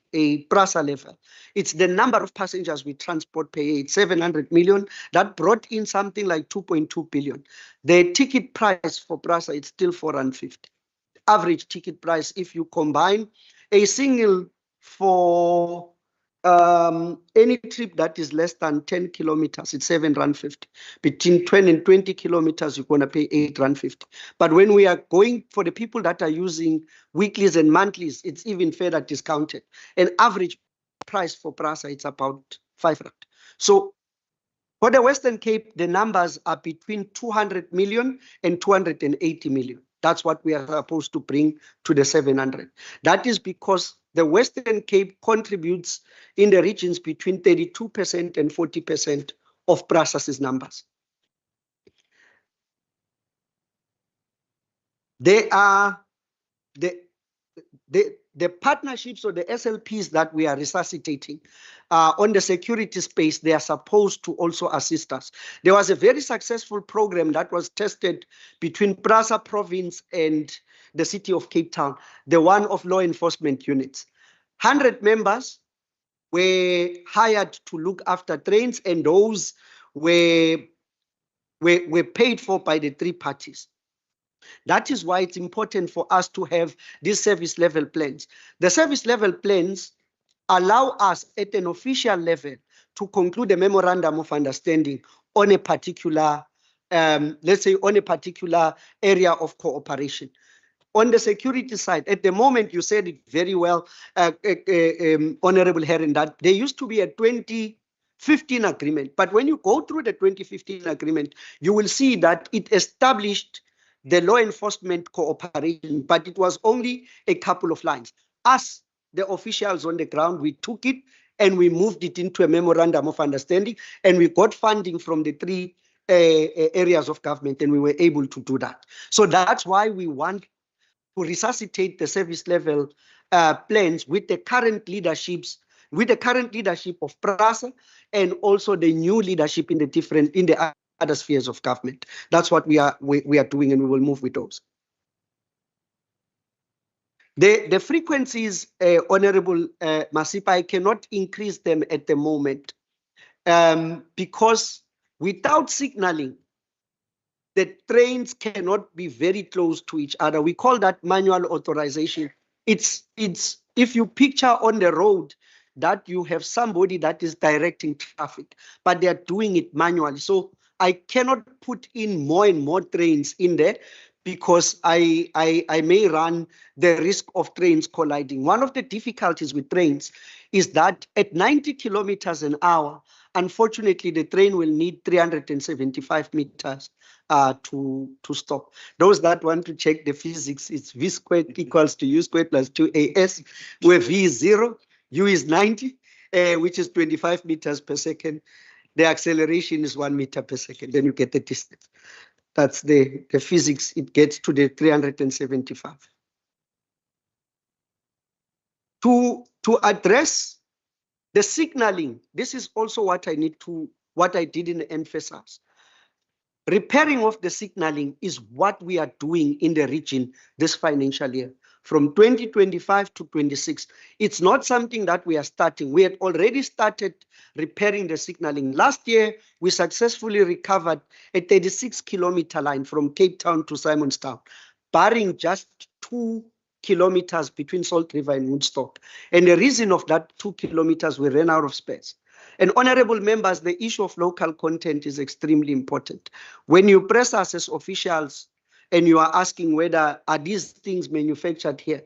PRASA level. It's the number of passengers we transport per year. It's 700 million. That brought in something like 2.2 billion. The ticket price for PRASA, it's still 450. Average ticket price, if you combine a single for any trip that is less than 10 kilometers, it's 7 Rand 50. Between 10 and 20 kilometers, you're going to pay 8 Rand 50. But when we are going for the people that are using weeklies and monthlies, it's even further discounted. An average price for PRASA, it's about 5 Rand. So for the Western Cape, the numbers are between 200 million and 280 million. That's what we are supposed to bring to the 700. That is because the Western Cape contributes in the regions between 32% and 40% of PRASA's numbers. They are the partnerships or the SLPs that we are resuscitating on the security space. They are supposed to also assist us. There was a very successful program that was tested between PRASA province and the City of Cape Town, the one of law enforcement units. 100 members were hired to look after trains, and those were paid for by the three parties. That is why it's important for us to have these service level plans. The service level plans allow us at an official level to conclude a memorandum of understanding on a particular, let's say, on a particular area of cooperation. On the security side, at the moment, you said it very well, Honorable Herring, that there used to be a 2015 agreement. But when you go through the 2015 agreement, you will see that it established the law enforcement cooperation, but it was only a couple of lines. Us, the officials on the ground, we took it and we moved it into a memorandum of understanding, and we got funding from the three areas of government, and we were able to do that. So that's why we want to resuscitate the service level plans with the current leaderships, with the current leadership of PRASA, and also the new leadership in the other spheres of government. That's what we are doing, and we will move with those. The frequencies, Honorable Masipa, I cannot increase them at the moment because without signaling, the trains cannot be very close to each other. We call that manual authorization. It's if you picture on the road, that you have somebody that is directing traffic, but they are doing it manually. So I cannot put in more and more trains in there because I may run the risk of trains colliding. One of the difficulties with trains is that at 90 kilometers an hour, unfortunately, the train will need 375 meters to stop. Those that want to check the physics, it's V squared equals to U squared plus 2AS, where V is 0, U is 90, which is 25 meters per second. The acceleration is 1 meter per second. Then you get the distance. That's the physics. It gets to the 375. To address the signaling, this is also what I didn't emphasize. Repairing of the signaling is what we are doing in the region this financial year. From 2025 to 26, it's not something that we are starting. We had already started repairing the signaling. Last year, we successfully recovered a 36-kilometer line from Cape Town to Simonstown, barring just 2 kilometers between Salt River and Woodstock. And the reason of that 2 kilometers, we ran out of space. And honorable members, the issue of local content is extremely important. When you press us as officials and you are asking whether are these things manufactured here,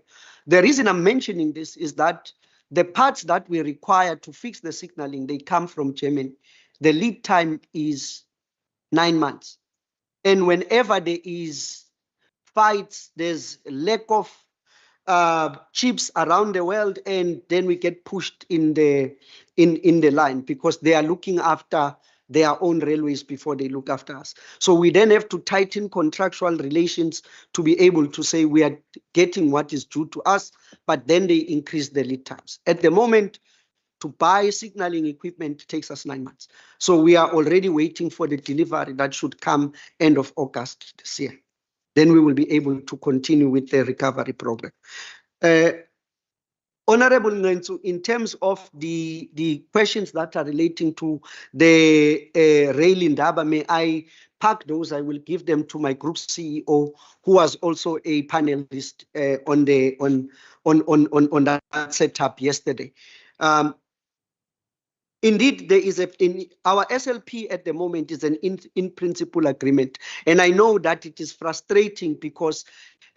the reason I'm mentioning this is that the parts that we require to fix the signaling, they come from Germany. The lead time is 9 months. And whenever there is fights, there's a lack of chips around the world, and then we get pushed in the line because they are looking after their own railways before they look after us. So we then have to tighten contractual relations to be able to say we are getting what is due to us, but then they increase the lead times. At the moment, to buy signaling equipment takes us 9 months. So we are already waiting for the delivery that should come end of August this year. Then we will be able to continue with the recovery program. Honorable Ngensu, in terms of the questions that are relating to the rail in Daba, may I park those? I will give them to my group CEO, who was also a panelist on that setup yesterday. Indeed, there is our SLP at the moment is an in principle agreement. And I know that it is frustrating because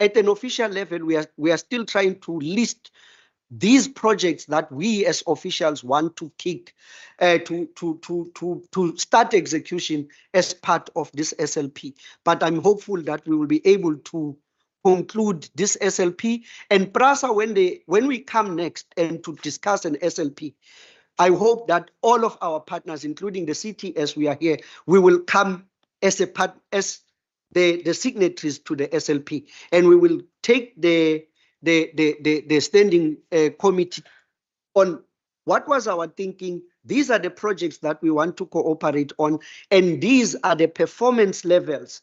at an official level, we are still trying to list these projects that we as officials want to kick to start execution as part of this SLP. But I'm hopeful that we will be able to conclude this SLP. And PRASA, when we come next and to discuss an SLP, I hope that all of our partners, including the city as we are here, we will come as the signatories to the SLP, and we will take the standing committee on what was our thinking. These are the projects that we want to cooperate on, and these are the performance levels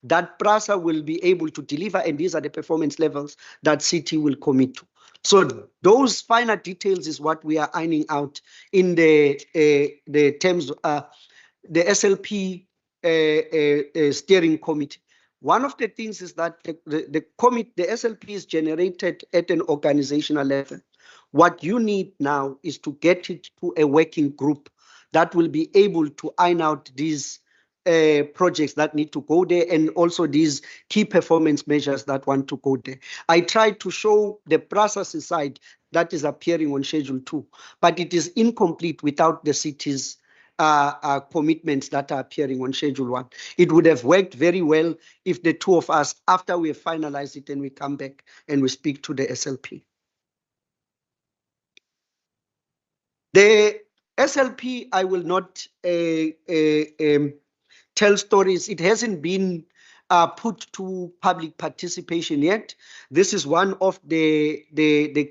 that PRASA will be able to deliver, and these are the performance levels that city will commit to. So those finer details is what we are ironing out in the terms the SLP steering committee. One of the things is that the SLP is generated at an organizational level. What you need now is to get it to a working group that will be able to iron out these projects that need to go there, and also these key performance measures that want to go there. I tried to show the process side that is appearing on Schedule 2, but it is incomplete without the city's commitments that are appearing on Schedule 1. It would have worked very well if the two of us, after we have finalized it, and we come back and we speak to the SLP. The SLP, I will not tell stories. It hasn't been put to public participation yet. This is one of the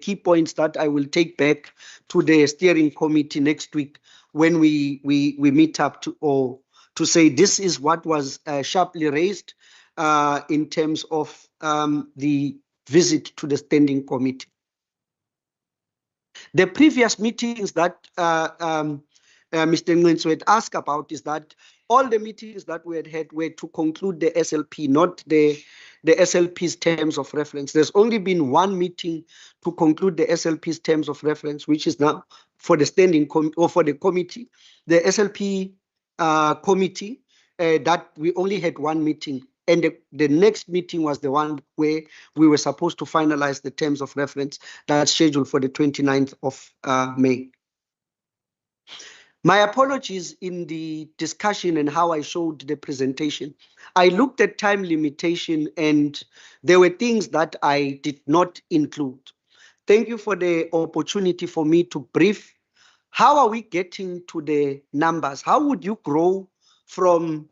key points that I will take back to the steering committee next week when we meet up to say this is what was sharply raised in terms of the visit to the standing committee. The previous meetings that Mr. Ngensu had asked about is that all the meetings that we had were to conclude the SLP, not the SLP's terms of reference. There's only been one meeting to conclude the SLP's terms of reference, which is now for the standing or for the committee, the SLP committee, that we only had one meeting. And the next meeting was the one where we were supposed to finalize the terms of reference that's scheduled for the 29th of May. My apologies in the discussion and how I showed the presentation. I looked at time limitation and there were things that I did not include. Thank you for the opportunity for me to brief. How are we getting to the numbers? How would you grow from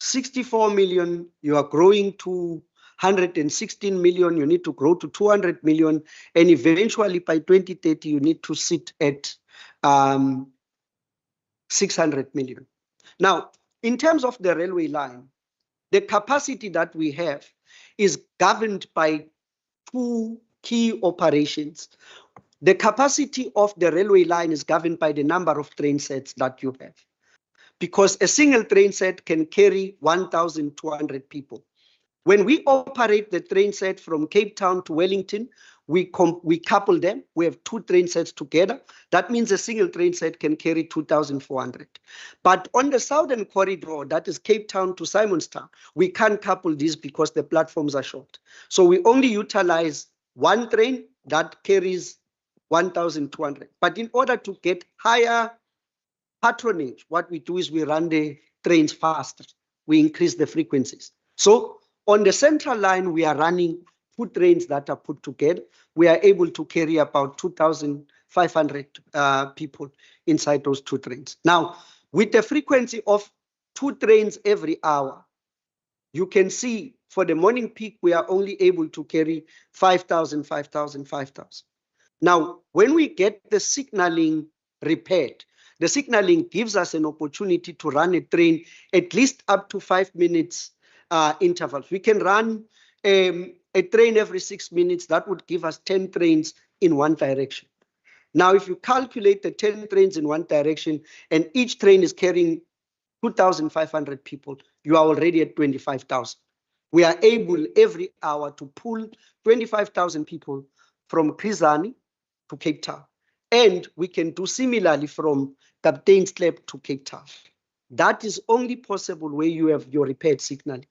64 million, you are growing to 116 million, you need to grow to 200 million, and eventually by 2030, you need to sit at 600 million. Now, in terms of the railway line, the capacity that we have is governed by two key operations. The capacity of the railway line is governed by the number of train sets that you have, because a single train set can carry 1,200 people. When we operate the train set from Cape Town to Wellington, we couple them. We have two train sets together. That means a single train set can carry 2,400. But on the southern corridor, that is Cape Town to Simonstown, we can't couple these because the platforms are short. So we only utilize one train that carries 1,200. But in order to get higher patronage, what we do is we run the trains faster. We increase the frequencies. So on the central line, we are running two trains that are put together. We are able to carry about 2,500 people inside those two trains. Now, with the frequency of two trains every hour, you can see for the morning peak, we are only able to carry 5,000, 5,000, 5,000. Now, when we get the signaling repaired, the signaling gives us an opportunity to run a train at least up to 5 minutes intervals. We can run a train every 6 minutes. That would give us 10 trains in one direction. Now, if you calculate the 10 trains in one direction and each train is carrying 2,500 people, you are already at 25,000. We are able every hour to pull 25,000 people from Krizani to Cape Town. And we can do similarly from Kapteinsklep to Cape Town. That is only possible where you have your repaired signaling.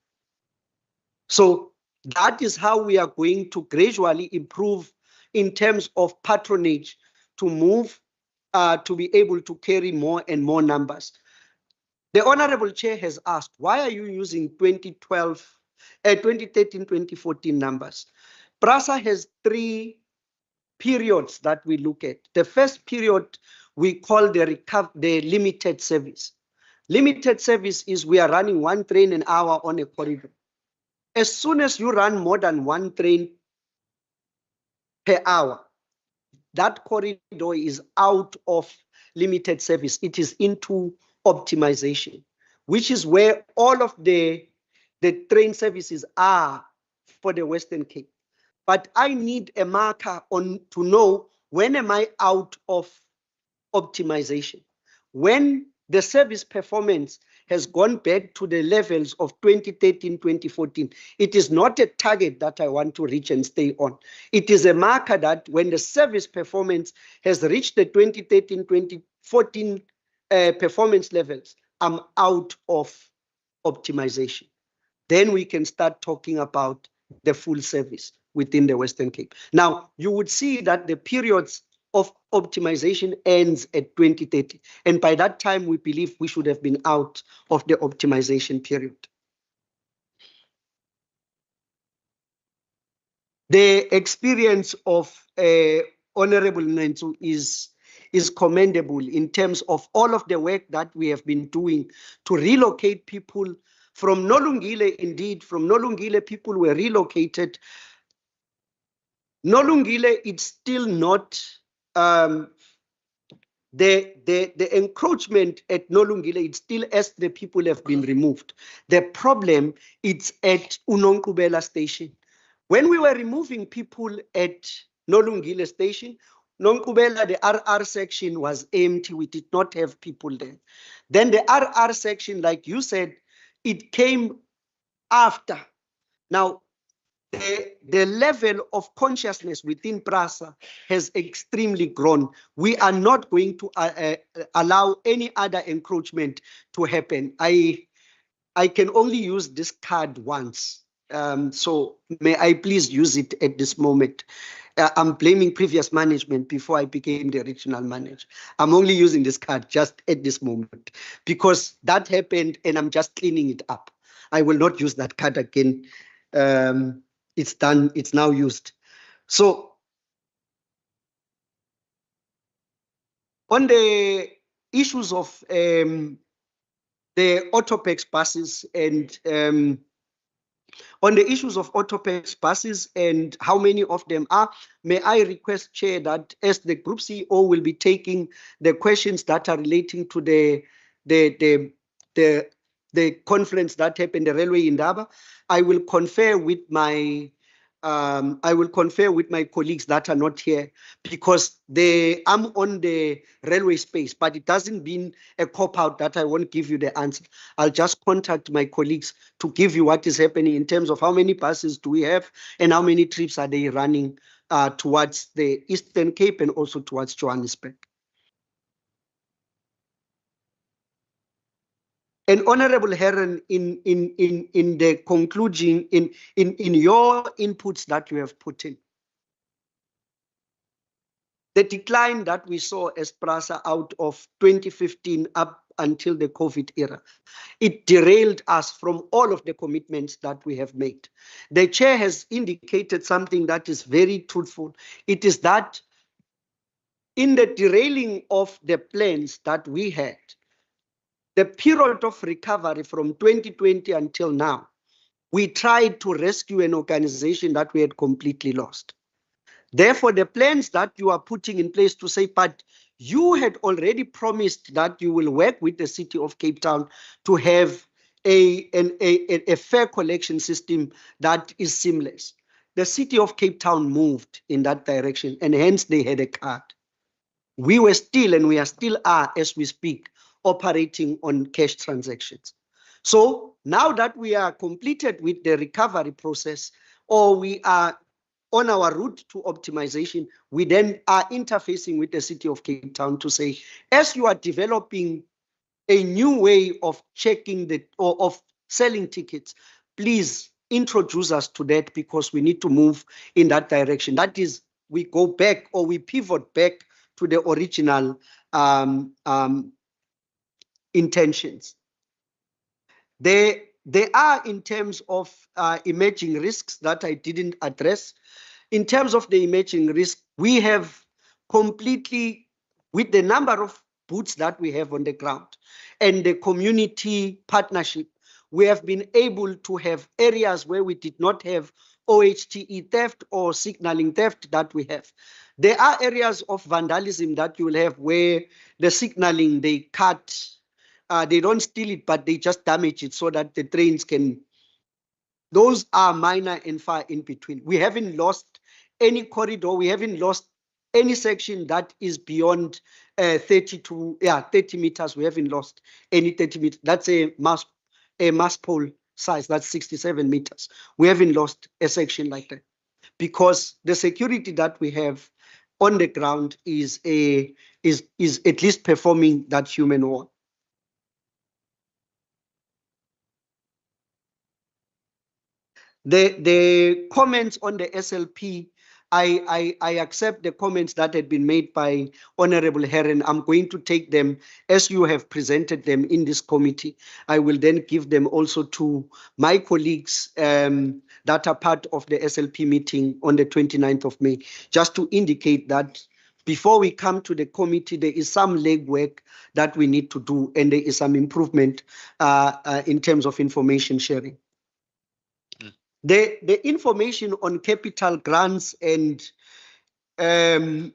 So that is how we are going to gradually improve in terms of patronage to move to be able to carry more and more numbers. The Honorable Chair has asked, why are you using 2013, 2014 numbers? PRASA has three periods that we look at. The first period we call the limited service. Limited service is we are running one train an hour on a corridor. As soon as you run more than one train per hour, that corridor is out of limited service. It is into optimization, which is where all of the train services are for the Western Cape. But I need a marker to know when am I out of optimization. When the service performance has gone back to the levels of 2013, 2014. It is not a target that I want to reach and stay on. It is a marker that when the service performance has reached the 2013, 2014 performance levels, I'm out of optimization. Then we can start talking about the full service within the Western Cape. Now, you would see that the periods of optimization ends at 2030. And by that time, we believe we should have been out of the optimization period. The experience of Honorable Nentu is commendable in terms of all of the work that we have been doing to relocate people from Nolungile. Indeed, from Nolungile, people were relocated. Nolungile, it's still not the encroachment at Nolungile, it's still as the people have been removed. The problem, it's at Unonkubela station. When we were removing people at Nolungile station, Nonkubela, the RR section was empty. We did not have people there. Then the RR section, like you said, it came after. Now, the level of consciousness within PRASA has extremely grown. We are not going to allow any other encroachment to happen. I can only use this card once. So may I please use it at this moment. I'm blaming previous management before I became the regional manager. I'm only using this card just at this moment because that happened and I'm just cleaning it up. I will not use that card again. It's done, it's now used. So on the issues of the Autopex buses and on the issues of Autopex buses and how many of them are, may I request, Chair, that as the Group CEO will be taking the questions that are relating to the conference that happened, the railway in Daba, I will confer with my colleagues that are not here because I'm on the railway space, but it doesn't mean a cop-out that I won't give you the answer. I'll just contact my colleagues to give you what is happening in terms of how many buses do we have and how many trips are they running towards the Eastern Cape and also towards Johannesburg. And Honorable Heron, in the conclusion, in your inputs that you have put in, the decline that we saw as PRASA out of 2015 up until the COVID era, it derailed us from all of the commitments that we have made. The chair has indicated something that is very truthful. It is that in the derailing of the plans that we had, the period of recovery from 2020 until now, we tried to rescue an organization that we had completely lost. Therefore, the plans that you are putting in place to say, but you had already promised that you will work with the City of Cape Town to have a fair collection system that is seamless. The City of Cape Town moved in that direction, and hence they had a card. We were still, and we are still are, as we speak, operating on cash transactions. So now that we are completed with the recovery process, or we are on our route to optimization, we then are interfacing with the City of Cape Town to say, as you are developing a new way of checking or of selling tickets, please introduce us to that because we need to move in that direction. That is, we go back or we pivot back to the original intentions. There are, in terms of emerging risks that I didn't address. In terms of the emerging risk, we have completely, with the number of boots that we have on the ground and the community partnership, we have been able to have areas where we did not have OHTE theft or signaling theft that we have. There are areas of vandalism that you will have where the signaling, they cut, they don't steal it, but they just damage it so that the trains can. Those are minor and far in between. We haven't lost any corridor. We haven't lost any section that is beyond 30 meters. We haven't lost any 30 meters. That's a mass pole size. That's 67 meters. We haven't lost a section like that because the security that we have on the ground is at least performing that human work. The comments on the SLP, I accept the comments that had been made by Honorable Heron. I'm going to take them as you have presented them in this committee. I will then give them also to my colleagues that are part of the SLP meeting on the 29th of May, just to indicate that before we come to the committee, there is some legwork that we need to do, and there is some improvement in terms of information sharing. The information on capital grants and the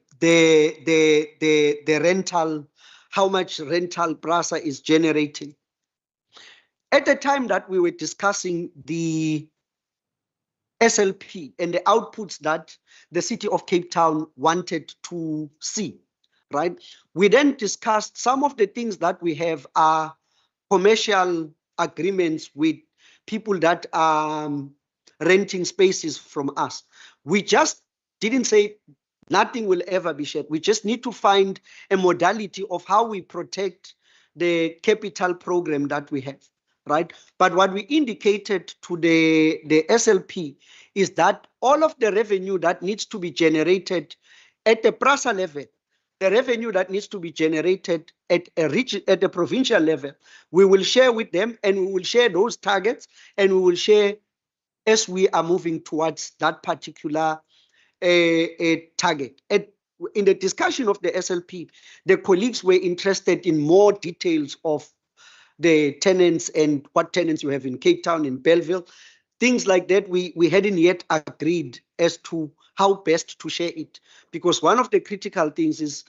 rental, how much rental PRASA is generating. At the time that we were discussing the SLP and the outputs that the city of Cape Town wanted to see, right? We then discussed some of the things that we have are commercial agreements with people that are renting spaces from us. We just didn't say nothing will ever be shared. We just need to find a modality of how we protect the capital program that we have, right? But what we indicated to the SLP is that all of the revenue that needs to be generated at the PRASA level, the revenue that needs to be generated at the provincial level, we will share with them, and we will share those targets, and we will share as we are moving towards that particular target. In the discussion of the SLP, the colleagues were interested in more details of the tenants and what tenants you have in Cape Town, in Belleville, things like that. We hadn't yet agreed as to how best to share it, because one of the critical things is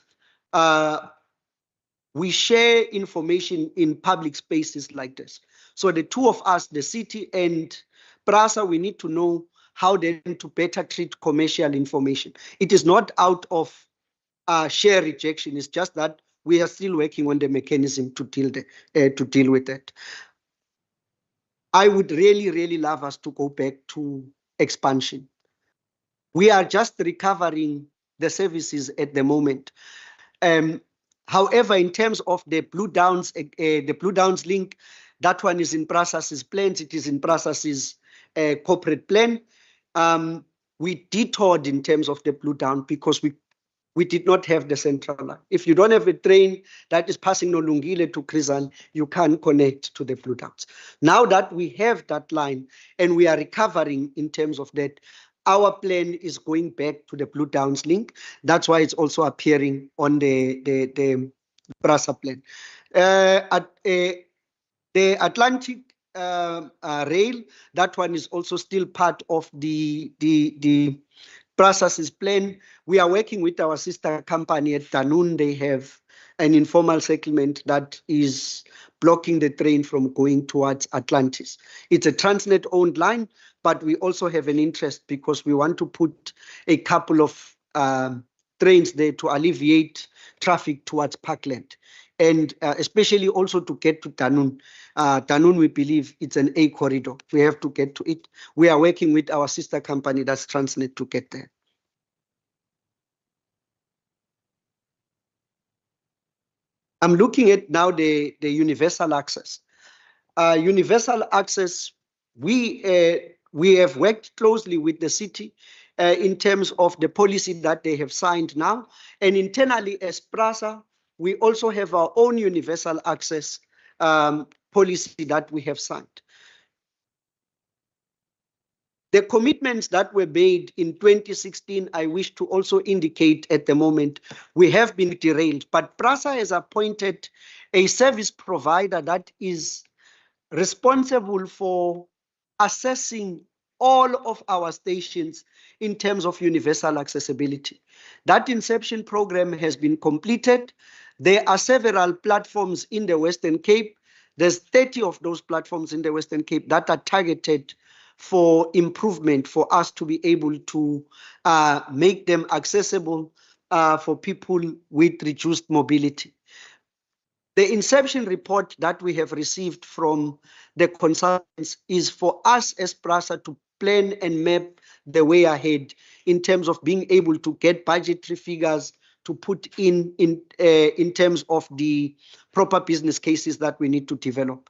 we share information in public spaces like this. So the two of us, the city and PRASA, we need to know how then to better treat commercial information. It is not out of share rejection. It's just that we are still working on the mechanism to deal with that. I would really, really love us to go back to expansion. We are just recovering the services at the moment. However, in terms of the Blue Downs link, that one is in PRASA's plans. It is in PRASA's corporate plan. We detoured in terms of the Blue Down because we did not have the central line. If you don't have a train that is passing Nolungile to Krizan, you can't connect to the Blue Downs. Now that we have that line and we are recovering in terms of that, our plan is going back to the Blue Downs link. That's why it's also appearing on the PRASA plan. The Atlantic rail, that one is also still part of the PRASA's plan. We are working with our sister company at Danun. They have an informal settlement that is blocking the train from going towards Atlantis. It's a Transnet-owned line, but we also have an interest because we want to put a couple of trains there to alleviate traffic towards Parkland, and especially also to get to Danun. Danun, we believe it's an A corridor. We have to get to it. We are working with our sister company, that's Transnet, to get there. I'm looking at now the universal access. Universal access, we have worked closely with the city in terms of the policy that they have signed now. And internally as PRASA, we also have our own universal access policy that we have signed. The commitments that were made in 2016, I wish to also indicate at the moment, we have been derailed, but PRASA has appointed a service provider that is responsible for assessing all of our stations in terms of universal accessibility. That inception program has been completed. There are several platforms in the Western Cape. There's 30 of those platforms in the Western Cape that are targeted for improvement, for us to be able to make them accessible for people with reduced mobility. The inception report that we have received from the consultants is for us as PRASA to plan and map the way ahead in terms of being able to get budgetary figures to put in terms of the proper business cases that we need to develop.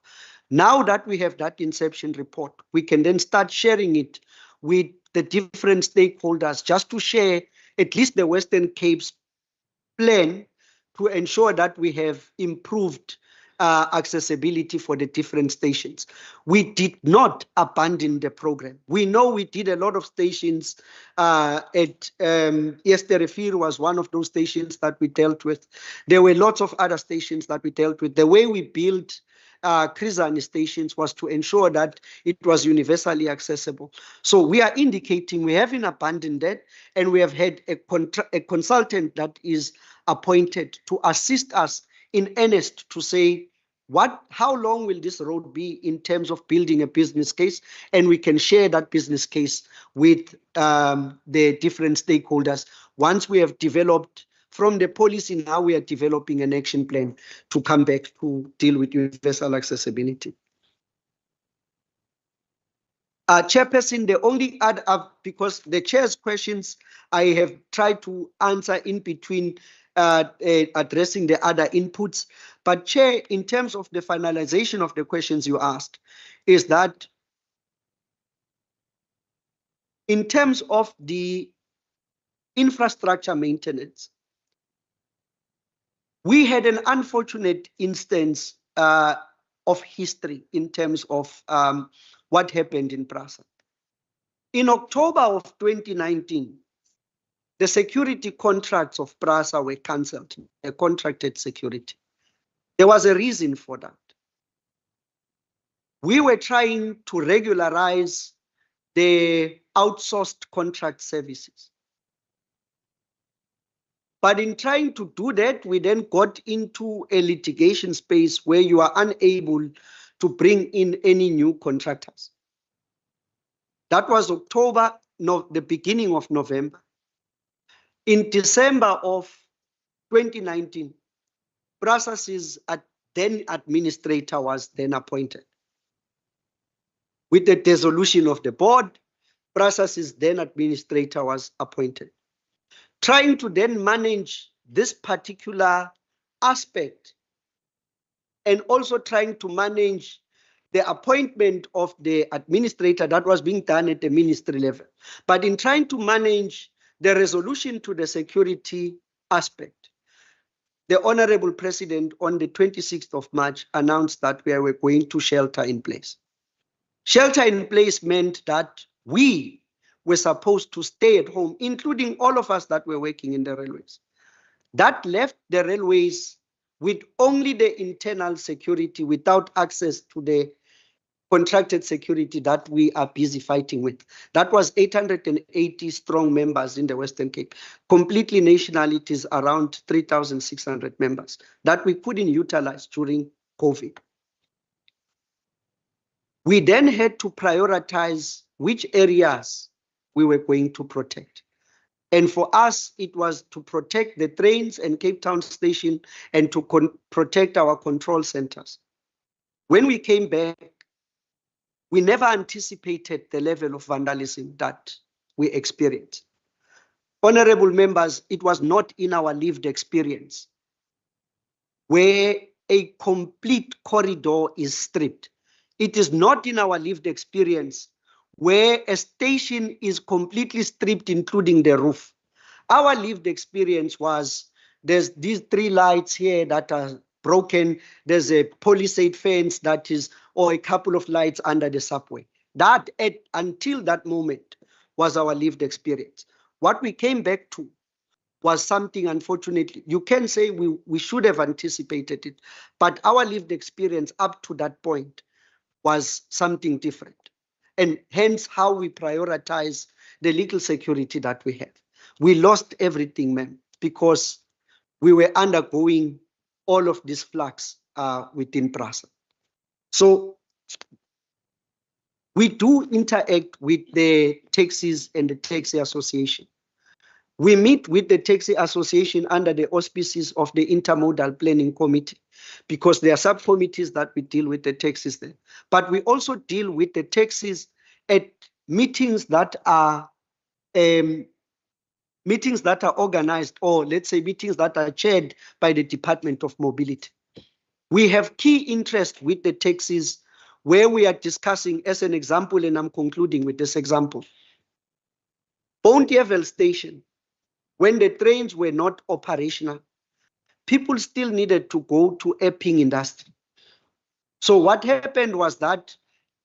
Now that we have that inception report, we can then start sharing it with the different stakeholders just to share at least the Western Cape's plan to ensure that we have improved accessibility for the different stations. We did not abandon the program. We know we did a lot of stations at Esterefir was one of those stations that we dealt with. There were lots of other stations that we dealt with. The way we built Krizani stations was to ensure that it was universally accessible. So we are indicating we haven't abandoned that, and we have had a consultant that is appointed to assist us in earnest to say how long will this road be in terms of building a business case? And we can share that business case with the different stakeholders. Once we have developed from the policy, now we are developing an action plan to come back to deal with universal accessibility. Chairperson, the only other, because the chair's questions I have tried to answer in between addressing the other inputs. But Chair, in terms of the finalization of the questions you asked, is that in terms of the infrastructure maintenance, we had an unfortunate instance of history in terms of what happened in PRASA. In October of 2019, the security contracts of PRASA were cancelled, the contracted security. There was a reason for that. We were trying to regularize the outsourced contract services. But in trying to do that, we then got into a litigation space where you are unable to bring in any new contractors. That was October, the beginning of November. In December of 2019, PRASA's then administrator was then appointed. With the dissolution of the board, PRASA's then administrator was appointed. Trying to then manage this particular aspect and also trying to manage the appointment of the administrator that was being done at the ministry level. But in trying to manage the resolution to the security aspect, the Honorable President on the 26th of March announced that we were going to shelter in place. Shelter in place meant that we were supposed to stay at home, including all of us that were working in the railways. That left the railways with only the internal security without access to the contracted security that we are busy fighting with. That was 880 strong members in the Western Cape. Completely national, it is around 3,600 members that we couldn't utilize during COVID. We then had to prioritize which areas we were going to protect. And for us, it was to protect the trains and Cape Town Station and to protect our control centers. When we came back, we never anticipated the level of vandalism that we experienced. Honorable members, it was not in our lived experience where a complete corridor is stripped. It is not in our lived experience where a station is completely stripped, including the roof. Our lived experience was there's these 3 lights here that are broken. There's a palisade fence that is, or a couple of lights under the subway. That, until that moment, was our lived experience. What we came back to was something, unfortunately, you can say we should have anticipated it, but our lived experience up to that point was something different. And hence how we prioritize the legal security that we have. We lost everything, ma'am, because we were undergoing all of this flux within PRASA. So we do interact with the taxis and the taxi association. We meet with the taxi association under the auspices of the Intermodal Planning Committee because there are subcommittees that we deal with the taxis there. But we also deal with the taxis at meetings that are organized, or let's say meetings that are chaired by the Department of Mobility. We have key interest with the taxis where we are discussing, as an example, and I'm concluding with this example. Bonteheuwel Station, when the trains were not operational, people still needed to go to Epping Industry. So what happened was that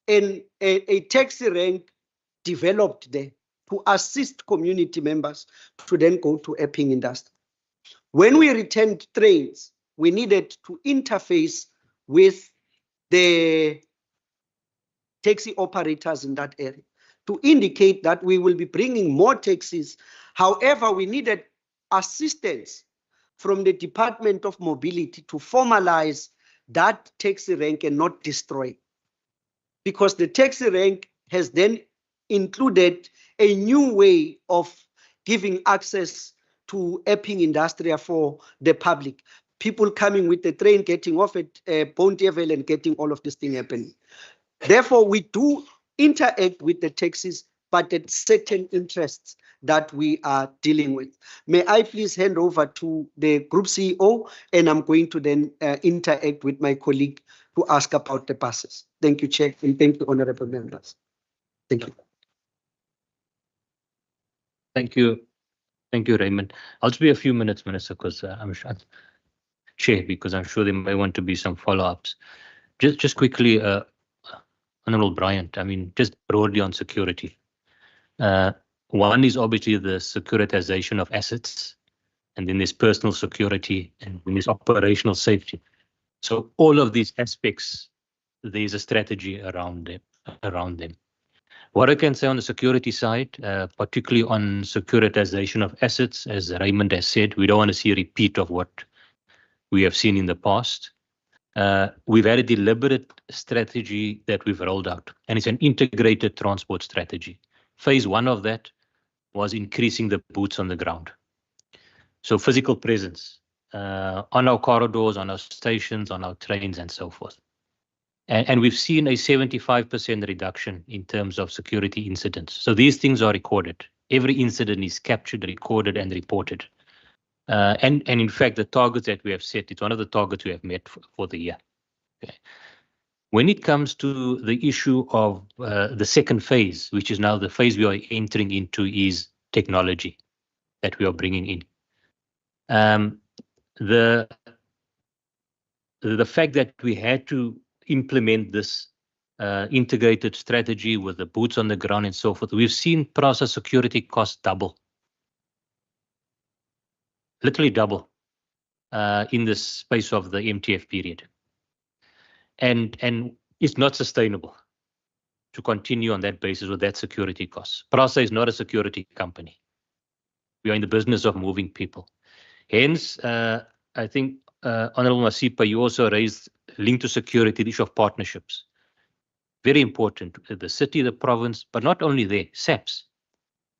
a taxi rank developed there to assist community members to then go to Epping Industry. When we returned trains, we needed to interface with the taxi operators in that area to indicate that we will be bringing more taxis. However, we needed assistance from the Department of Mobility to formalize that taxi rank and not destroy. Because the taxi rank has then included a new way of giving access to Epping Industria for the public. People coming with the train, getting off at Bonteheuwel and getting all of this thing happening. Therefore, we do interact with the taxis, but at certain interests that we are dealing with. May I please hand over to the Group CEO, and I'm going to then interact with my colleague to ask about the buses. Thank you, Chair, and thank you, honorable members. Thank you. Thank you. Thank you, Raymond. I'll just be a few minutes, Minister, because I'm sure, Chair, because I'm sure there may want to be some follow-ups. Just quickly, Honorable Bryant, I mean, just broadly on security. One is obviously the securitization of assets, and then there's personal security, and then there's operational safety. So all of these aspects, there's a strategy around them. What I can say on the security side, particularly on securitization of assets, as Raymond has said, we don't want to see a repeat of what we have seen in the past. We've had a deliberate strategy that we've rolled out, and it's an integrated transport strategy. Phase one of that was increasing the boots on the ground. So physical presence on our corridors, on our stations, on our trains, and so forth. And we've seen a 75% reduction in terms of security incidents. So these things are recorded. Every incident is captured, recorded, and reported. And in fact, the targets that we have set, it's one of the targets we have met for the year. Okay. When it comes to the issue of the second phase, which is now the phase we are entering into, is technology that we are bringing in. The fact that we had to implement this integrated strategy with the boots on the ground and so forth, we've seen process security costs double. Literally double in the space of the MTF period. And it's not sustainable to continue on that basis with that security costs. PRASA is not a security company. We are in the business of moving people. Hence, I think, Honorable Masipa, you also raised, linked to security, the issue of partnerships. Very important. The city, the province, but not only there, SAPS,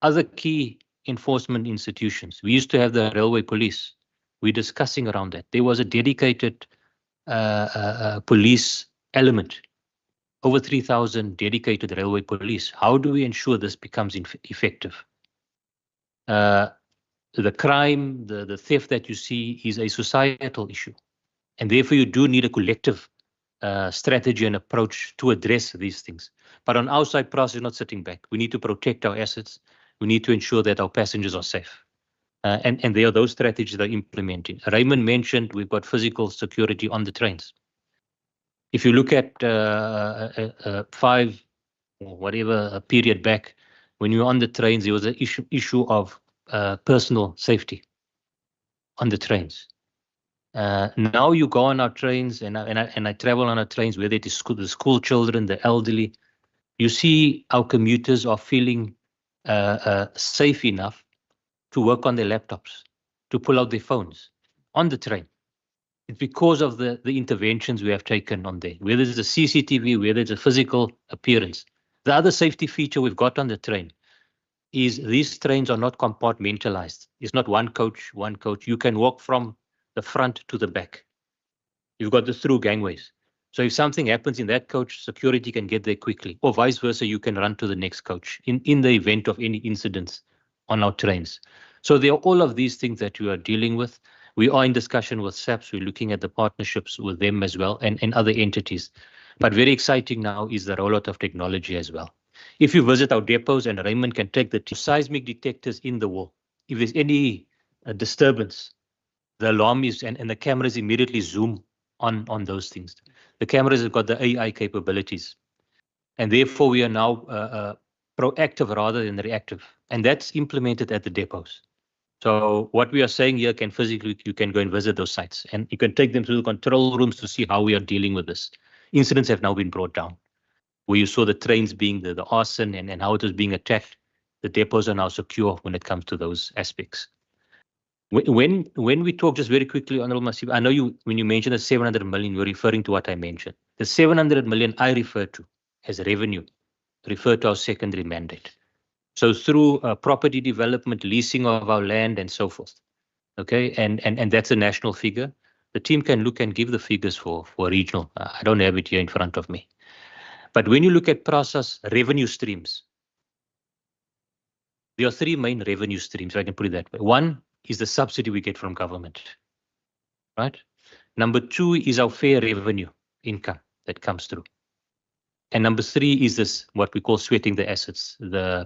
other key enforcement institutions. We used to have the railway police. We're discussing around that. There was a dedicated police element, over 3,000 dedicated railway police. How do we ensure this becomes effective? The crime, the theft that you see is a societal issue. And therefore, you do need a collective strategy and approach to address these things. But on our side, PRASA is not sitting back. We need to protect our assets. We need to ensure that our passengers are safe. And there are those strategies that are implementing. Raymond mentioned we've got physical security on the trains. If you look at 5 or whatever a period back, when you were on the trains, there was an issue of personal safety on the trains. Now you go on our trains, and I travel on our trains, whether it is the school children, the elderly, you see our commuters are feeling safe enough to work on their laptops, to pull out their phones on the train. It's because of the interventions we have taken on there, whether it's a CCTV, whether it's a physical appearance. The other safety feature we've got on the train is these trains are not compartmentalized. It's not one coach. You can walk from the front to the back. You've got the through gangways. So if something happens in that coach, security can get there quickly, or vice versa, you can run to the next coach in the event of any incidents on our trains. So there are all of these things that we are dealing with. We are in discussion with SAPS. We're looking at the partnerships with them as well and other entities. But very exciting now is the rollout of technology as well. If you visit our depots, and Raymond can take the seismic detectors in the wall, if there's any disturbance, the alarm is, and the cameras immediately zoom on those things. The cameras have got the AI capabilities. And therefore, we are now proactive rather than reactive. And that's implemented at the depots. So what we are saying here can physically, you can go and visit those sites. And you can take them to the control rooms to see how we are dealing with this. Incidents have now been brought down. Where you saw the trains being the arson and how it was being attacked, the depots are now secure when it comes to those aspects. When we talk, just very quickly, Honorable Masip, I know when you mentioned the 700 million, you're referring to what I mentioned. The 700 million I refer to as revenue, refer to our secondary mandate. So through property development, leasing of our land and so forth. Okay, and that's a national figure. The team can look and give the figures for regional. I don't have it here in front of me. But when you look at PRASA's revenue streams, there are three main revenue streams, if I can put it that way. One is the subsidy we get from government, right? Number two is our fair revenue income that comes through. And number three is this, what we call sweating the assets, through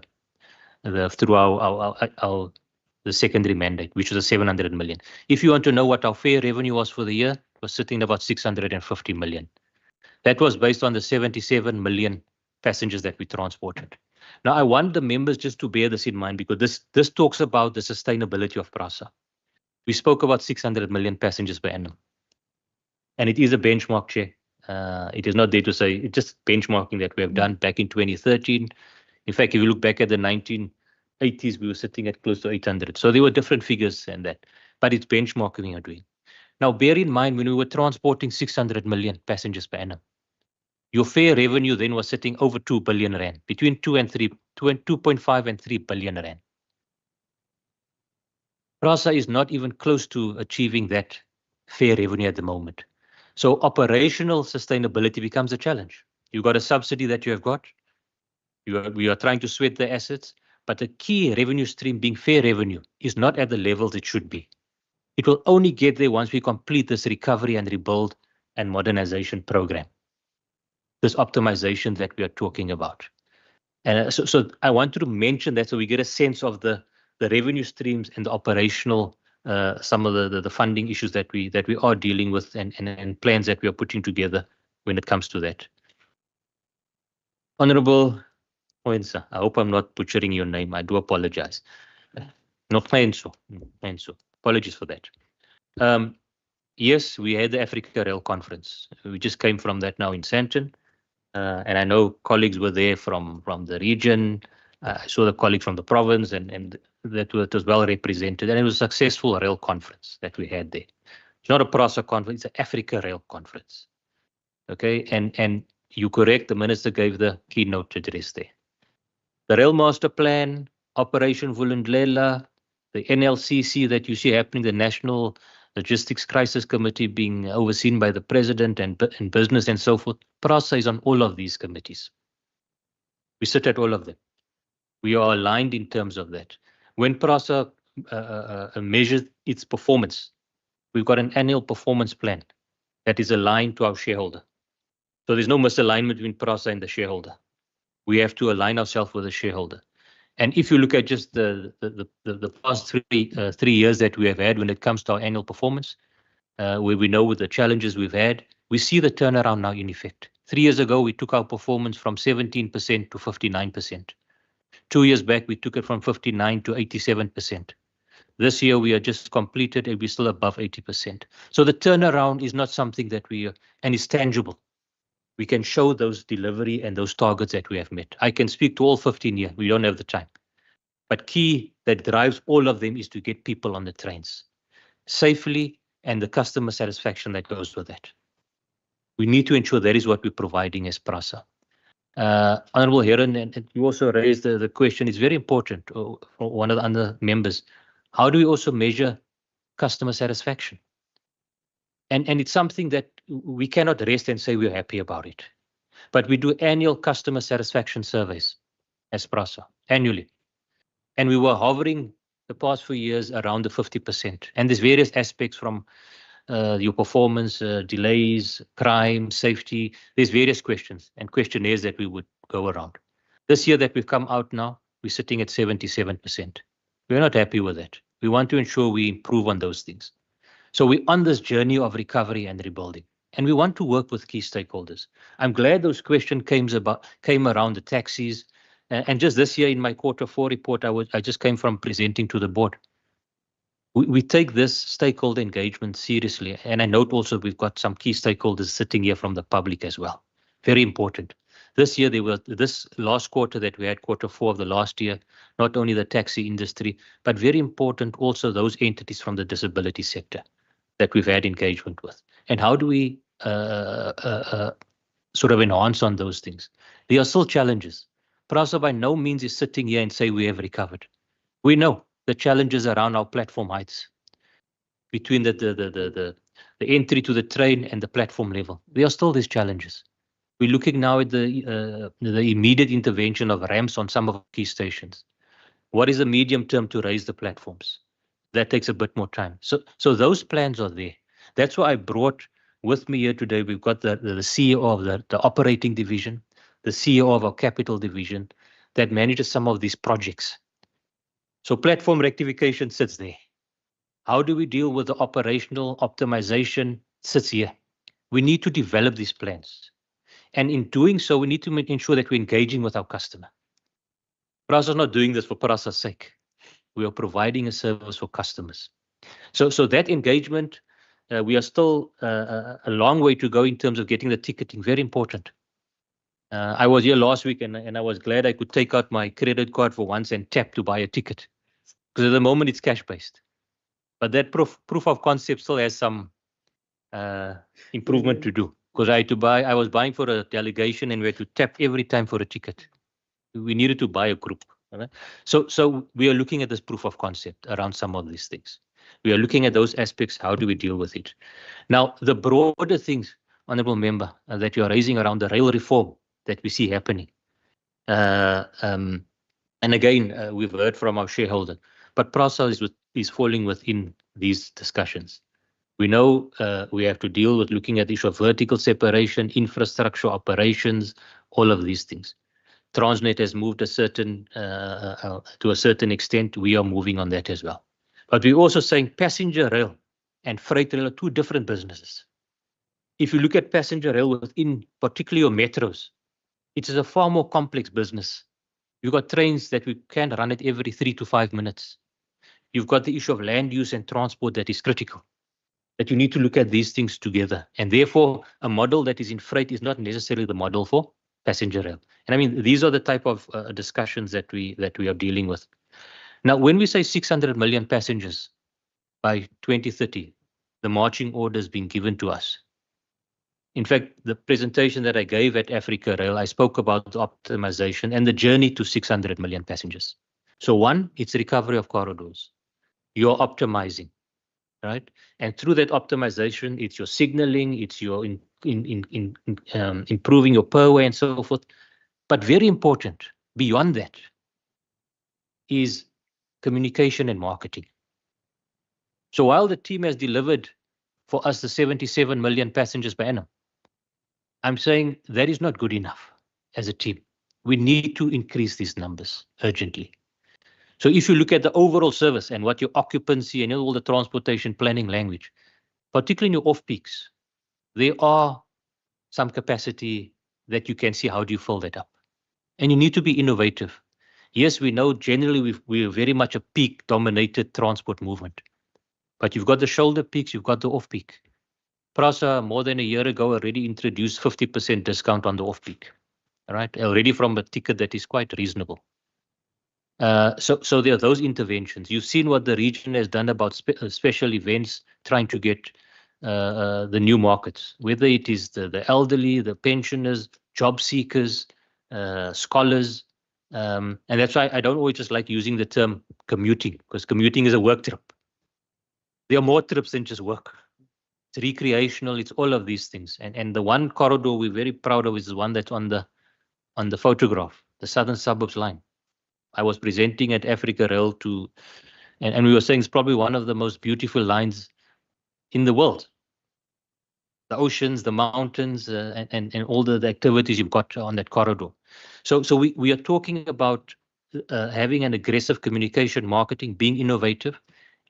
the secondary mandate, which was a 700 million. If you want to know what our fair revenue was for the year, it was sitting about 650 million. That was based on the 77 million passengers that we transported. Now, I want the members just to bear this in mind, because this talks about the sustainability of PRASA. We spoke about 600 million passengers per annum. And it is a benchmark, Chair. It is not there to say, it's just benchmarking that we have done back in 2013. In fact, if you look back at the 1980s, we were sitting at close to 800. So there were different figures and that, but it's benchmarking we are doing. Now, bear in mind, when we were transporting 600 million passengers per annum, your fare revenue then was sitting over 2 billion rand, between 2.5 and 3 billion rand. PRASA is not even close to achieving that fare revenue at the moment. So operational sustainability becomes a challenge. You've got a subsidy that you have got. We are trying to sweat the assets, but the key revenue stream being fare revenue is not at the levels it should be. It will only get there once we complete this recovery and rebuild and modernization program, this optimization that we are talking about. And so I wanted to mention that so we get a sense of the revenue streams and the operational, some of the funding issues that we are dealing with and plans that we are putting together when it comes to that. Honorable Oensa, I hope I'm not butchering your name. I do apologize. No, Oenso. Apologies for that. Yes, we had the Africa Rail Conference. We just came from that now in Sandton. And I know colleagues were there from the region. I saw the colleague from the province, and that was well represented. And it was a successful rail conference that we had there. It's not a PRASA conference, it's an Africa Rail Conference. Okay, and you're correct, the minister gave the keynote address there. The Rail Master Plan, Operation Vulindlela, the NLCC that you see happening, the National Logistics Crisis Committee being overseen by the president and business and so forth. PRASA is on all of these committees. We sit at all of them. We are aligned in terms of that. When PRASA measures its performance, we've got an annual performance plan that is aligned to our shareholder. So there's no misalignment between PRASA and the shareholder. We have to align ourselves with the shareholder. And if you look at just the past three years that we have had when it comes to our annual performance, where we know with the challenges we've had, we see the turnaround now in effect. 3 years ago, we took our performance from 17% to 59%. 2 years back, we took it from 59 to 87%. This year, we are just completed and we're still above 80%. So the turnaround is not something that and it's tangible. We can show those delivery and those targets that we have met. I can speak to all 15 here. We don't have the time. But key that drives all of them is to get people on the trains safely and the customer satisfaction that goes with that. We need to ensure that is what we're providing as PRASA. Honorable Heron, and you also raised the question, it's very important for one of the other members. How do we also measure customer satisfaction? And it's something that we cannot rest and say we're happy about it. But we do annual customer satisfaction surveys as PRASA, annually. And we were hovering the past few years around the 50%. And there's various aspects from your performance, delays, crime, safety. There's various questions and questionnaires that we would go around. This year that we've come out now, we're sitting at 77%. We're not happy with that. We want to ensure we improve on those things. So we're on this journey of recovery and rebuilding, and we want to work with key stakeholders. I'm glad those questions came around the taxis, and just this year in my Q4 report, I just came from presenting to the board. We take this stakeholder engagement seriously, and I note also we've got some key stakeholders sitting here from the public as well. Very important. This year, this last quarter that we had, Q4 of the last year, not only the taxi industry, but very important also those entities from the disability sector that we've had engagement with. And how do we sort of enhance on those things? There are still challenges. PRASA by no means is sitting here and say we have recovered. We know the challenges around our platform heights between the entry to the train and the platform level. There are still these challenges. We're looking now at the immediate intervention of ramps on some of our key stations. What is the medium term to raise the platforms? That takes a bit more time. So those plans are there. That's why I brought with me here today. We've got the CEO of the operating division, the CEO of our capital division that manages some of these projects. So platform rectification sits there. How do we deal with the operational optimization? Sits here. We need to develop these plans. And in doing so, we need to ensure that we're engaging with our customer. PRASA is not doing this for PRASA's sake. We are providing a service for customers. So that engagement, we are still a long way to go in terms of getting the ticketing. Very important. I was here last week and I was glad I could take out my credit card for once and tap to buy a ticket. Because at the moment it's cash-based. But that proof of concept still has some improvement to do. Because I was buying for a delegation and we had to tap every time for a ticket. We needed to buy a group. Right? So we are looking at this proof of concept around some of these things. We are looking at those aspects. How do we deal with it? Now, the broader things, Honourable Member, that you are raising around the rail reform that we see happening. And again, we've heard from our shareholder, but PRASA is falling within these discussions. We know we have to deal with looking at the issue of vertical separation, infrastructure, operations, all of these things. Transnet has moved to a certain extent. We are moving on that as well. But we're also saying passenger rail and freight rail are two different businesses. If you look at passenger rail within particularly your metros, it is a far more complex business. You've got trains that we can run it every 3 to 5 minutes. You've got the issue of land use and transport that is critical. That you need to look at these things together. And therefore, a model that is in freight is not necessarily the model for passenger rail. And I mean, these are the type of discussions that we are dealing with. Now, when we say 600 million passengers by 2030, the marching order is being given to us. In fact, the presentation that I gave at Africa Rail, I spoke about optimization and the journey to 600 million passengers. So one, it's recovery of corridors. You're optimizing, right? And through that optimization, it's your signaling, it's your improving your per way and so forth. But very important, beyond that, is communication and marketing. So while the team has delivered for us the 77 million passengers per annum, I'm saying that is not good enough as a team. We need to increase these numbers urgently. So if you look at the overall service and what your occupancy and all the transportation planning language, particularly in your off-peaks, there are some capacity that you can see how do you fill that up. And you need to be innovative. Yes, we know generally we're very much a peak-dominated transport movement. But you've got the shoulder peaks, you've got the off-peak. PRASA, more than a year ago, already introduced 50% discount on the off-peak. Right? Already from a ticket that is quite reasonable. So there are those interventions. You've seen what the region has done about special events, trying to get the new markets, whether it is the elderly, the pensioners, job seekers, scholars. And that's why I don't always just like using the term commuting, because commuting is a work trip. There are more trips than just work. It's recreational, it's all of these things. And the one corridor we're very proud of is the one that's on the photograph, the Southern Suburbs line. I was presenting at Africa Rail and we were saying it's probably one of the most beautiful lines in the world. The oceans, the mountains, and all the activities you've got on that corridor. So we are talking about having an aggressive communication, marketing, being innovative,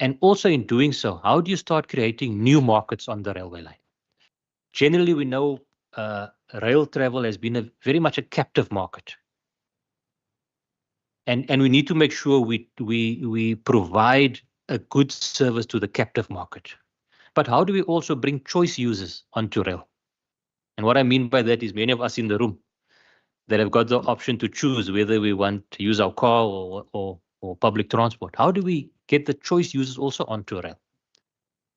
and also in doing so, how do you start creating new markets on the railway line? Generally, we know rail travel has been very much a captive market. And we need to make sure we provide a good service to the captive market. But how do we also bring choice users onto rail? And what I mean by that is many of us in the room, that have got the option to choose whether we want to use our car or public transport. How do we get the choice users also onto rail?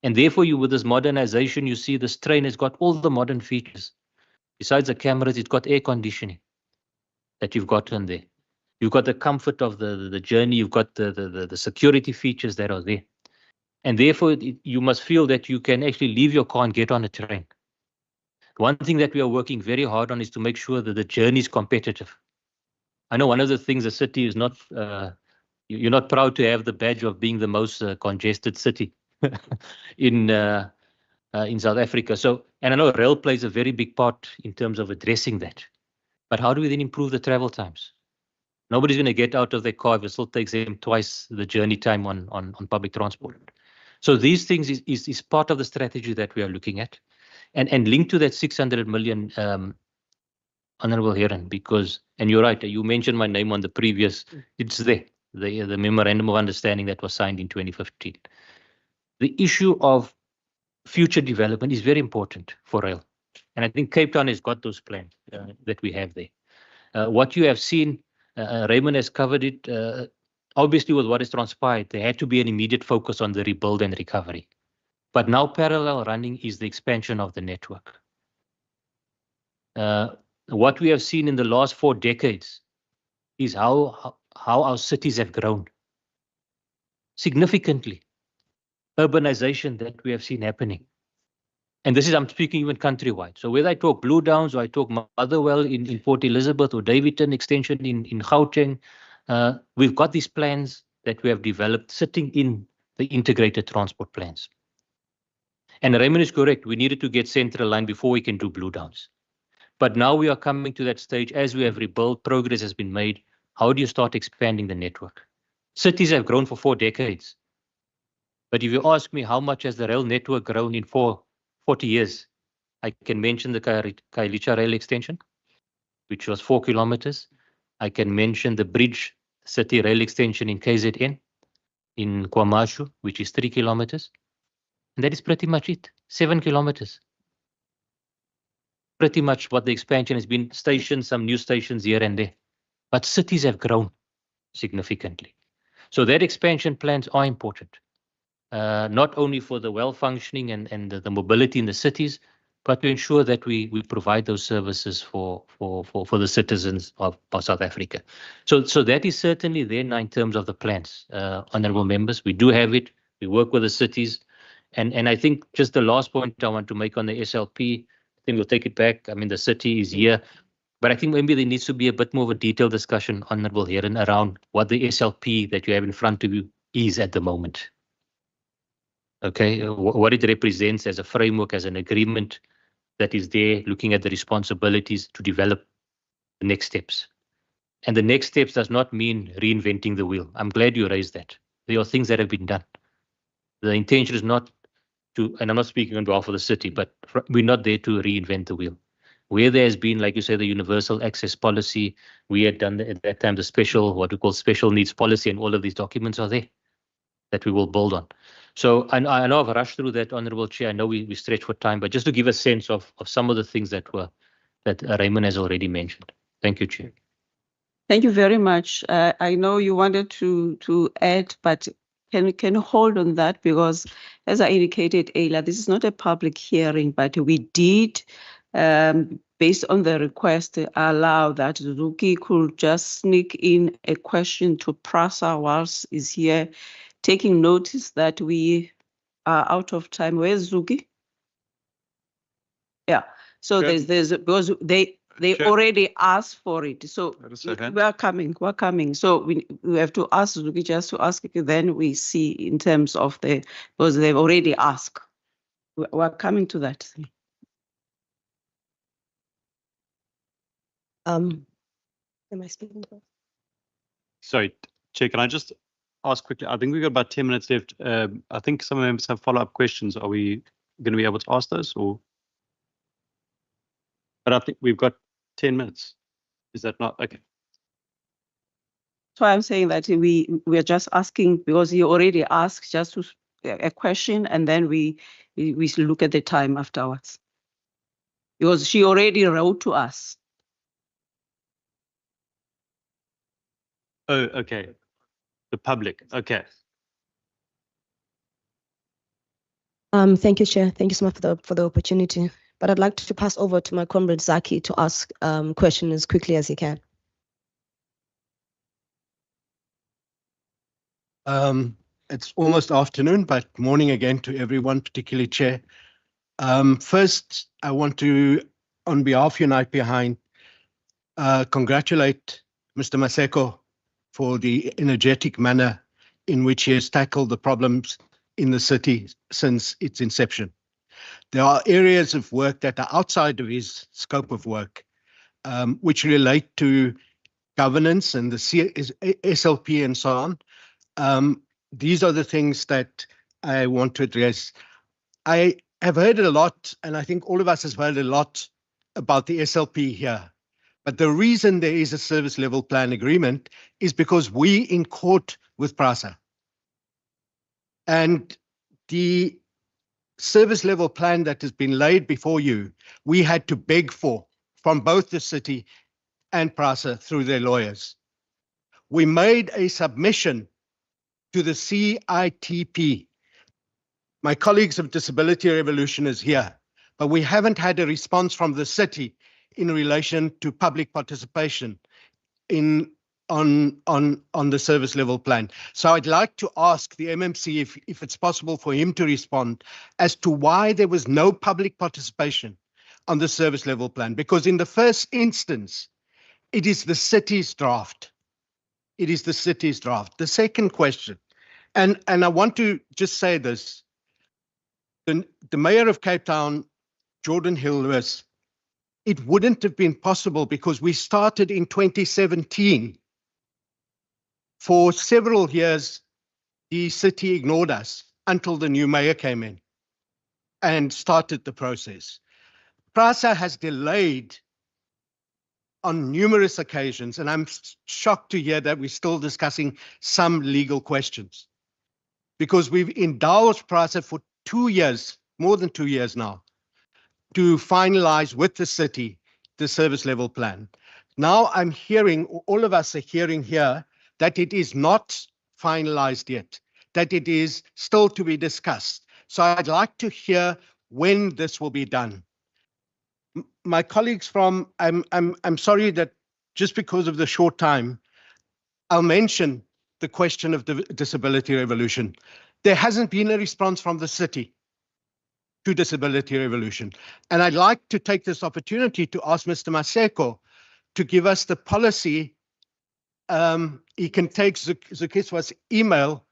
And therefore, with this modernization, you see this train has got all the modern features. Besides the cameras, it's got air conditioning that you've got on there. You've got the comfort of the journey. You've got the security features that are there. And therefore, you must feel that you can actually leave your car and get on a train. One thing that we are working very hard on is to make sure that the journey is competitive. I know one of the things the city is not, you're not proud to have the badge of being the most congested city in South Africa. So, and I know rail plays a very big part in terms of addressing that. But how do we then improve the travel times? Nobody's going to get out of their car if it still takes them twice the journey time on public transport. So these things is part of the strategy that we are looking at. And linked to that 600 million, Honorable Heron, because, and you're right, you mentioned my name on the previous, it's there, the memorandum of understanding that was signed in 2015. The issue of future development is very important for rail. And I think Cape Town has got those plans that we have there. What you have seen, Raymond has covered it, obviously with what has transpired, there had to be an immediate focus on the rebuild and recovery. But now parallel running is the expansion of the network. What we have seen in the last 4 decades is how our cities have grown significantly. Urbanization that we have seen happening. And this is, I'm speaking even countrywide. So whether I talk Blue Downs or I talk Motherwell in Port Elizabeth or Davidton extension in Gauteng, we've got these plans that we have developed sitting in the integrated transport plans. And Raymond is correct. We needed to get Central Line before we can do Blue Downs. But now we are coming to that stage as we have rebuilt, progress has been made. How do you start expanding the network? Cities have grown for 4 decades. But if you ask me how much has the rail network grown in 40 years, I can mention the Khayelitsha rail extension, which was 4 kilometers. I can mention the Bridge City rail extension in KZN, in KwaMashu, which is 3 kilometers. And that is pretty much it, 7 kilometers. Pretty much what the expansion has been, stations, some new stations here and there. But cities have grown significantly. So that expansion plans are important, not only for the well-functioning and the mobility in the cities, but to ensure that we provide those services for the citizens of South Africa. So that is certainly there now in terms of the plans, honourable members. We do have it. We work with the cities. And I think just the last point I want to make on the SLP, I think we'll take it back. I mean, the city is here. But I think maybe there needs to be a bit more of a detailed discussion, Honourable Heron, around what the SLP that you have in front of you is at the moment. Okay, what it represents as a framework, as an agreement that is there, looking at the responsibilities to develop the next steps. And the next steps does not mean reinventing the wheel. I'm glad you raised that. There are things that have been done. The intention is not to, and I'm not speaking on behalf of the city, but we're not there to reinvent the wheel. Where there has been, like you say, the universal access policy, we had done at that time the special, what we call special needs policy, and all of these documents are there that we will build on. So I know I've rushed through that, Honourable Chair. I know we stretch for time, but just to give a sense of some of the things that Raymond has already mentioned. Thank you, Chair. Thank you very much. I know you wanted to add, but can you hold on that, because as I indicated earlier, this is not a public hearing, but we did, based on the request, allow that Zuki could just sneak in a question to Prasa whilst is here, taking notice that we are out of time. Where's Zuki? Yeah. So Sure. there's because they Sure. already asked for it. So Wait a second. we're coming. So we have to ask Zuki just to ask, then we see in terms of because they've already asked. We're coming to that. Am I speaking first? Sorry, Chair, can I just ask quickly? I think we've got about 10 minutes left. I think some members have follow-up questions. Are we going to be able to ask those? But I think we've got 10 minutes. Is that not? Okay. So I'm saying that we are just asking because you already asked just to a question, and then we look at the time afterwards. Because she already wrote to us. Oh, okay. The public. Okay. Thank you, Chair. Thank you so much for the opportunity. But I'd like to pass over to my comrade Zaki to ask question as quickly as he can. It's almost afternoon, but morning again to everyone, particularly Chair. First, I want to, on behalf of Unite Behind, congratulate Mr. Maseko for the energetic manner in which he has tackled the problems in the city since its inception. There are areas of work that are outside of his scope of work, which relate to governance and the SLP and so on. These are the things that I want to address. I have heard a lot, and I think all of us have heard a lot about the SLP here. But the reason there is a service level plan agreement is because we in court with PRASA. And the service level plan that has been laid before you, we had to beg for from both the city and PRASA through their lawyers. We made a submission to the CITP. My colleagues of Disability Revolution is here, but we haven't had a response from the city in relation to public participation on the service level plan. So I'd like to ask the MMC if it's possible for him to respond as to why there was no public participation on the service level plan, because in the first instance, it is the city's draft. It is the city's draft. The second question, and I want to just say this, the Mayor of Cape Town, Jordan Hill-Lewis, it wouldn't have been possible because we started in 2017. For several years, the city ignored us until the new mayor came in and started the process. PRASA has delayed on numerous occasions, and I'm shocked to hear that we're still discussing some legal questions because we've indulged PRASA for 2 years, more than 2 years now, to finalize with the city the service level plan. Now I'm hearing, all of us are hearing here, that it is not finalized yet, that it is still to be discussed. So I'd like to hear when this will be done. My colleagues from, I'm sorry that just because of the short time, I'll mention the question of the Disability Revolution. There hasn't been a response from the city to Disability Revolution. And I'd like to take this opportunity to ask Mr. Maseko to give us the policy. He can take Zukiswa's email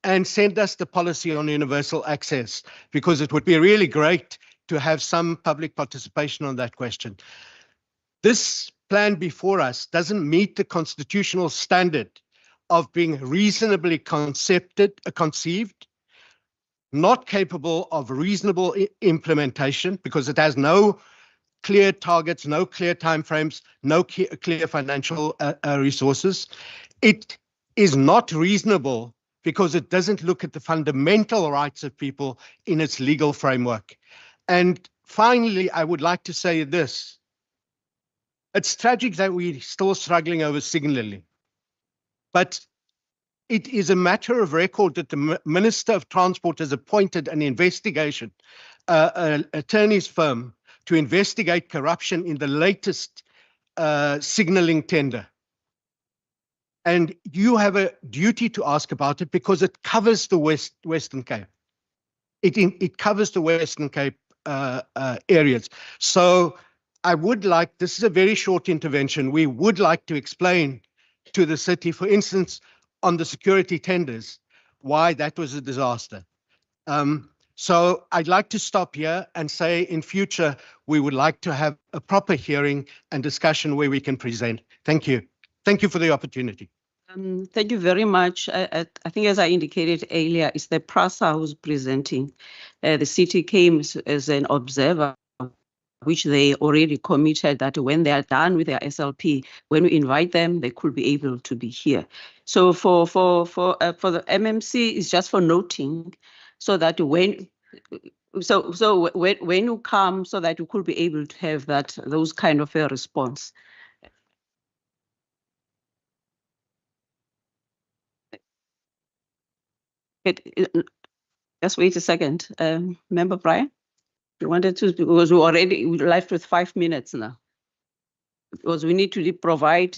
and send us the policy on universal access, because it would be really great to have some public participation on that question. This plan before us doesn't meet the constitutional standard of being reasonably conceived, not capable of reasonable implementation, because it has no clear targets, no clear timeframes, no clear financial resources. It is not reasonable because it doesn't look at the fundamental rights of people in its legal framework. And finally, I would like to say this. It's tragic that we're still struggling over signaling, but it is a matter of record that the Minister of Transport has appointed an investigation, an attorney's firm, to investigate corruption in the latest signaling tender. And you have a duty to ask about it because it covers the Western Cape. It covers the Western Cape areas. So I would like, this is a very short intervention, we would like to explain to the city, for instance, on the security tenders, why that was a disaster. So I'd like to stop here and say in future, we would like to have a proper hearing and discussion where we can present. Thank you. Thank you for the opportunity. Thank you very much. I think as I indicated earlier, it's the PRASA who's presenting. The city came as an observer, which they already committed that when they are done with their SLP, when we invite them, they could be able to be here. So for the MMC, it's just for noting, so that when you come, so that you could be able to have those kind of a response. Just wait a second. Member Brian, you wanted to, because we're already left with 5 minutes now. Because we need to provide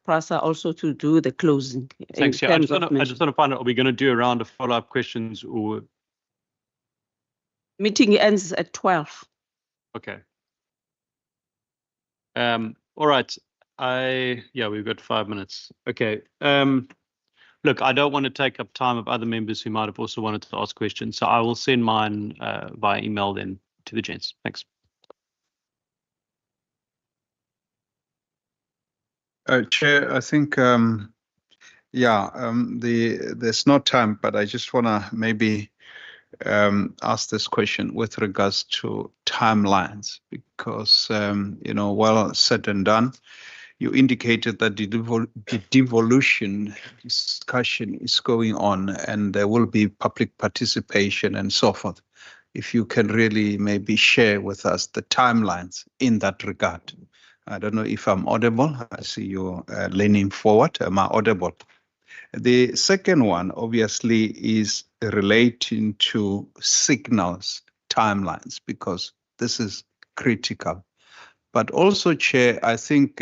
PRASA also to do the closing. Thanks. Yeah, I just want to find out, are we going to do a round of follow-up questions or? Meeting ends at 12. Okay. All right. Yeah, we've got 5 minutes. Okay. Look, I don't want to take up time of other members who might have also wanted to ask questions. So I will send mine via email then to the gents. Thanks. Chair, I think, there's no time, but I just want to maybe ask this question with regards to timelines, because, well said and done. You indicated that the devolution discussion is going on and there will be public participation and so forth. If you can really maybe share with us the timelines in that regard. I don't know if I'm audible. I see you leaning forward. Am I audible? The second one, obviously, is relating to signals timelines, because this is critical. But also, Chair, I think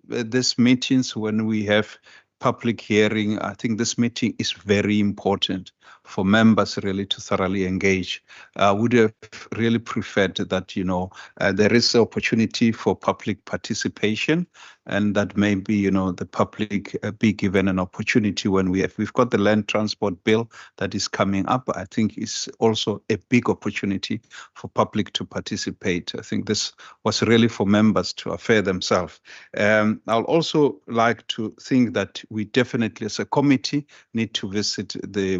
these meetings, when we have public hearing, I think this meeting is very important for members really to thoroughly engage. I would have really preferred that, there is opportunity for public participation, and that maybe, the public be given an opportunity when we've got the land transport bill that is coming up. I think it's also a big opportunity for public to participate. I think this was really for members to affair themselves. I'll also like to think that we definitely as a committee need to visit the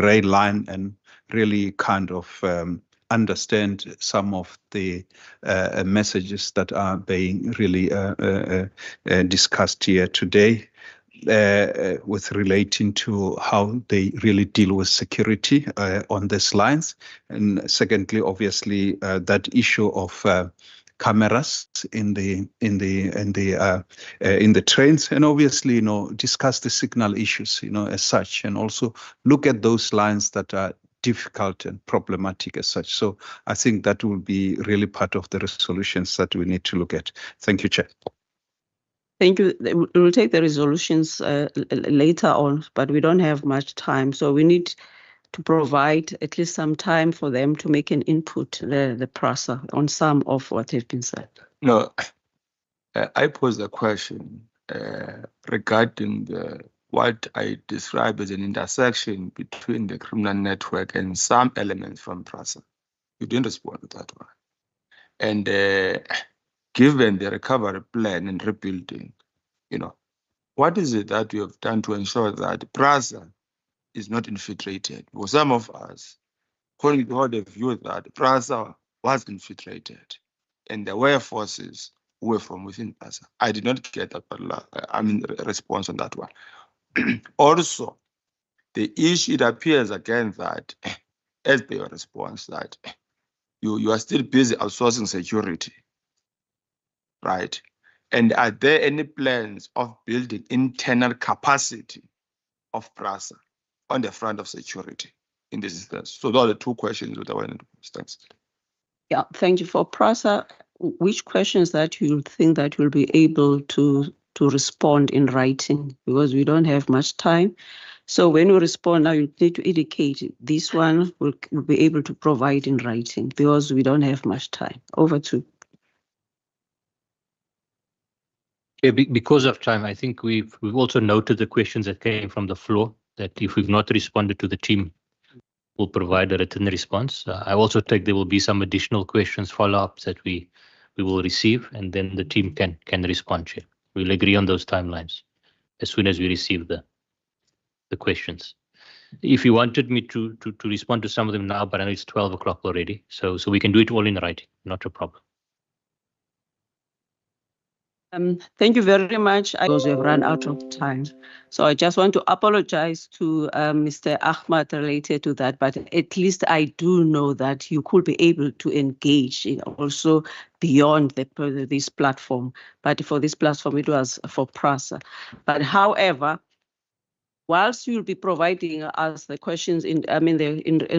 rail line and really kind of understand some of the messages that are being really discussed here today with relating to how they really deal with security on these lines. And secondly, obviously, that issue of cameras in the trains, and obviously, discuss the signal issues, as such, and also look at those lines that are difficult and problematic as such. So I think that will be really part of the resolutions that we need to look at. Thank you, Chair. Thank you. We will take the resolutions later on, but we don't have much time. So we need to provide at least some time for them to make an input, the PRASA, on some of what has been said. No, I pose a question regarding what I describe as an intersection between the criminal network and some elements from PRASA. You didn't respond to that one. And given the recovery plan and rebuilding, what is it that you have done to ensure that PRASA is not infiltrated? Because some of us hold the view that PRASA was infiltrated and there were forces who were from within PRASA. I did not get that response on that one. Also, the issue, it appears again that, as per your response, that you are still busy outsourcing security, right? And are there any plans of building internal capacity of PRASA on the front of security in this instance? So those are the two questions that I wanted to ask. Thanks. Yeah, thank you. For PRASA, which questions that you think that you'll be able to respond in writing? Because we don't have much time. So when you respond now, you need to indicate this one will be able to provide in writing, because we don't have much time. Over to. Yeah, because of time, I think we've also noted the questions that came from the floor, that if we've not responded to the team, we'll provide a written response. I also take there will be some additional questions, follow-ups that we will receive, and then the team can respond. Chair. We'll agree on those timelines as soon as we receive the questions. If you wanted me to respond to some of them now, but I know it's 12 o'clock already, so we can do it all in writing, not a problem. Thank you very much, because we have run out of time. So I just want to apologize to Mr. Ahmad related to that, but at least I do know that you could be able to engage in also beyond this platform. But for this platform, it was for PRASA. But however, whilst you'll be providing us the questions in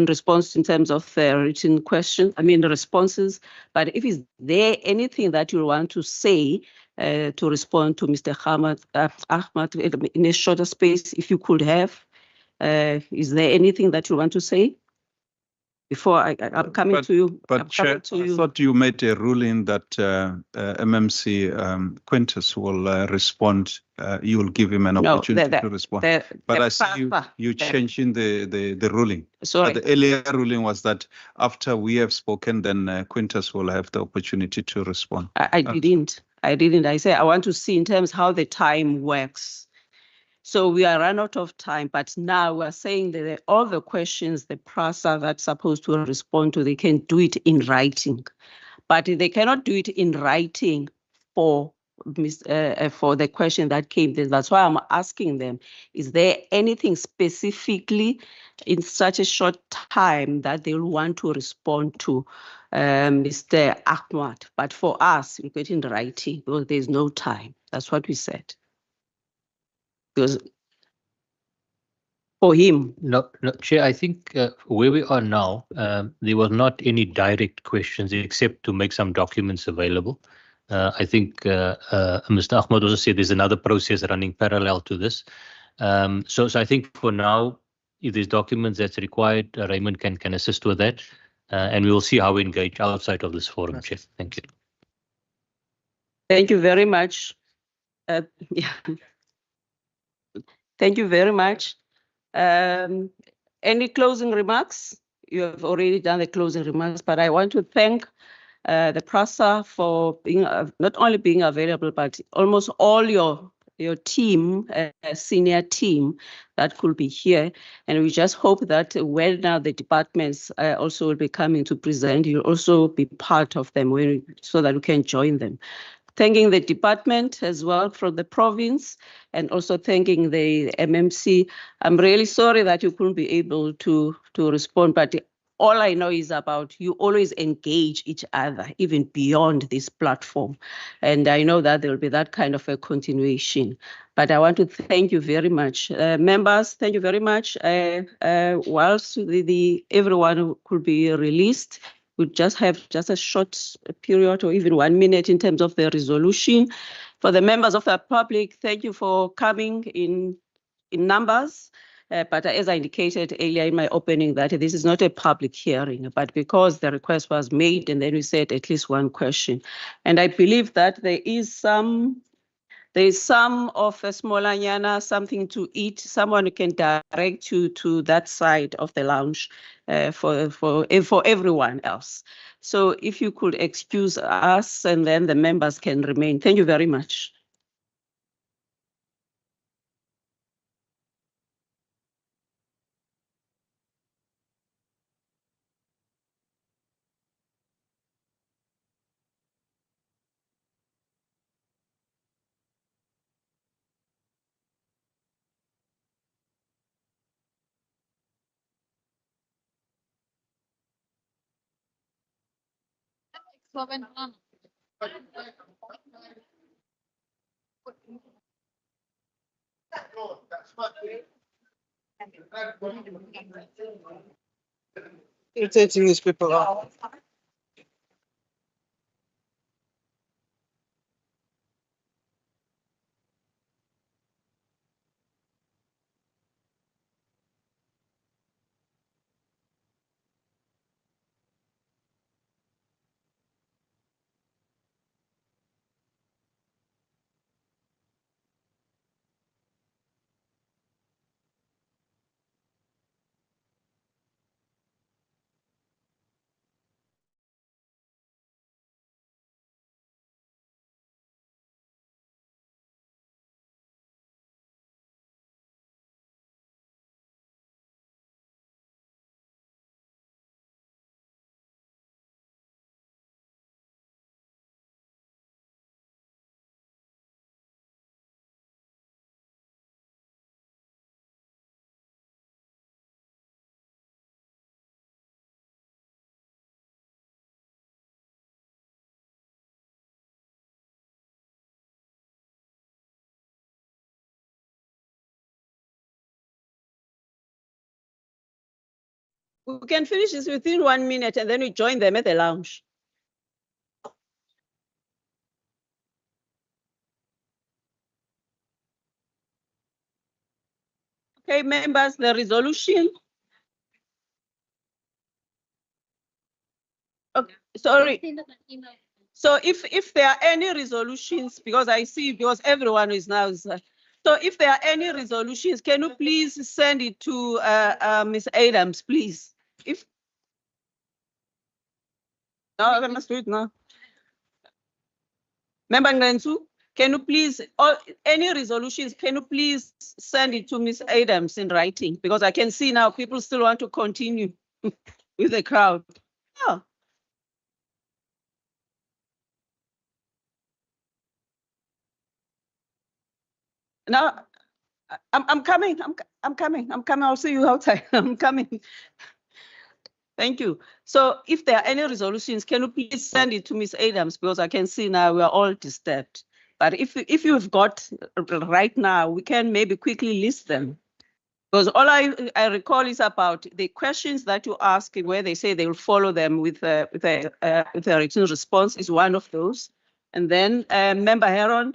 response in terms of the written question, the responses, but if is there anything that you want to say to respond to Mr. Ahmad in a shorter space, if you could have, is there anything that you want to say? Before I'm coming to you. But Chair, I thought you made a ruling that MMC Quintus will respond. You will give him an opportunity to respond. But I see you changing the ruling. Sorry. The earlier ruling was that after we have spoken, then Quintus will have the opportunity to respond. I didn't. I said I want to see in terms how the time works. So we are run out of time, but now we're saying that all the questions the PRASA that's supposed to respond to, they can do it in writing, but they cannot do it in writing for the question that came. That's why I'm asking them, is there anything specifically in such a short time that they'll want to respond to Mr. Ahmad? But for us, we get in writing because there's no time. That's what we said. Because for him. No, Chair, I think where we are now, there was not any direct questions except to make some documents available. I think Mr. Ahmad also said there's another process running parallel to this. So I think for now, if there's documents that's required, Raymond can assist with that. And we will see how we engage outside of this forum, Chair. Thank you. Thank you very much. Thank you very much. Any closing remarks? You have already done the closing remarks, but I want to thank the PRASA for being not only being available, but almost all your team, senior team that could be here. And we just hope that when now the departments also will be coming to present, you'll also be part of them so that we can join them. Thanking the department as well from the province, and also thanking the MMC. I'm really sorry that you couldn't be able to respond, but all I know is about you always engage each other, even beyond this platform. And I know that there will be that kind of a continuation. But I want to thank you very much. Members, thank you very much. Whilst everyone could be released, we just have a short period or even 1 minute in terms of the resolution. For the members of the public, thank you for coming in numbers. But as I indicated earlier in my opening, that this is not a public hearing, but because the request was made and then we said at least one question. And I believe that there is some of a smallanyana, something to eat. Someone can direct you to that side of the lounge for everyone else. So if you could excuse us and then the members can remain. Thank you very much. Irritating these people out. We can finish this within 1 minute and then we join them at the lounge. Okay, members, the resolution. Okay, sorry. So if there are any resolutions, because I see, because everyone is now, so if there are any resolutions, can you please send it to Ms. Adams, please? No, I must do it now. Member Ngansu, can you please, or any resolutions, can you please send it to Ms. Adams in writing? Because I can see now people still want to continue with the crowd. Yeah. Now, I'm coming. I'm coming. I'll see you outside. I'm coming. Thank you. So if there are any resolutions, can you please send it to Ms. Adams, because I can see now we are all disturbed. But if you've got right now, we can maybe quickly list them. Because all I recall is about the questions that you ask, where they say they will follow them with a written response is one of those. And then Member Heron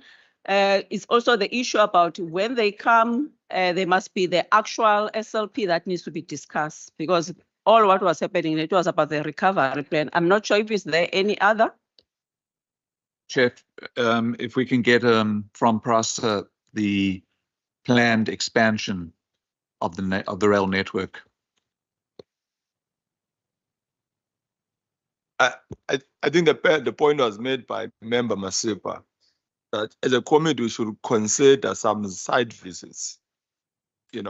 is also the issue about when they come, there must be the actual SLP that needs to be discussed, because all what was happening, it was about the recovery plan. I'm not sure if is there any other. Chair, if we can get from PRASA the planned expansion of the rail network. I think the point was made by Member Masipa that as a committee we should consider some site visits, given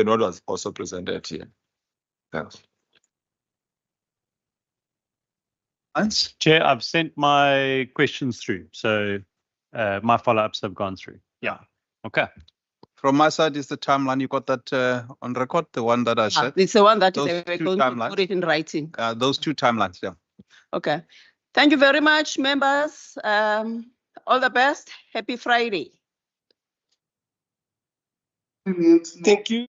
what was also presented here. Thanks. Chair, I've sent my questions through, so my follow-ups have gone through. Yeah. Okay. From my side is the timeline. You got that on record, the one that I said? It's the one that Those they were two going to timelines. put it in writing. Those two timelines, yeah. Okay. Thank you very much, members. All the best. Happy Friday. Thank you.